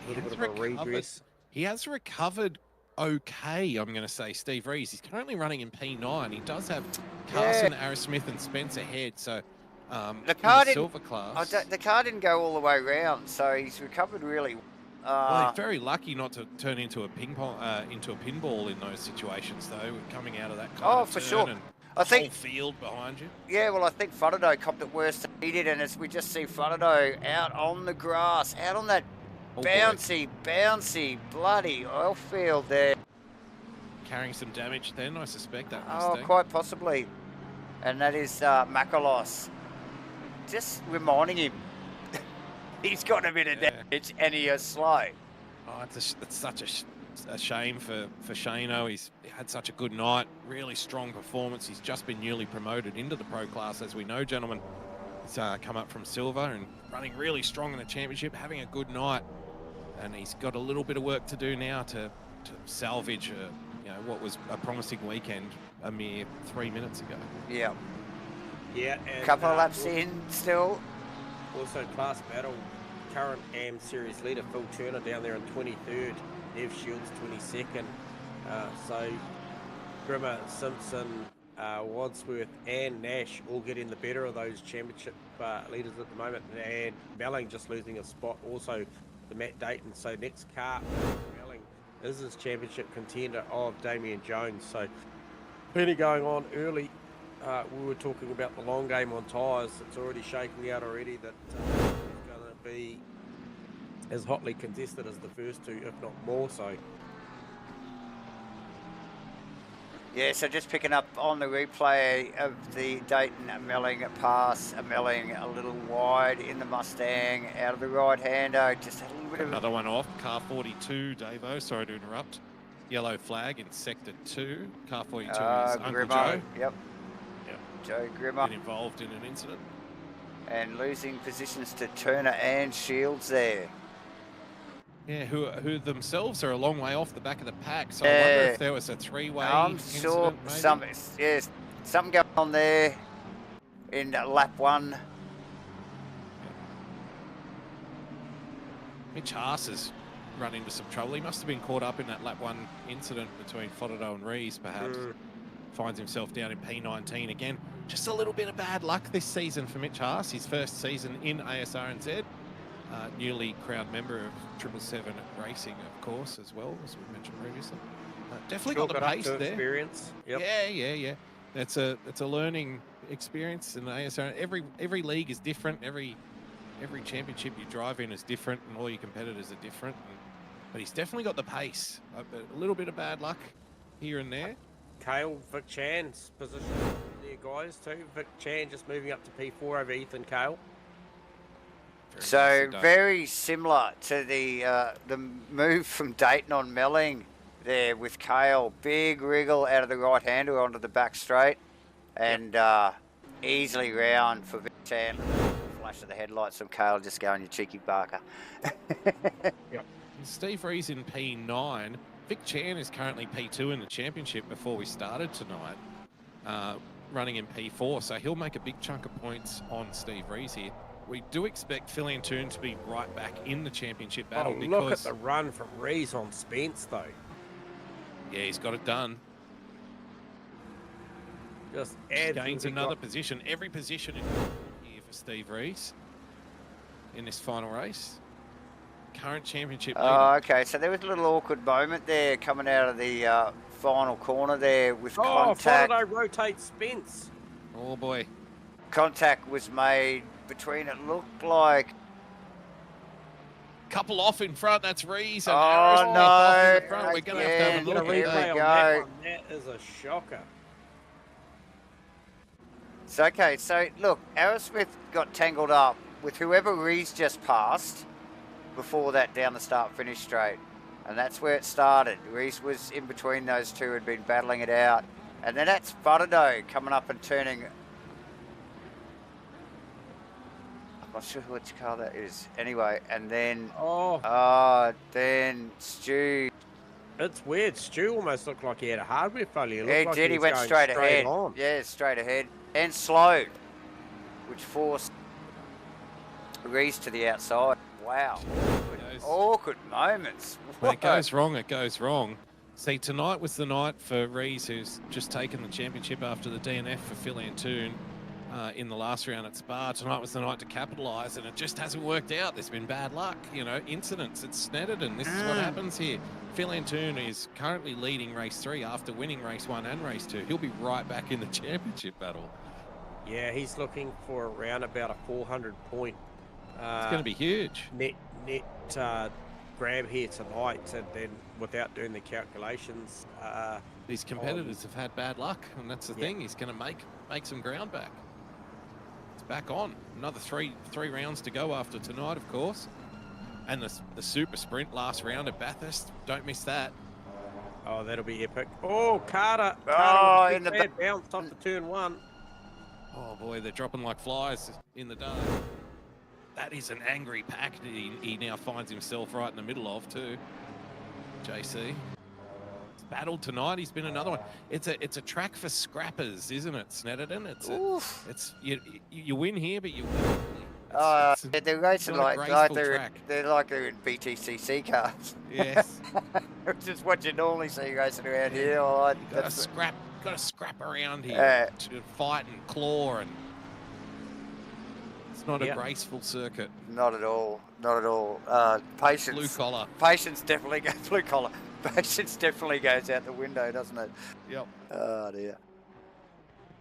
A little bit of a redress. He has recovered okay, I'm going to say, Steve Reese. He's currently running in P9. He does have Carson, Smith and Spence ahead. So the car in the silver class. The car didn't go all the way round, so he's recovered really well, he's very lucky not to turn into a pinball in those situations, though, coming out of that kind of for turn sure. And I think whole field behind you. Yeah, well, I think Fodderdo copped it worse than he did, and as we just see Fodderdo out on the grass, out on that bouncy, bloody oil field there. Carrying some damage then, I suspect, that Mustang. Oh, quite possibly. And that is Makalos. Just reminding him he's got a bit of damage and he is slow. Oh, it's such a shame for Shano. He's had such a good night, really strong performance. He's just been newly promoted into the pro class, as we know, gentlemen. He's come up from silver and running really strong in the championship, having a good night. And he's got a little bit of work to do now to salvage what was a promising weekend a mere 3 minutes ago. Yeah. Yeah. And, couple of laps in still. Also class battle, current AM series leader Phil Turner down there in 23rd. Nev Shields 22nd. So Grimmer, Simpson, Wadsworth and Nash all getting the better of those championship leaders at the moment. And Melling just losing a spot also to Matt Dayton. So next car, Melling is his championship contender of Damien Jones. So plenty going on early. We were talking about the long game on tyres. It's already shaking out already that it's going to be as hotly contested as the first two, if not more so. Yeah, so just picking up on the replay of the Dayton Melling pass. Melling a little wide in the Mustang, out of the right-hander. Just had a little bit of... Another one off, car 42, Davo, sorry to interrupt. Yellow flag in sector 2. Car 42 is Uncle Grimmer. Joe. Yep. Joe Grimmer. Been involved in an incident. And losing positions to Turner and Shields there. Yeah, who themselves are a long way off the back of the pack. So I wonder if there was a three-way incident, maybe? Something going on there in lap 1. Mitch Haas has run into some trouble. He must have been caught up in that lap 1 incident between Fodderdo and Rees, perhaps. Finds himself down in P19 again. Just a little bit of bad luck this season for Mitch Haas. His first season in Asrnz. Newly crowned member of 777 Racing, of course, as well, as we mentioned previously. Definitely got the pace there. Experience. Yep. Yeah. It's a learning experience in ASR. Every league is different. Every championship you drive in is different, and all your competitors are different. But he's definitely got the pace. A little bit of bad luck here and there. Cale, Vic Chan's position there, guys, too. Vic Chan just moving up to P4 over Ethan Cale. So very similar to the move from Dayton on Melling there with Cale. Big wriggle out of the right-hander onto the back straight. And easily round for Vic Chan. Flash of the headlights from Cale just going, you cheeky barker. Yep. Steve Rees in P9. Vic Chan is currently P2 in the championship before we started tonight, running in P4, so he'll make a big chunk of points on Steve Rees here. We do expect Phil Antoon to be right back in the championship battle. Oh, look at the run from Rees on Spence, though. Yeah, he's got it done. Just gains another position. Every position is here for Steve Rees in this final race. Current championship leader. Oh, okay. So there was a little awkward moment there coming out of the final corner there with contact. Fodderdo rotates Spence. Oh, boy. Contact was made between, it looked like... Couple off in front, that's Rees. And oh, no. In the front. We're going to have a look here at we go. That is a shocker. So, okay, so look, Aerosmith got tangled up with whoever Rees just passed before that down the start-finish straight. And that's where it started. Rees was in between those two, had been battling it out. And then that's Fodderdo coming up and turning not sure which car that is. Anyway, and then then Stu. It's weird. Stu almost looked like he had a hardware failure. He Like did. He was went going straight ahead. on. Yeah, straight ahead and slow, which forced Reese to the outside. Wow. Awkward moments. When it goes wrong, it goes wrong. See, tonight was the night for Rees, who's just taken the championship after the DNF for Phil Antoon in the last round at Spa. Tonight was the night to capitalise, and it just hasn't worked out. There's been bad luck, you know, incidents. It's Snetterton. This is what happens here. Phil Antoon is currently leading race 3 after winning race 1 and race 2. He'll be right back in the championship battle. Yeah, he's looking for around about a 400 point. It's going to be huge. Net grab here tonight, and then without doing the calculations, these competitors have had bad luck, and that's the thing. He's going to make some ground back. It's back on. Another three rounds to go after tonight, of course, and the super sprint last round at Bathurst. Don't miss that. Oh, that'll be epic. Oh, Carter! In the bad bounce off the turn 1. Oh boy, they're dropping like flies in the dark. That is an angry pack that he now finds himself right in the middle of too. JC. He's battled tonight. He's been another one. It's a track for scrappers, isn't it, Snetterton? It's you win here, but you win. They're racing like they're in BTCC cars. Yes. Which is what you normally see racing around here. Got to scrap around here to fight and claw, and it's not a graceful circuit. Not at all. Not at all. Patience. Blue collar. Patience definitely goes blue collar. Patience definitely goes out the window, doesn't it? Yep. Oh dear.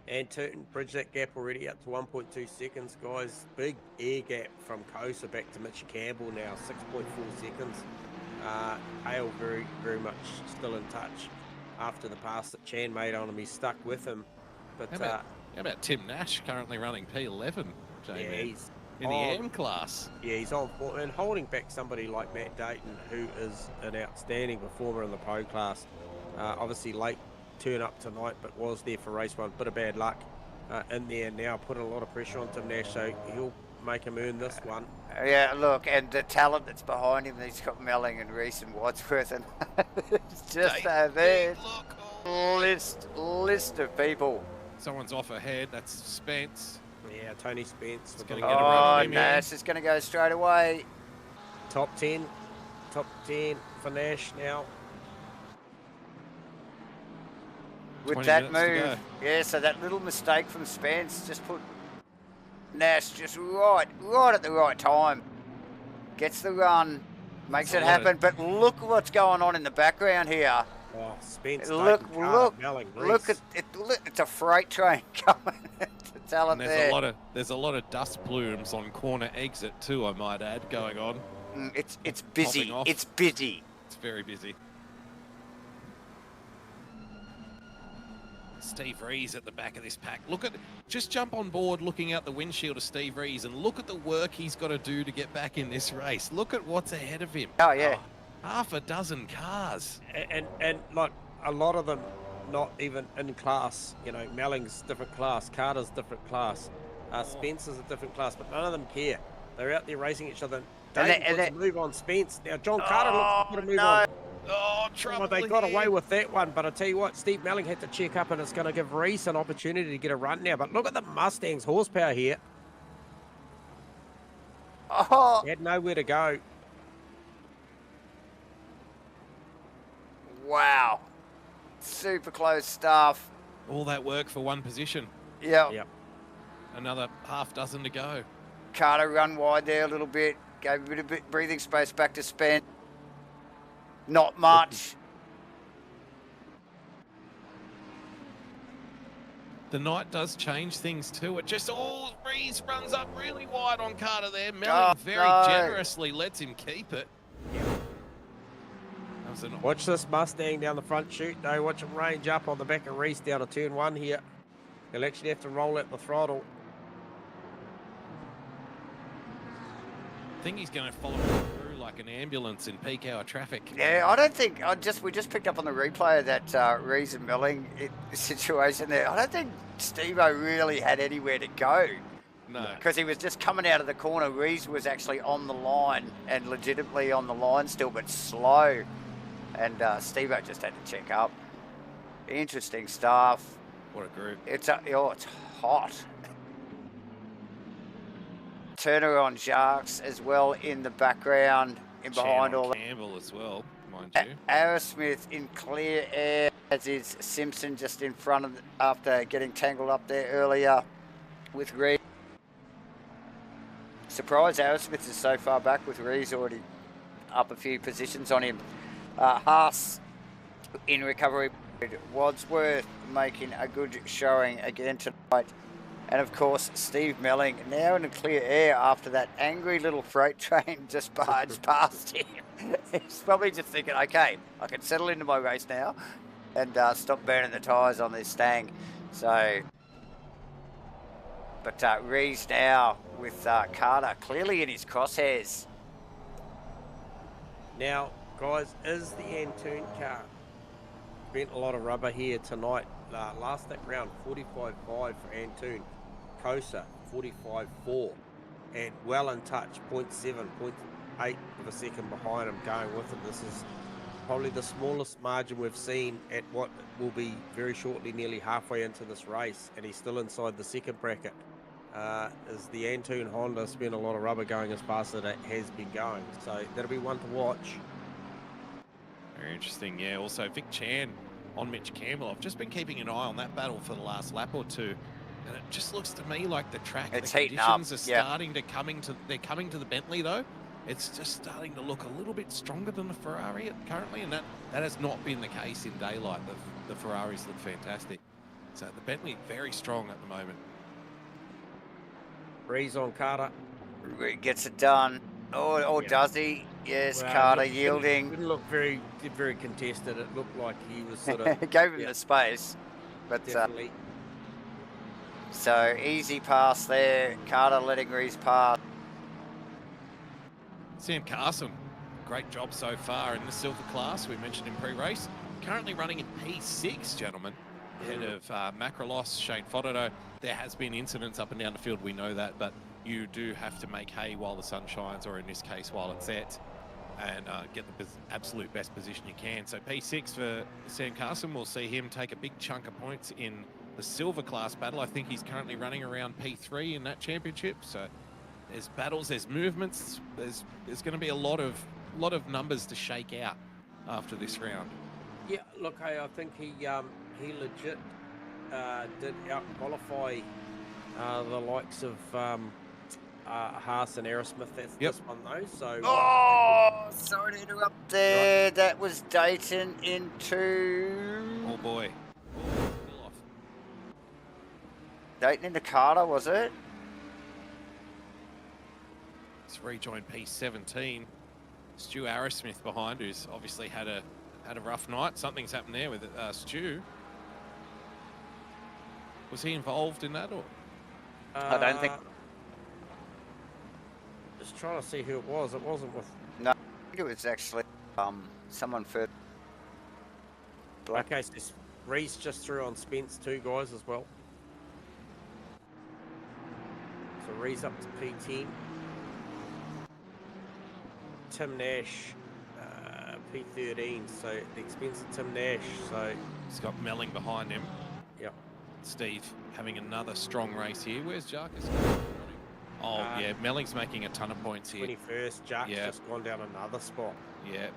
And Tootin bridged that gap already up to 1.2 seconds, guys. Big air gap from Kosa back to Mitchie Campbell now, 6.4 seconds. Hale very, very much still in touch after the pass that Chan made on him. He's stuck with him. But how about Tim Nash currently running P11? Yeah, he's in the M class. Yeah, he's on and holding back somebody like Matt Dayton, who is an outstanding performer in the pro class. Obviously late turn up tonight, but was there for race 1. Bit of bad luck in there now, putting a lot of pressure on Tim Nash, so he'll make him earn this one. Yeah, look, and the talent that's behind him, he's got Melling and Reese and Wadsworth, and it's just there. List of people. Someone's off ahead. That's Spence. Yeah, Tony Spence. Nash is going to go straight away. Top 10 for Nash now. With that move, yeah, so that little mistake from Spence just put Nash just right at the right time. Gets the run, makes it happen, but look what's going on in the background here. Oh, Spence, look at it. It's a freight train coming. Talent and there's a lot of dust plumes on corner exit too, I might add, going on. It's busy. It's busy. It's very busy. Steve Rees at the back of this pack. Just jump on board looking out the windshield of Steve Rees and look at the work he's got to do to get back in this race. Look at what's ahead of him. Oh yeah. Half a dozen cars. And like a lot of them not even in class. You know, Melling's different class, Carter's different class, Spencer's a different class, but none of them care. They're out there racing each other. Dave puts a move on Spence. Now John Carter looks to put a move on. Oh, trouble. Well, they got away with that one, but I tell you what, Steve Melling had to check up, and it's going to give Reese an opportunity to get a run now. But look at the Mustang's horsepower here. Oh. He had nowhere to go. Wow. Super close stuff. All that work for one position. Yep. Another half dozen to go. Carter run wide there a little bit. Gave a bit of breathing space back to Spence. Not much. The night does change things too. It just Rees runs up really wide on Carter there. Melling generously lets him keep it. Watch this Mustang down the front chute though. Watch him range up on the back of Reese down to turn 1 here. He'll actually have to roll out the throttle. I think he's going to follow through like an ambulance in peak hour traffic. Yeah, I don't think. We just picked up on the replay of that Rees and Melling situation there. I don't think Steve-O really had anywhere to go. No. Because he was just coming out of the corner. Rees was actually on the line and legitimately on the line still, but slow. And Steve-O just had to check up. Interesting stuff. What a group. It's hot. Turner on Sharks as well in the background, in behind all that. Campbell as well, mind you. Asrnz in clear air, as is Simpson just in front of, after getting tangled up there earlier with Rees. Surprised Asrnz is so far back with Rees already up a few positions on him. Haas in recovery. Wadsworth making a good showing again tonight. And of course, Steve Melling now in the clear air after that angry little freight train just barged past him. He's probably just thinking, okay, I can settle into my race now and stop burning the tyres on this Stang. So, but Rees now with Carter clearly in his crosshairs. Now, guys, is the Antoon car spent a lot of rubber here tonight? Last lap round, 45.5 for Antoon. Kosa, 45.4. And well in touch, 0.7, 0.8 of a second behind him going with him. This is probably the smallest margin we've seen at what will be very shortly nearly halfway into this race. And he's still inside the second bracket. As the Antoon Honda spent a lot of rubber going as fast as it has been going. So that'll be one to watch. Very interesting, yeah. Also, Vic Chan on Mitch Campbell. I've just been keeping an eye on that battle for the last lap or two, and it just looks to me like the track, it's the heating conditions up. are starting to they're coming to the Bentley though. It's just starting to look a little bit stronger than the Ferrari currently, and that has not been the case in daylight. The Ferraris look fantastic. So the Bentley very strong at the moment. Rees on Carter. Gets it done. Or does he? Yes, Well, Carter it yielding. didn't look very contested. It looked like he was sort of Gave him the space. But definitely. so easy pass there. Carter letting Rees pass. Sam Carson, great job so far in the silver class. We mentioned in pre-race. Currently running in P6, gentlemen. Ahead of Macrolos, Shane Fododo. There has been incidents up and down the field, we know that, but you do have to make hay while the sun shines, or in this case, while it sets, and get the absolute best position you can. So P6 for Sam Carson. We'll see him take a big chunk of points in the silver class battle. I think he's currently running around P3 in that championship. So there's battles, there's movements, there's going to be a lot of numbers to shake out after this round. Yeah, look, hey, I think he legit did out-qualify the likes of Haas and Aerosmith. That's this one though. So. Oh, sorry to interrupt there. Right. That was Dayton into. Oh boy. Still off. Dayton into Carter, was it? It's rejoined P17. Stu Arrowsmith behind, who's obviously had a rough night. Something's happened there with Stu. Was he involved in that, or? I don't think. Just trying to see who it was. It wasn't with. No, I think it was actually someone Firth. Okay, so Rees just threw on Spence, 2 guys as well. So Rees up to P10. Tim Nash, P13. So the expense of Tim Nash. So he's got Melling behind him. Yep. Steve having another strong race here. Where's Jarkus? Oh, yeah, Melling's making a ton of points here. 21st, Jark's just gone down another spot. Yeah.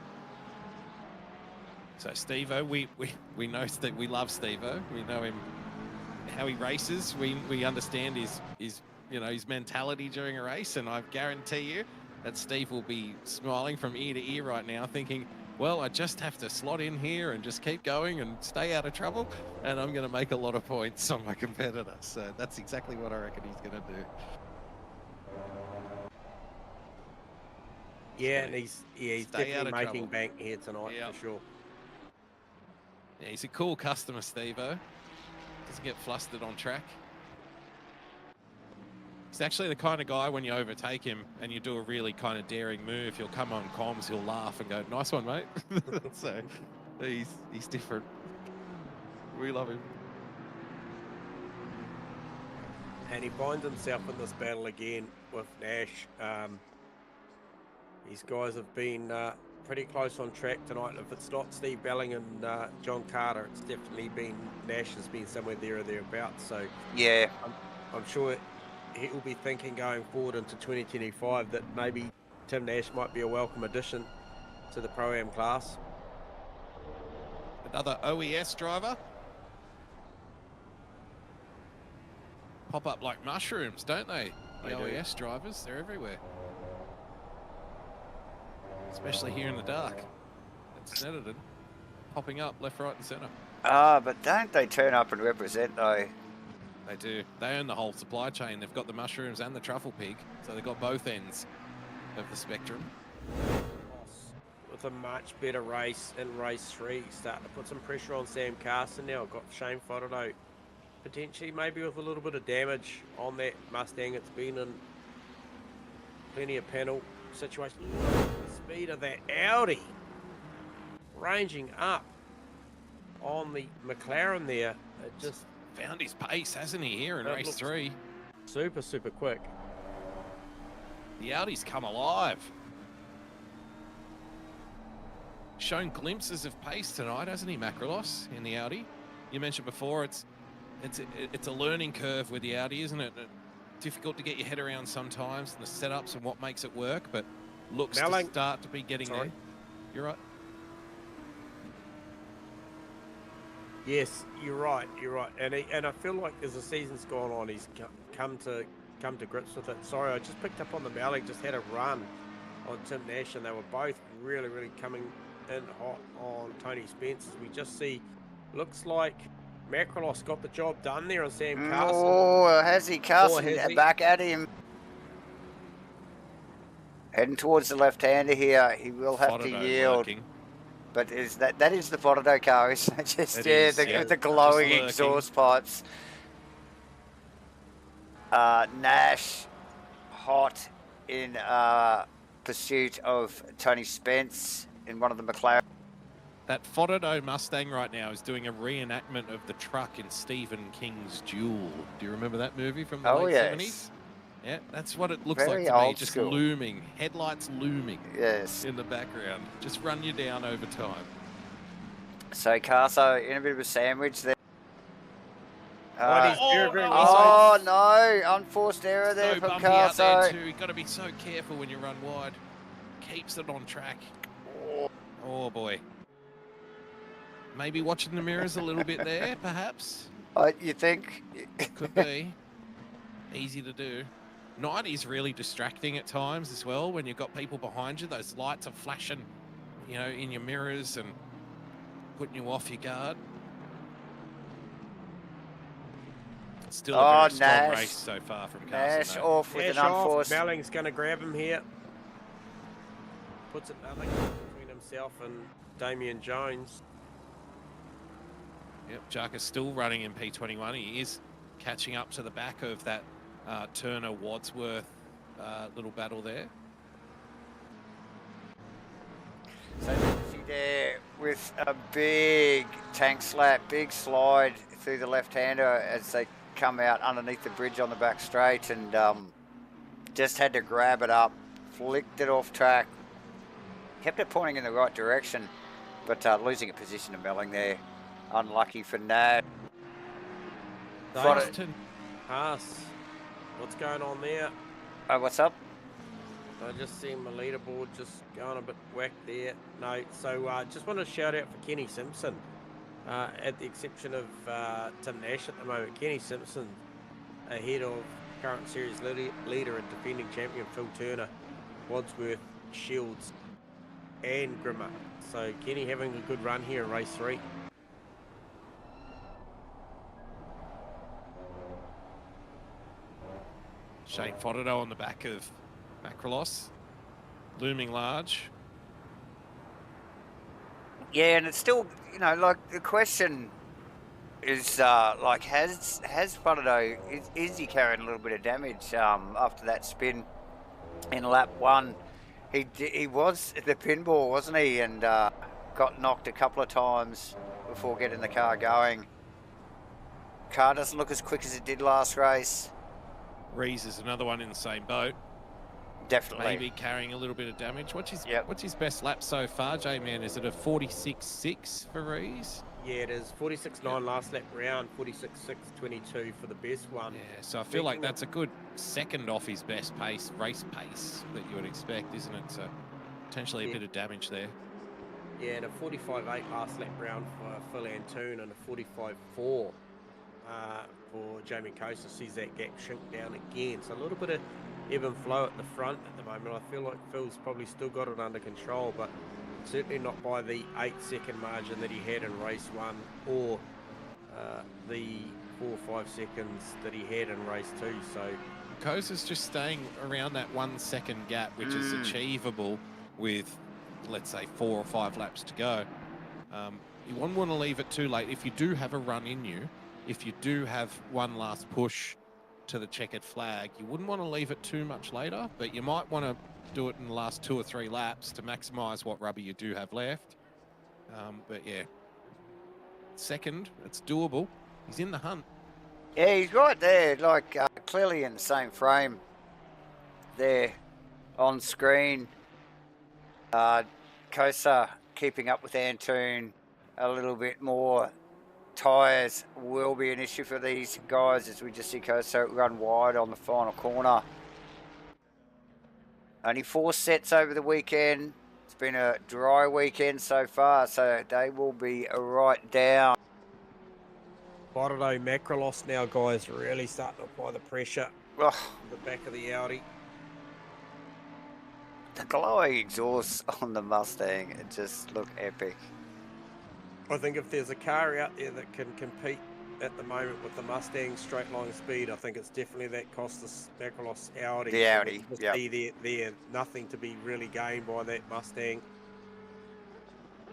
So Steve-O, we know that we love Steve-O. We know him, how he races. We understand his mentality during a race, and I guarantee you that Steve will be smiling from ear to ear right now, thinking, well, I just have to slot in here and just keep going and stay out of trouble, and I'm going to make a lot of points on my competitor. So that's exactly what I reckon he's going to do. Yeah, and he's definitely making bank here tonight, for sure. Yeah, he's a cool customer, Steve-O. Doesn't get flustered on track. He's actually the kind of guy, when you overtake him and you do a really kind of daring move, he'll come on comms, he'll laugh and go, nice one, mate. So he's different. We love him. And he finds himself in this battle again with Nash. These guys have been pretty close on track tonight. If it's not Steve Belling and John Carter, it's definitely been Nash has been somewhere there or thereabouts. So Yeah. I'm sure he'll be thinking going forward into 2025 that maybe Tim Nash might be a welcome addition to the Pro-Am class. Another OES driver. Pop up like mushrooms, don't they? The OES drivers, they're everywhere. Especially here in the dark. At Snetterton, popping up left, right and centre. But don't they turn up and represent though? They do. They own the whole supply chain. They've got the mushrooms and the truffle pig, so they've got both ends of the spectrum. With a much better race in race 3, starting to put some pressure on Sam Carson now. Got Shane Fotterdo potentially maybe with a little bit of damage on that Mustang. It's been in plenty of panel situations. The speed of that Audi ranging up on the McLaren there. It just found his pace, hasn't he, here in race 3? Super quick. The Audi's come alive. Shown glimpses of pace tonight, hasn't he, Macrolos, in the Audi? You mentioned before it's a learning curve with the Audi, isn't it? Difficult to get your head around sometimes, and the setups and what makes it work, but looks to start to be getting there. You're right. Yes, you're right. And I feel like as the season's gone on, he's come to grips with it. Sorry, I just picked up on the Malik, just had a run on Tim Nash, and they were both really coming in hot on Tony Spence. We just see, looks like Macrolos got the job done there on Sam Carson. Oh, has he? Carson back at him. Heading towards the left-hander here. He will have to yield. Lurking. But that is the Fotterdo car, isn't it? Just the glowing exhaust pipes. Nash hot in pursuit of Tony Spence in one of the McLaren. That Fotterdo Mustang right now is doing a reenactment of the truck in Stephen King's Duel. Do you remember that movie from the late 70s? Yeah, that's what it looks like to me. Just looming, headlights looming in the background. Just run you down over time. So Carso in a bit of a sandwich there. Oh no, unforced error there from Carso. You've got to be so careful when you run wide. Keeps it on track. Oh boy. Maybe watching the mirrors a little bit there, perhaps. You think? Could be. Easy to do. 90's really distracting at times as well when you've got people behind you. Those lights are flashing, you know, in your mirrors and putting you off your guard. Still a very strong race so far from Carson. Nash off with an unforced. Belling's going to grab him here. Puts it nothing between himself and Damien Jones. Yep, Jark is still running in P21. He is catching up to the back of that Turner-Wadsworth little battle there. So there with a big tank slap, big slide through the left-hander as they come out underneath the bridge on the back straight, and just had to grab it up, flicked it off track, kept it pointing in the right direction, but losing a position to Melling there. Unlucky for Nash. Pass. What's going on there? Oh, what's up? I just see my leaderboard just going a bit whack there. No, so just want to shout out for Kenny Simpson. At the exception of Tim Nash at the moment, Kenny Simpson ahead of current series leader and defending champion Phil Turner, Wadsworth, Shields and Grimmer. So Kenny having a good run here in race 3. Shane Fotterdo on the back of Macrolos, looming large. Yeah, and it's still, you know, like the question is, like, has Fotterdo, is he carrying a little bit of damage after that spin in lap 1? He was the pinball, wasn't he? And got knocked a couple of times before getting the car going. Car doesn't look as quick as it did last race. Rees is another one in the same boat. Definitely. Maybe carrying a little bit of damage. What's his best lap so far, J-Man? Is it a 46.6 for Rees? Yeah, it is 46.9 last lap round, 46.6.22 for the best one. Yeah, so I feel like that's a good second off his best pace, race pace that you would expect, isn't it? So potentially a bit of damage there. Yeah, and a 45.8 last lap round for Phil Antoon and a 45.4 for Jamie Coaster. Sees that gap shrink down again. So a little bit of ebb and flow at the front at the moment. I feel like Phil's probably still got it under control, but certainly not by the 8-second margin that he had in race 1 or the 4 or 5 seconds that he had in race 2. So Coaster's just staying around that 1 second gap, which is achievable with, let's say, 4 or 5 laps to go. You wouldn't want to leave it too late. If you do have a run in you, if you do have one last push to the checkered flag, you wouldn't want to leave it too much later, but you might want to do it in the last 2 or 3 laps to maximize what rubber you do have left. But yeah, second, it's doable. He's in the hunt. Yeah, he's right there, like clearly in the same frame there on screen. Kosa keeping up with Antoon a little bit more. Tyres will be an issue for these guys as we just see Kosa run wide on the final corner. Only 4 sets over the weekend. It's been a dry weekend so far, so they will be right down. Bordeaux Macrolos now, guys, really starting to apply the pressure. Oh, The back of the Audi. the glowing exhausts on the Mustang, it just look epic. I think if there's a car out there that can compete at the moment with the Mustang straight line speed, I think it's definitely that Costas Macrolos Audi. The Audi, yeah. There, nothing to be really gained by that Mustang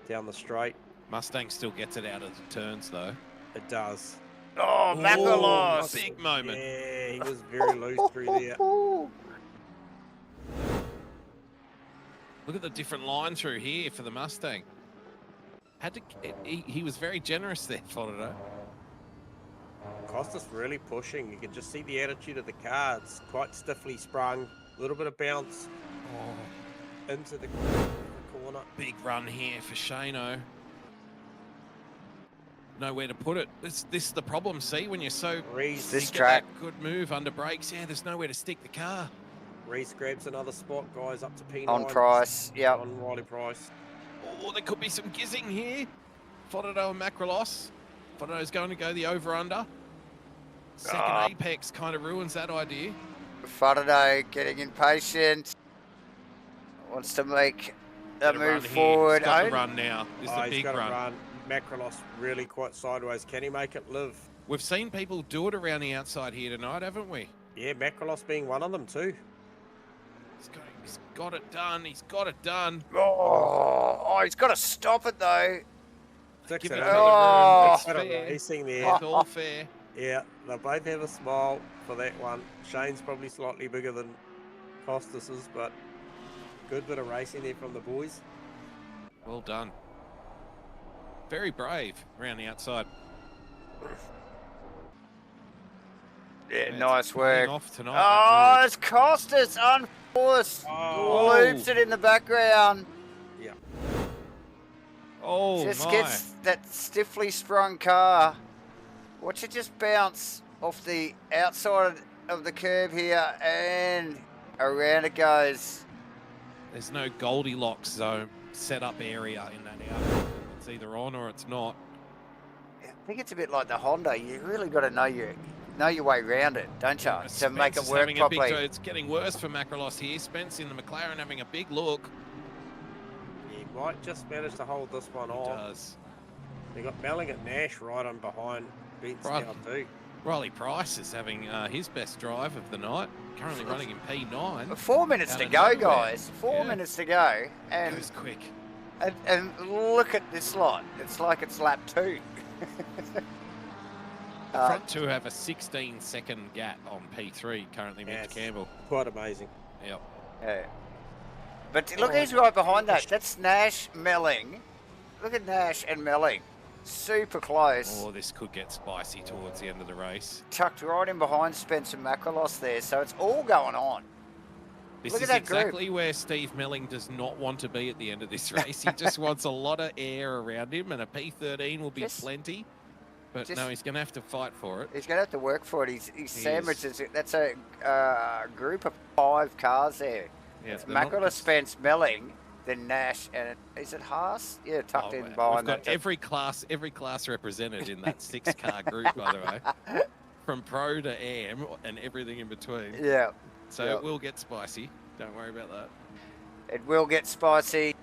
down the straight. Mustang still gets it out of the turns, though. It does. Oh, Macrolos! Big moment. Yeah, he was very loose through there. Look at the different line through here for the Mustang. He was very generous there, Fordo. Costas really pushing. You can just see the attitude of the car. It's quite stiffly sprung. A little bit of bounce into the corner. Big run here for Shano. Nowhere to put it. This is the problem, see, when you're so... Reese, This track. Good move under brakes. Yeah, there's nowhere to stick the car. Reese grabs another spot, guys, up to P9. On Price, yep. On Riley Price. Oh, there could be some gizzing here. Fordo and Macrolos. Fordo's going to go the over-under. Second apex kind of ruins that idea. Faraday getting impatient. Wants to make a move He's forward. got to run now. This is a He's big got to run. run. Macrolos really quite sideways. Can he make it live? We've seen people do it around the outside here tonight, haven't we? Yeah, Macrolos being one of them too. He's got it done. He's got it done. Oh, he's got to stop it though. Six Give it it up. Oh. It's fair. Racing there. It's all fair. Yeah, they both have a smile for that one. Shane's probably slightly bigger than Costas's, but good bit of racing there from the boys. Well done. Very brave around the outside. Yeah, nice work. Off tonight, Oh, it's Costas unforced. Oh. Loops it in the background. Yeah. Oh, Just my. gets that stiffly sprung car. Watch it just bounce off the outside of the curb here and around it goes. There's no Goldilocks zone setup area in that area. It's either on or it's not. I think it's a bit like the Honda. You really got to know your way around it, don't you? To make it Spence is work having a big properly. it's getting worse for Macrolos here. Spence in the McLaren having a big look. He might just manage to hold this one He on. does. They got Melling and Nash right on behind Vince Right. now too. Riley Price is having his best drive of the night. Currently running in P9. 4 minutes Out to of go, nowhere. guys. 4 Yeah. minutes to go. And, Goes quick. and look at this lot. It's like it's lap 2. Front two have a 16-second gap on P3 currently. Mitch Yes. Campbell. Quite amazing. Yep. Yeah. But look who's right behind that. That's Nash Melling. Look at Nash and Melling. super close. Oh, this could get spicy towards the end of the race. Tucked right in behind Spencer Macrolos there, so it's all going on. This Look is at that exactly group. where Steve Melling does not want to be at the end of this race. He just wants a lot of air around him, and a P13 will be plenty. But no, he's going to have to fight for it. He's going to have to work for it. He's sandwiched. That's a group of 5 cars there. Yeah, it's Macrolos, Spence, Melling, then Nash, and is it Haas? Yeah, tucked in behind. We've got every class represented in that 6-car group, by the way. From Pro to AM and everything in between. Yeah. So it will get spicy. Don't worry about that. It will get spicy.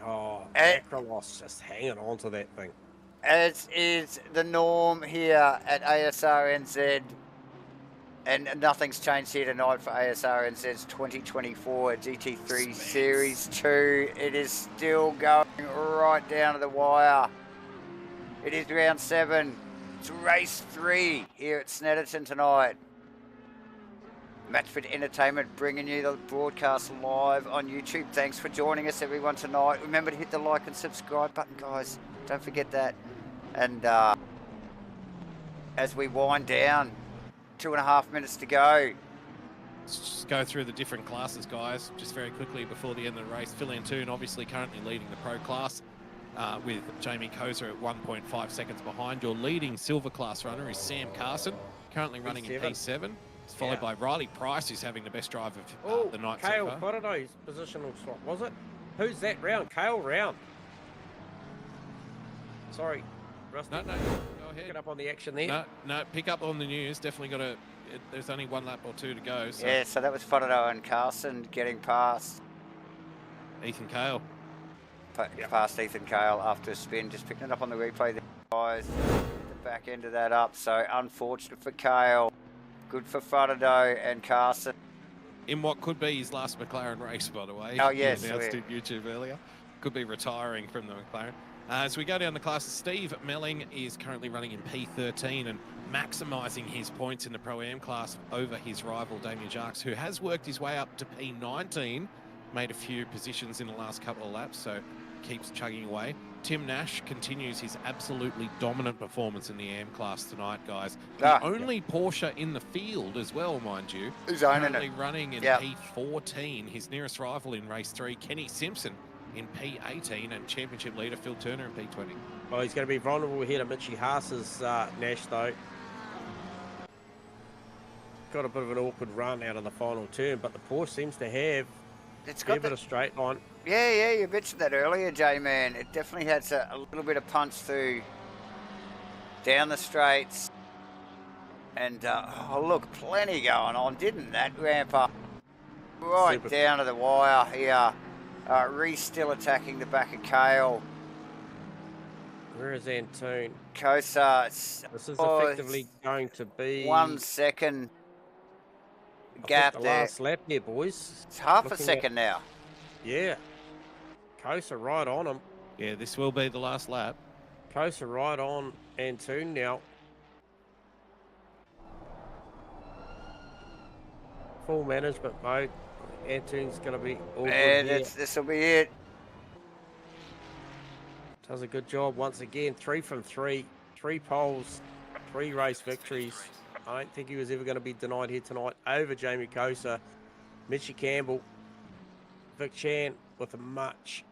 Oh, Macrolos just hanging on to that thing. As is the norm here at Asrnz. And nothing's changed here tonight for Asrnz's 2024 GT3 Series 2. It is still going right down to the wire. It is round 7. It's race 3 here at Snetterton tonight. MATCHFIT Entertainment bringing you the broadcast live on YouTube. Thanks for joining us, everyone, tonight. Remember to hit the like and subscribe button, guys. Don't forget that. And as we wind down, 2.5 minutes to go. Let's just go through the different classes, guys, just very quickly before the end of the race. Phil obviously currently leading the Pro class with Jamie Koser at 1.5 seconds behind. Your leading silver class runner is Sam Carson, currently running in P7. It's followed by Riley Price, who's having the best drive of the night Kale so far. Farado's positional swap, was it? Who's that round? Kale round. Sorry, Rusty. No, go ahead. Get up on the action there. No, pick up on the news. Definitely got to. There's only 1 lap or 2 to go. So. Yeah, so that was Farado and Carson getting past. Ethan Kale. Past Ethan Kale after a spin. Just picking it up on the replay there, guys. The back end of that up. So unfortunate for Kale. Good for Farado and Carson. In what could be his last McLaren race, by the way. Oh, yes. He announced on YouTube earlier. Could be retiring from the McLaren. As we go down the classes, Steve Melling is currently running in P13 and maximising his points in the Pro-Am class over his rival Damien Jacques, who has worked his way up to P19, made a few positions in the last couple of laps, so keeps chugging away. Tim Nash continues his absolutely dominant performance in the AM class tonight, guys. The only Porsche in the field as well, mind you. Who's owning currently it? running in P14. His nearest rival in race 3, Kenny Simpson, in P18, and championship leader Phil Turner in P20. Well, he's going to be vulnerable here to Mitchie Haas's Nash, though. Got a bit of an awkward run out of the final turn, but the Porsche seems to have a bit of straight line. Yeah, you mentioned that earlier, J-Man. It definitely has a little bit of punch through down the straights. And, oh, look, plenty going on, didn't that ramp up? Right down to the wire here. Reese still attacking the back of Kale. Where is Antoon? Kosa. This is effectively going to be 1 second gap the there. last lap here, boys. It's half a second now. Yeah. Kosa right on him. Yeah, this will be the last lap. Kosa right on Antoon now. Full management mode. Antoon's going to be all good here. This will be it. Does a good job once again. 3 from 3. 3 poles. 3 race victories. I don't think he was ever going to be denied here tonight over Jamie Kosa. Mitchie Campbell. Vic Chan with a much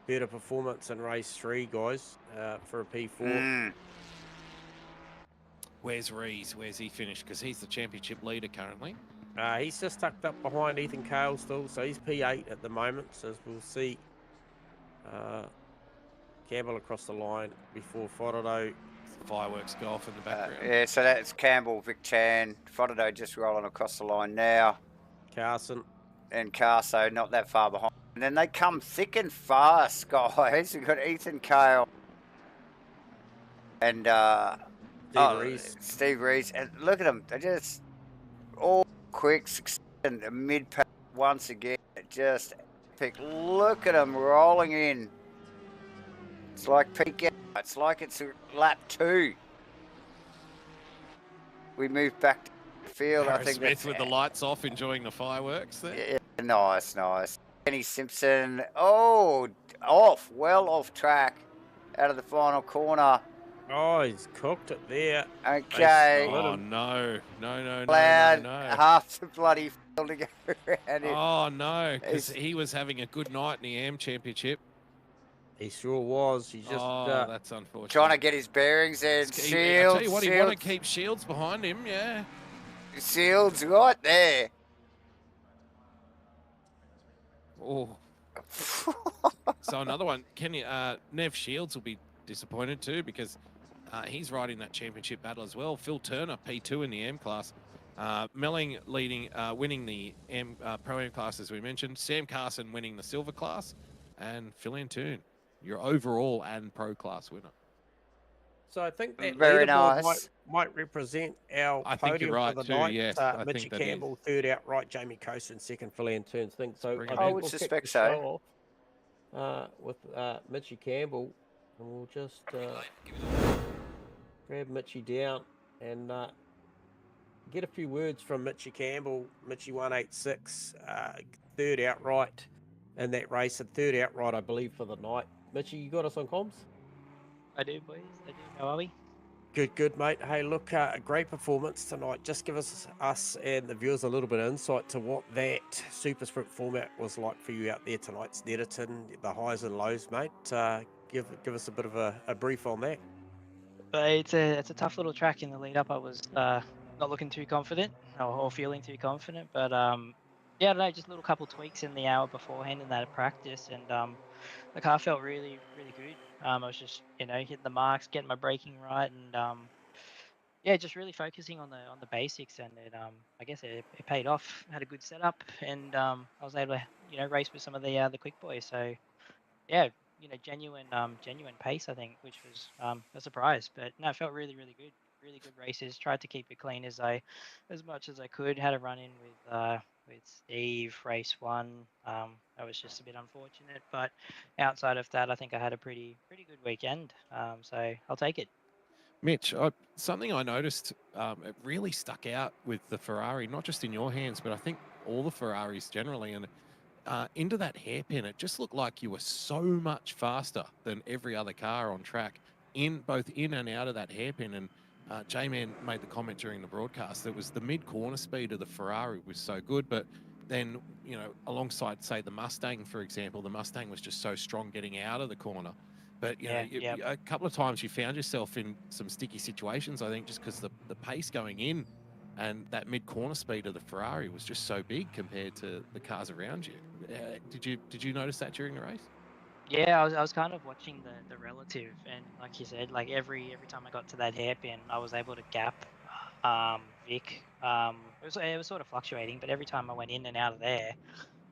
better performance in race 3, guys, for a P4. Where's Rees? Where's he finished? Because he's the championship leader currently. He's just tucked up behind Ethan Kale still, so he's P8 at the moment. So we'll see Campbell across the line before Fodado. Fireworks golf in the background. Yeah, so that's Campbell, Vic Chan, Fodado just rolling across the line now. Carson. And Carso not that far behind. And then they come thick and fast, guys. We've got Ethan Kale and Steve Rees. And look at them. They're just all quick and mid-pack once again. Just epic. Look at them rolling in. It's like peak out. It's like it's lap 2. We move back to the field. Harris I think Smith with the lights off, enjoying the fireworks there. Yeah, nice. Kenny Simpson, well off track. out of the final corner. Oh, he's cooked it there. Okay. Let Oh, him- no. No, no, no, no, Allowed no. half the bloody field to go around it. Oh, no, because He's- he was having a good night in the AM Championship. He sure was. He just Oh, that's unfortunate. Trying to get his bearings and I tell you what, he wanted Shields. to keep Shields behind him, yeah. Shields right there. Oh, so another one. Nev Shields will be disappointed too because he's riding that championship battle as well. Phil Turner, P2 in the M class. Melling winning the Pro M class, as we mentioned. Sam Carson winning the silver class. And Phil Antoon, your overall and pro class winner. So I think that Very leaderboard nice. might represent our I think you're podium right for the too, night. yes, I think Mitchy that is. Campbell, third outright, Jamie Coaster, and second, Phil Antoon's thing. So Bring I it think in. would we'll kick suspect the so. show off with Mitchy Campbell, and we'll just grab Mitchy down and get a few words from Mitchy Campbell. Mitchy 186, third outright in that race, and third outright, I believe, for the night. Mitchy, you got us on comms? I do, boys. I do. How are we? Good, mate. Hey, look, a great performance tonight. Just give us and the viewers a little bit of insight to what that super sprint format was like for you out there tonight. Snetterton, the highs and lows, mate. Give us a bit of a brief on that. It's a tough little track in the lead up. I was not looking too confident or feeling too confident, but yeah, I don't know, just a little couple tweaks in the hour beforehand in that practice, and the car felt really good. I was just hitting the marks, getting my braking right, and yeah, just really focusing on the basics, and it I guess it paid off. Had a good setup, and I was able to race with some of the quick boys. So yeah, genuine pace, I think, which was a surprise. But no, it felt really good. Really good races. Tried to keep it clean as much as I could. Had a run in with Steve, race one. That was just a bit unfortunate, but outside of that, I think I had a pretty good weekend. So I'll take it. Mitch, something I noticed, it really stuck out with the Ferrari, not just in your hands, but I think all the Ferraris generally. And into that hairpin, it just looked like you were so much faster than every other car on track, both in and out of that hairpin. And J-Man made the comment during the broadcast that was the mid-corner speed of the Ferrari was so good, but then, alongside, say, the Mustang, for example, the Mustang was just so strong getting out of the corner. But, a couple of times you found yourself in some sticky situations, I think, just because the pace going in and that mid-corner speed of the Ferrari was just so big compared to the cars around you. Did you notice that during the race? Yeah, I was kind of watching the relative, and like you said, like every time I got to that hairpin, I was able to gap Vic. It was sort of fluctuating, but every time I went in and out of there,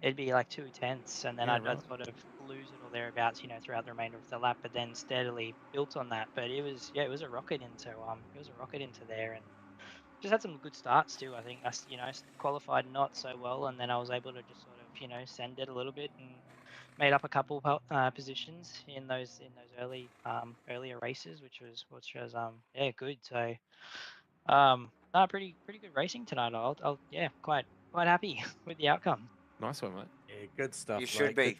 it'd be like 2 tenths, and then I'd sort of lose it or thereabouts, throughout the remainder of the lap, but then steadily built on that. But it was a rocket into there, and just had some good starts too. I think I qualified not so well, and then I was able to just sort of send it a little bit and made up a couple positions in those earlier races, which was good. So no, pretty good racing tonight. I'll quite happy with the outcome. Nice one, mate. Yeah, good stuff, You mate. should be.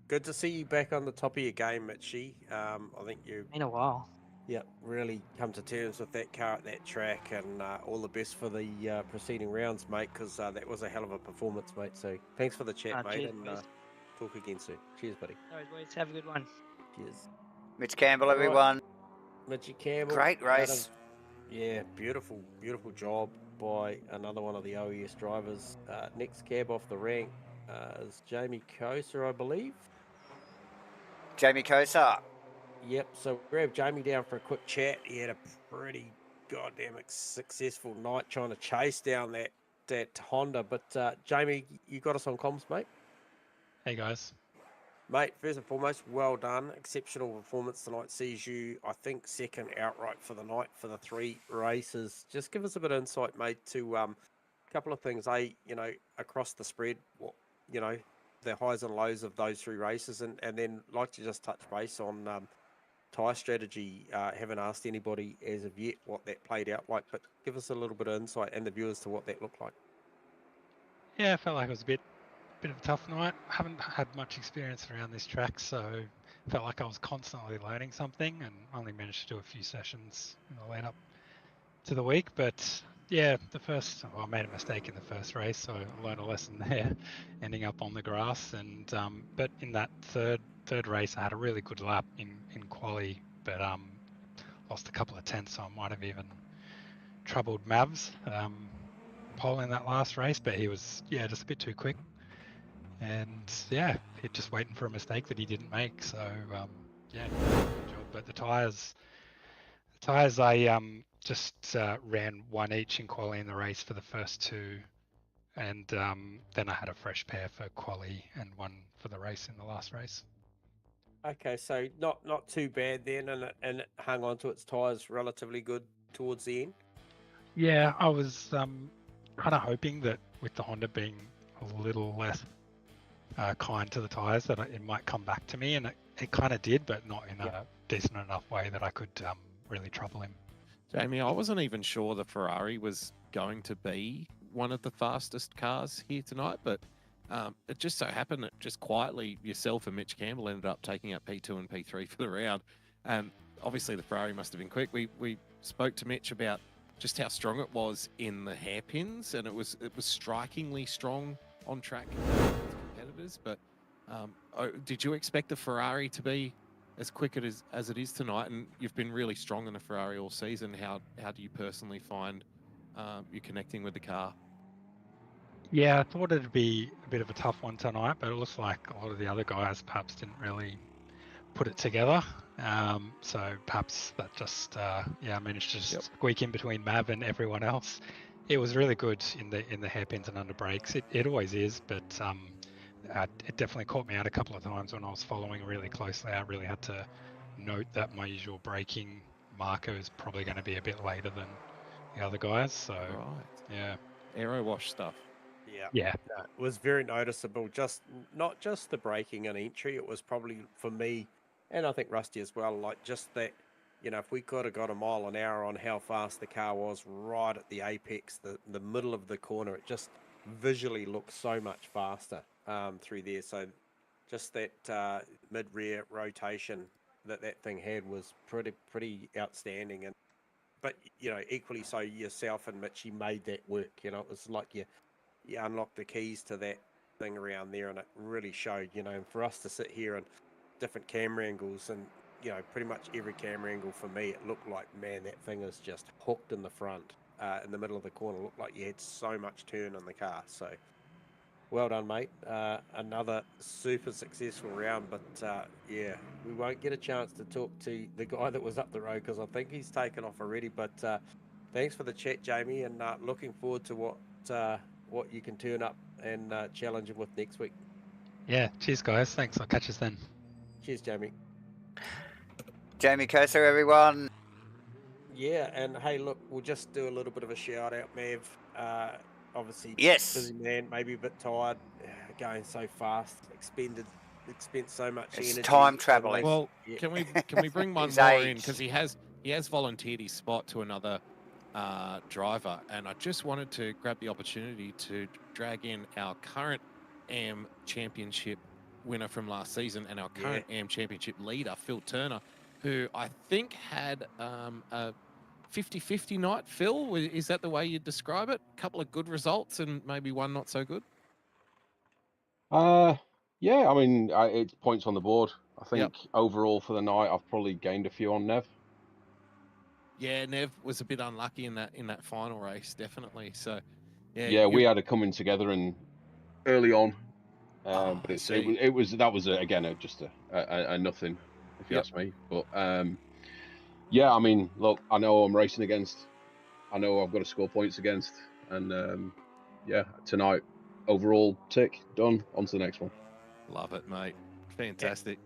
Good to see you back on the top of your game, Mitchy. I think you In a while. really come to terms with that car at that track, and all the best for the preceding rounds, mate, because that was a hell of a performance, mate. So thanks for the chat, mate, Cheers, and boys. talk again soon. Cheers, buddy. No worries, boys. Have a good one. Cheers. Mitch Campbell, All right. everyone. Mitchy Campbell. Great race. Yeah, beautiful job by another one of the OES drivers. Next cab off the rank is Jamie Koser, I believe. Jamie Kosa. Yep, so grab Jamie down for a quick chat. He had a pretty goddamn successful night trying to chase down that Honda. But Jamie, you got us on comms, mate? Hey guys. Mate, first and foremost, well done. Exceptional performance tonight. Sees you, I think, second outright for the night for the 3 races. Just give us a bit of insight, mate, to a couple of things. Across the spread, the highs and lows of those 3 races, and then like to just touch base on tyre strategy. Haven't asked anybody as of yet what that played out like, but give us a little bit of insight and the viewers to what that looked like. Yeah, I felt like it was a bit of a tough night. Haven't had much experience around this track, so felt like I was constantly learning something, and only managed to do a few sessions in the lead up to the week. But yeah, I made a mistake in the first race, so I learned a lesson there, ending up on the grass. And but in that third race, I had a really good lap in quali, but lost a couple of tenths, so I might have even troubled Mavs pole in that last race. But he was just a bit too quick, and he's just waiting for a mistake that he didn't make. So good job. But the tires I just ran one each in quali in the race for the first two, and then I had a fresh pair for quali and one for the race in the last race. Okay, so not too bad then, and it hung on to its tyres relatively good towards the end. Yeah, I was kind of hoping that with the Honda being a little less kind to the tyres, that it might come back to me, and it kind of did, but not in a decent enough way that I could really trouble him. Jamie, I wasn't even sure the Ferrari was going to be one of the fastest cars here tonight, but it just so happened that just quietly yourself and Mitch Campbell ended up taking up P2 and P3 for the round. And obviously the Ferrari must have been quick. We spoke to Mitch about just how strong it was in the hairpins, and it was strikingly strong on track compared to competitors. But did you expect the Ferrari to be as quick as it is tonight? And you've been really strong in the Ferrari all season. How do you personally find you connecting with the car? Yeah, I thought it'd be a bit of a tough one tonight, but it looks like a lot of the other guys perhaps didn't really put it together. So perhaps that just managed to just squeak in between Mav and everyone else. It was really good in the hairpins and under brakes. It always is, but it definitely caught me out a couple of times when I was following really closely. I really had to note that my usual braking marker is probably going to be a bit later than the other guys. So aero wash stuff. Yeah, no, it was very noticeable. Not just the braking and entry. It was probably for me, and I think Rusty as well. Like just that, if we could have got a mile an hour on how fast the car was right at the apex, the middle of the corner, it just visually looked so much faster through there. So just that mid-rear rotation that thing had was pretty outstanding. But equally so, yourself and Mitchie made that work. It was like you unlocked the keys to that thing around there, and it really showed. And for us to sit here and different camera angles, and pretty much every camera angle for me, it looked like, man, that thing is just hooked in the front, in the middle of the corner. It looked like you had so much turn in the car. So well done, mate. Another super successful round, but we won't get a chance to talk to the guy that was up the road because I think he's taken off already. But thanks for the chat, Jamie, and looking forward to what you can turn up and challenge him with next week. Yeah, cheers guys. Thanks. I'll catch us then. Cheers, Jamie. Jamie Cursor, everyone. Yeah, and hey, look, we'll just do a little bit of a shout out, Mav. Obviously, busy man, maybe a bit tired, going so fast, spent so much energy. Time traveling. Well, can we bring one more in, because he has volunteered his spot to another driver, and I just wanted to grab the opportunity to drag in our current AM Championship winner from last season and our current AM Championship leader, Phil Turner, who I think had a 50-50 night. Phil, is that the way you'd describe it? A couple of good results and maybe one not so good? Yeah, I mean, it's points on the board. I think overall for the night, I've probably gained a few on Nev. Yeah, Nev was a bit unlucky in that final race, definitely. So, we had it coming together and early on, but that was again just a nothing, if you ask me. But I mean, look, I know I'm racing against, I know I've got to score points against, and tonight overall tick done. On to the next one. Love it, mate. Fantastic.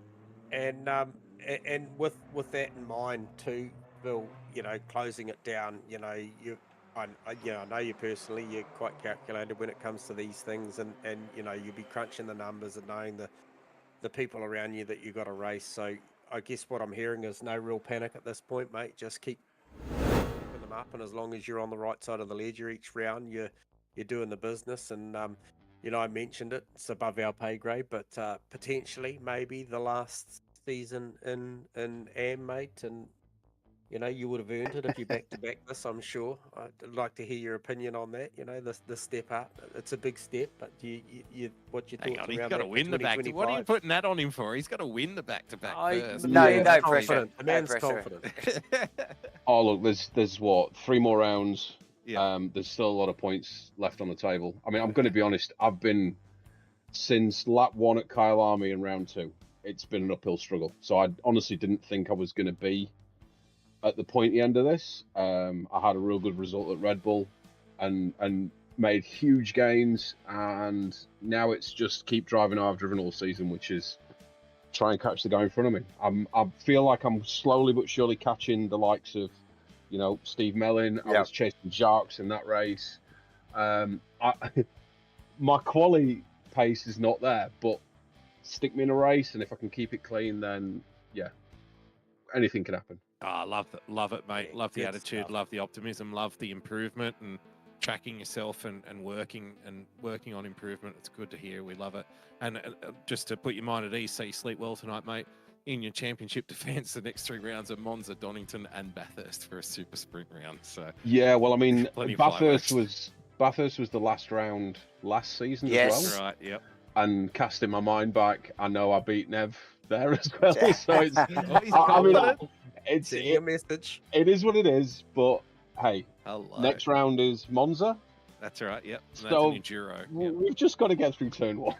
And with that in mind too, Bill, closing it down, I know you personally, you're quite calculated when it comes to these things, and you'll be crunching the numbers and knowing the people around you that you got to race. So I guess what I'm hearing is no real panic at this point, mate. Just keep picking them up, and as long as you're on the right side of the ledger each round, you're doing the business. And I mentioned it's above our pay grade, but potentially maybe the last season in AM, mate, and you know you would have earned it if you back to back this. I'm sure. I'd like to hear your opinion on that. You know, the step up. It's a big step, but what you Hang thoughts on, he's around got to that win the back. What are you 2025? putting that on him for? He's got to win the back-to-back first. The No, man's no pressure. confident. The No man's pressure. confident. Oh look, there's what 3 more rounds. Yeah. There's still a lot of points left on the table. I mean, I'm going to be honest. I've been since lap 1 at Kyle Army in round 2. It's been an uphill struggle. So I honestly didn't think I was going to be at the pointy end of this. I had a real good result at Red Bull, and made huge gains. And now it's just keep driving how I've driven all season, which is try and catch the guy in front of me. I feel like I'm slowly but surely catching the likes of, you know, Steve Mellon. I was chasing Jacques in that race. My quality pace is not there, but stick me in a race, and if I can keep it clean, then yeah, anything can happen. Oh, love it, mate. Yeah, Love the good attitude, stuff. love the optimism, love the improvement and tracking yourself and working on improvement. It's good to hear. We love it. And just to put your mind at ease, so you sleep well tonight, mate. In your championship defence, the next 3 rounds are Monza, Donington, and Bathurst for a super sprint round. So yeah, well, I mean, plenty of Bathurst fireworks. was the last round last season Yes. as well. Right. Yep. And casting my mind back, I know I beat Nev there as well. So it's, he's I mean, confident. Send me a message. it is what it is. But hey, Hello. next round is Monza. That's right. Yep. And So, that's an enduro. Yep. We've just got to get through turn 1.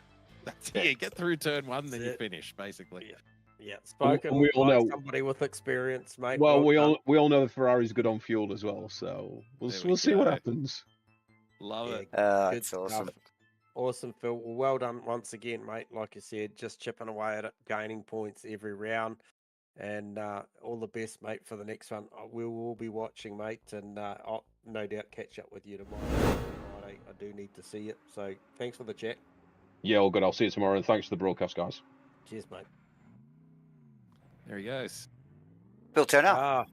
That's it. Get through turn 1, then you That's it. finish basically. Yeah. Yeah, spoken we all like know- somebody with experience, mate. Well, we done. all know that Ferrari's good on fuel as well. So There we we'll see what go. happens. Love Yeah, it. good It's awesome. stuff. Awesome, Phil. Well done once again, mate. Like you said, just chipping away at it, gaining points every round. And all the best, mate, for the next one. We will be watching, mate, and I'll no doubt catch up with you tomorrow. I do need to see it. So thanks for the chat. Yeah, all good. I'll see you tomorrow, and thanks for the broadcast, guys. Cheers, mate. There he goes. Bill Turner.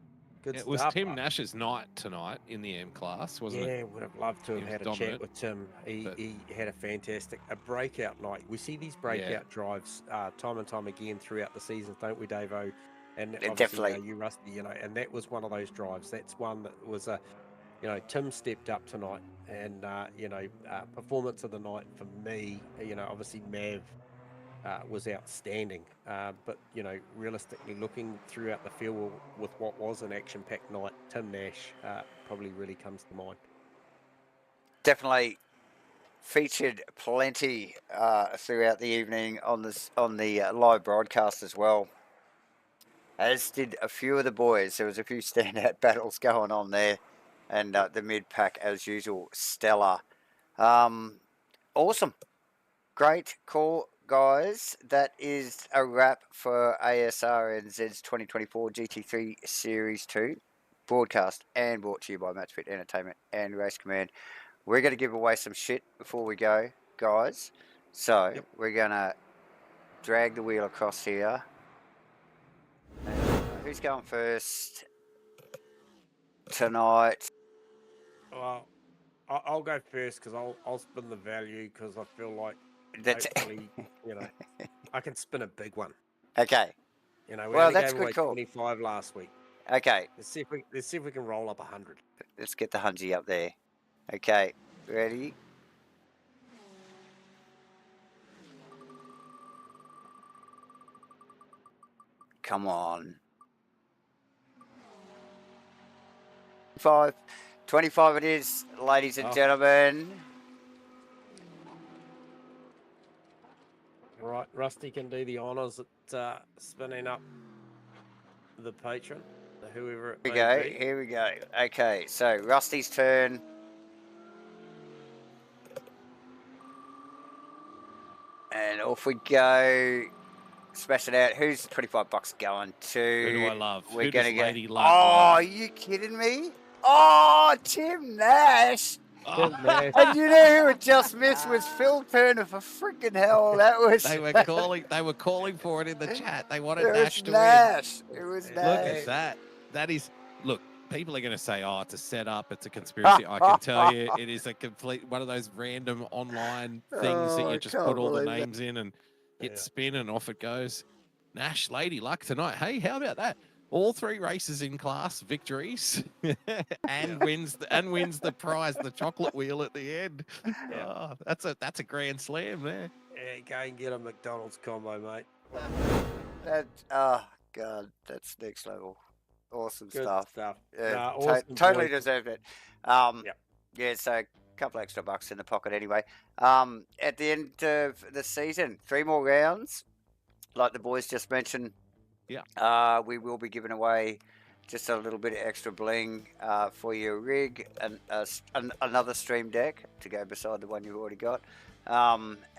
Good It was stuff. Tim Nash's night tonight in the M class, wasn't Yeah, it? would have loved to have He had was a chat dominant, with Tim. He but- he had a breakout night. We see these breakout drives time and time again throughout the seasons, don't we, Davo? And Yeah, obviously, definitely. you Rusty, you know, and that was one of those drives. That's one that was Tim stepped up tonight, and performance of the night for me. Obviously Mav was outstanding, but realistically looking throughout the field with what was an action-packed night, Tim Nash probably really comes to mind. Definitely featured plenty throughout the evening on the live broadcast as well. As did a few of the boys. There was a few standout battles going on there, and the mid pack as usual stellar. Awesome, great call, guys. That is a wrap for Asrnz's 2024 GT3 Series 2 broadcast and brought to you by MatchFit Entertainment and Race Command. We're going to give away some shit before we go, guys. So we're going to drag the wheel across here. Who's going first tonight? Well, I'll go first because I'll spin the value because I feel like That's hopefully I can spin a big one. okay. We Well, only that's gave good away call. 25 last week. Okay, Let's see if we can roll up 100. let's get the hungy up there. Okay, ready? Come on. 25 it is, ladies and Oh. gentlemen. Right, Rusty can do the honours at spinning up the patron, whoever it Here we may go, be. here we go. Okay, so Rusty's turn. And off we go. Smash it out. Who's the 25 bucks going to? Who do I love? We're Who gonna does go. Lady Luck Oh, love? are you kidding me? Oh, Tim Nash. Tim Nash. And you know who it just missed was Phil Turner. For freaking hell, that was. They were calling for it in the chat. They wanted It Nash was to Nash. It was win. Nash. Look at that. That is look. People are going to say, "Oh, it's a setup. It's a conspiracy." I can tell you, it is a complete one of those random online things that Oh, I you just can't put all the believe that. names in and hit spin and off it goes. Nash Lady Luck tonight. Hey, how about that? All 3 races in class victories, and wins the prize, the chocolate wheel at the end. Yeah. Oh, that's a grand slam there. Yeah, go and get a McDonald's combo, mate. Oh God, that's next level. Awesome Good stuff. stuff. Yeah, Nah, awesome, totally boys. deserved it. Yep. Yeah, so a couple extra bucks in the pocket anyway. At the end of the season, 3 more rounds, like the boys just mentioned. Yeah. We will be giving away just a little bit of extra bling for your rig and another stream deck to go beside the one you've already got. Yeah,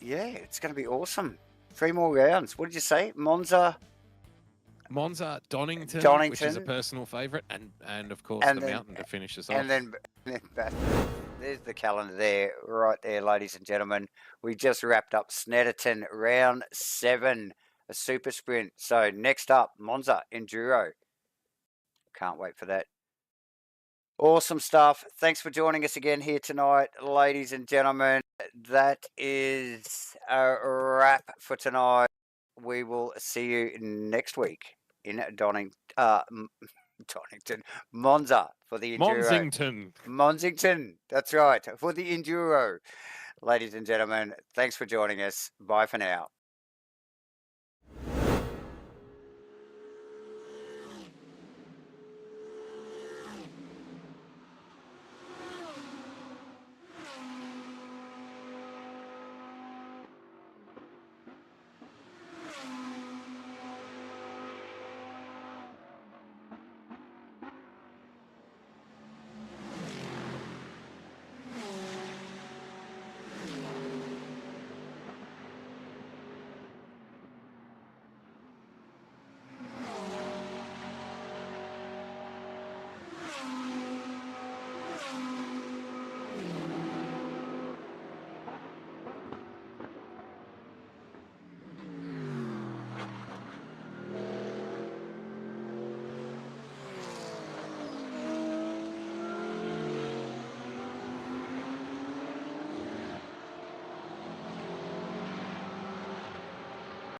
it's going to be awesome. 3 more rounds. What did you say? Monza, Donington, which is a personal favourite, and of course the Mountain to finish us off. And then there's the calendar there, right there, ladies and gentlemen. We just wrapped up Snetterton round 7, a super sprint. So next up, Monza Enduro. Can't wait for that. Awesome stuff. Thanks for joining us again here tonight, ladies and gentlemen. That is a wrap for tonight. We will see you next week in Monza for the Enduro. Monsington. That's right, for the Enduro. Ladies and gentlemen, thanks for joining us. Bye for now.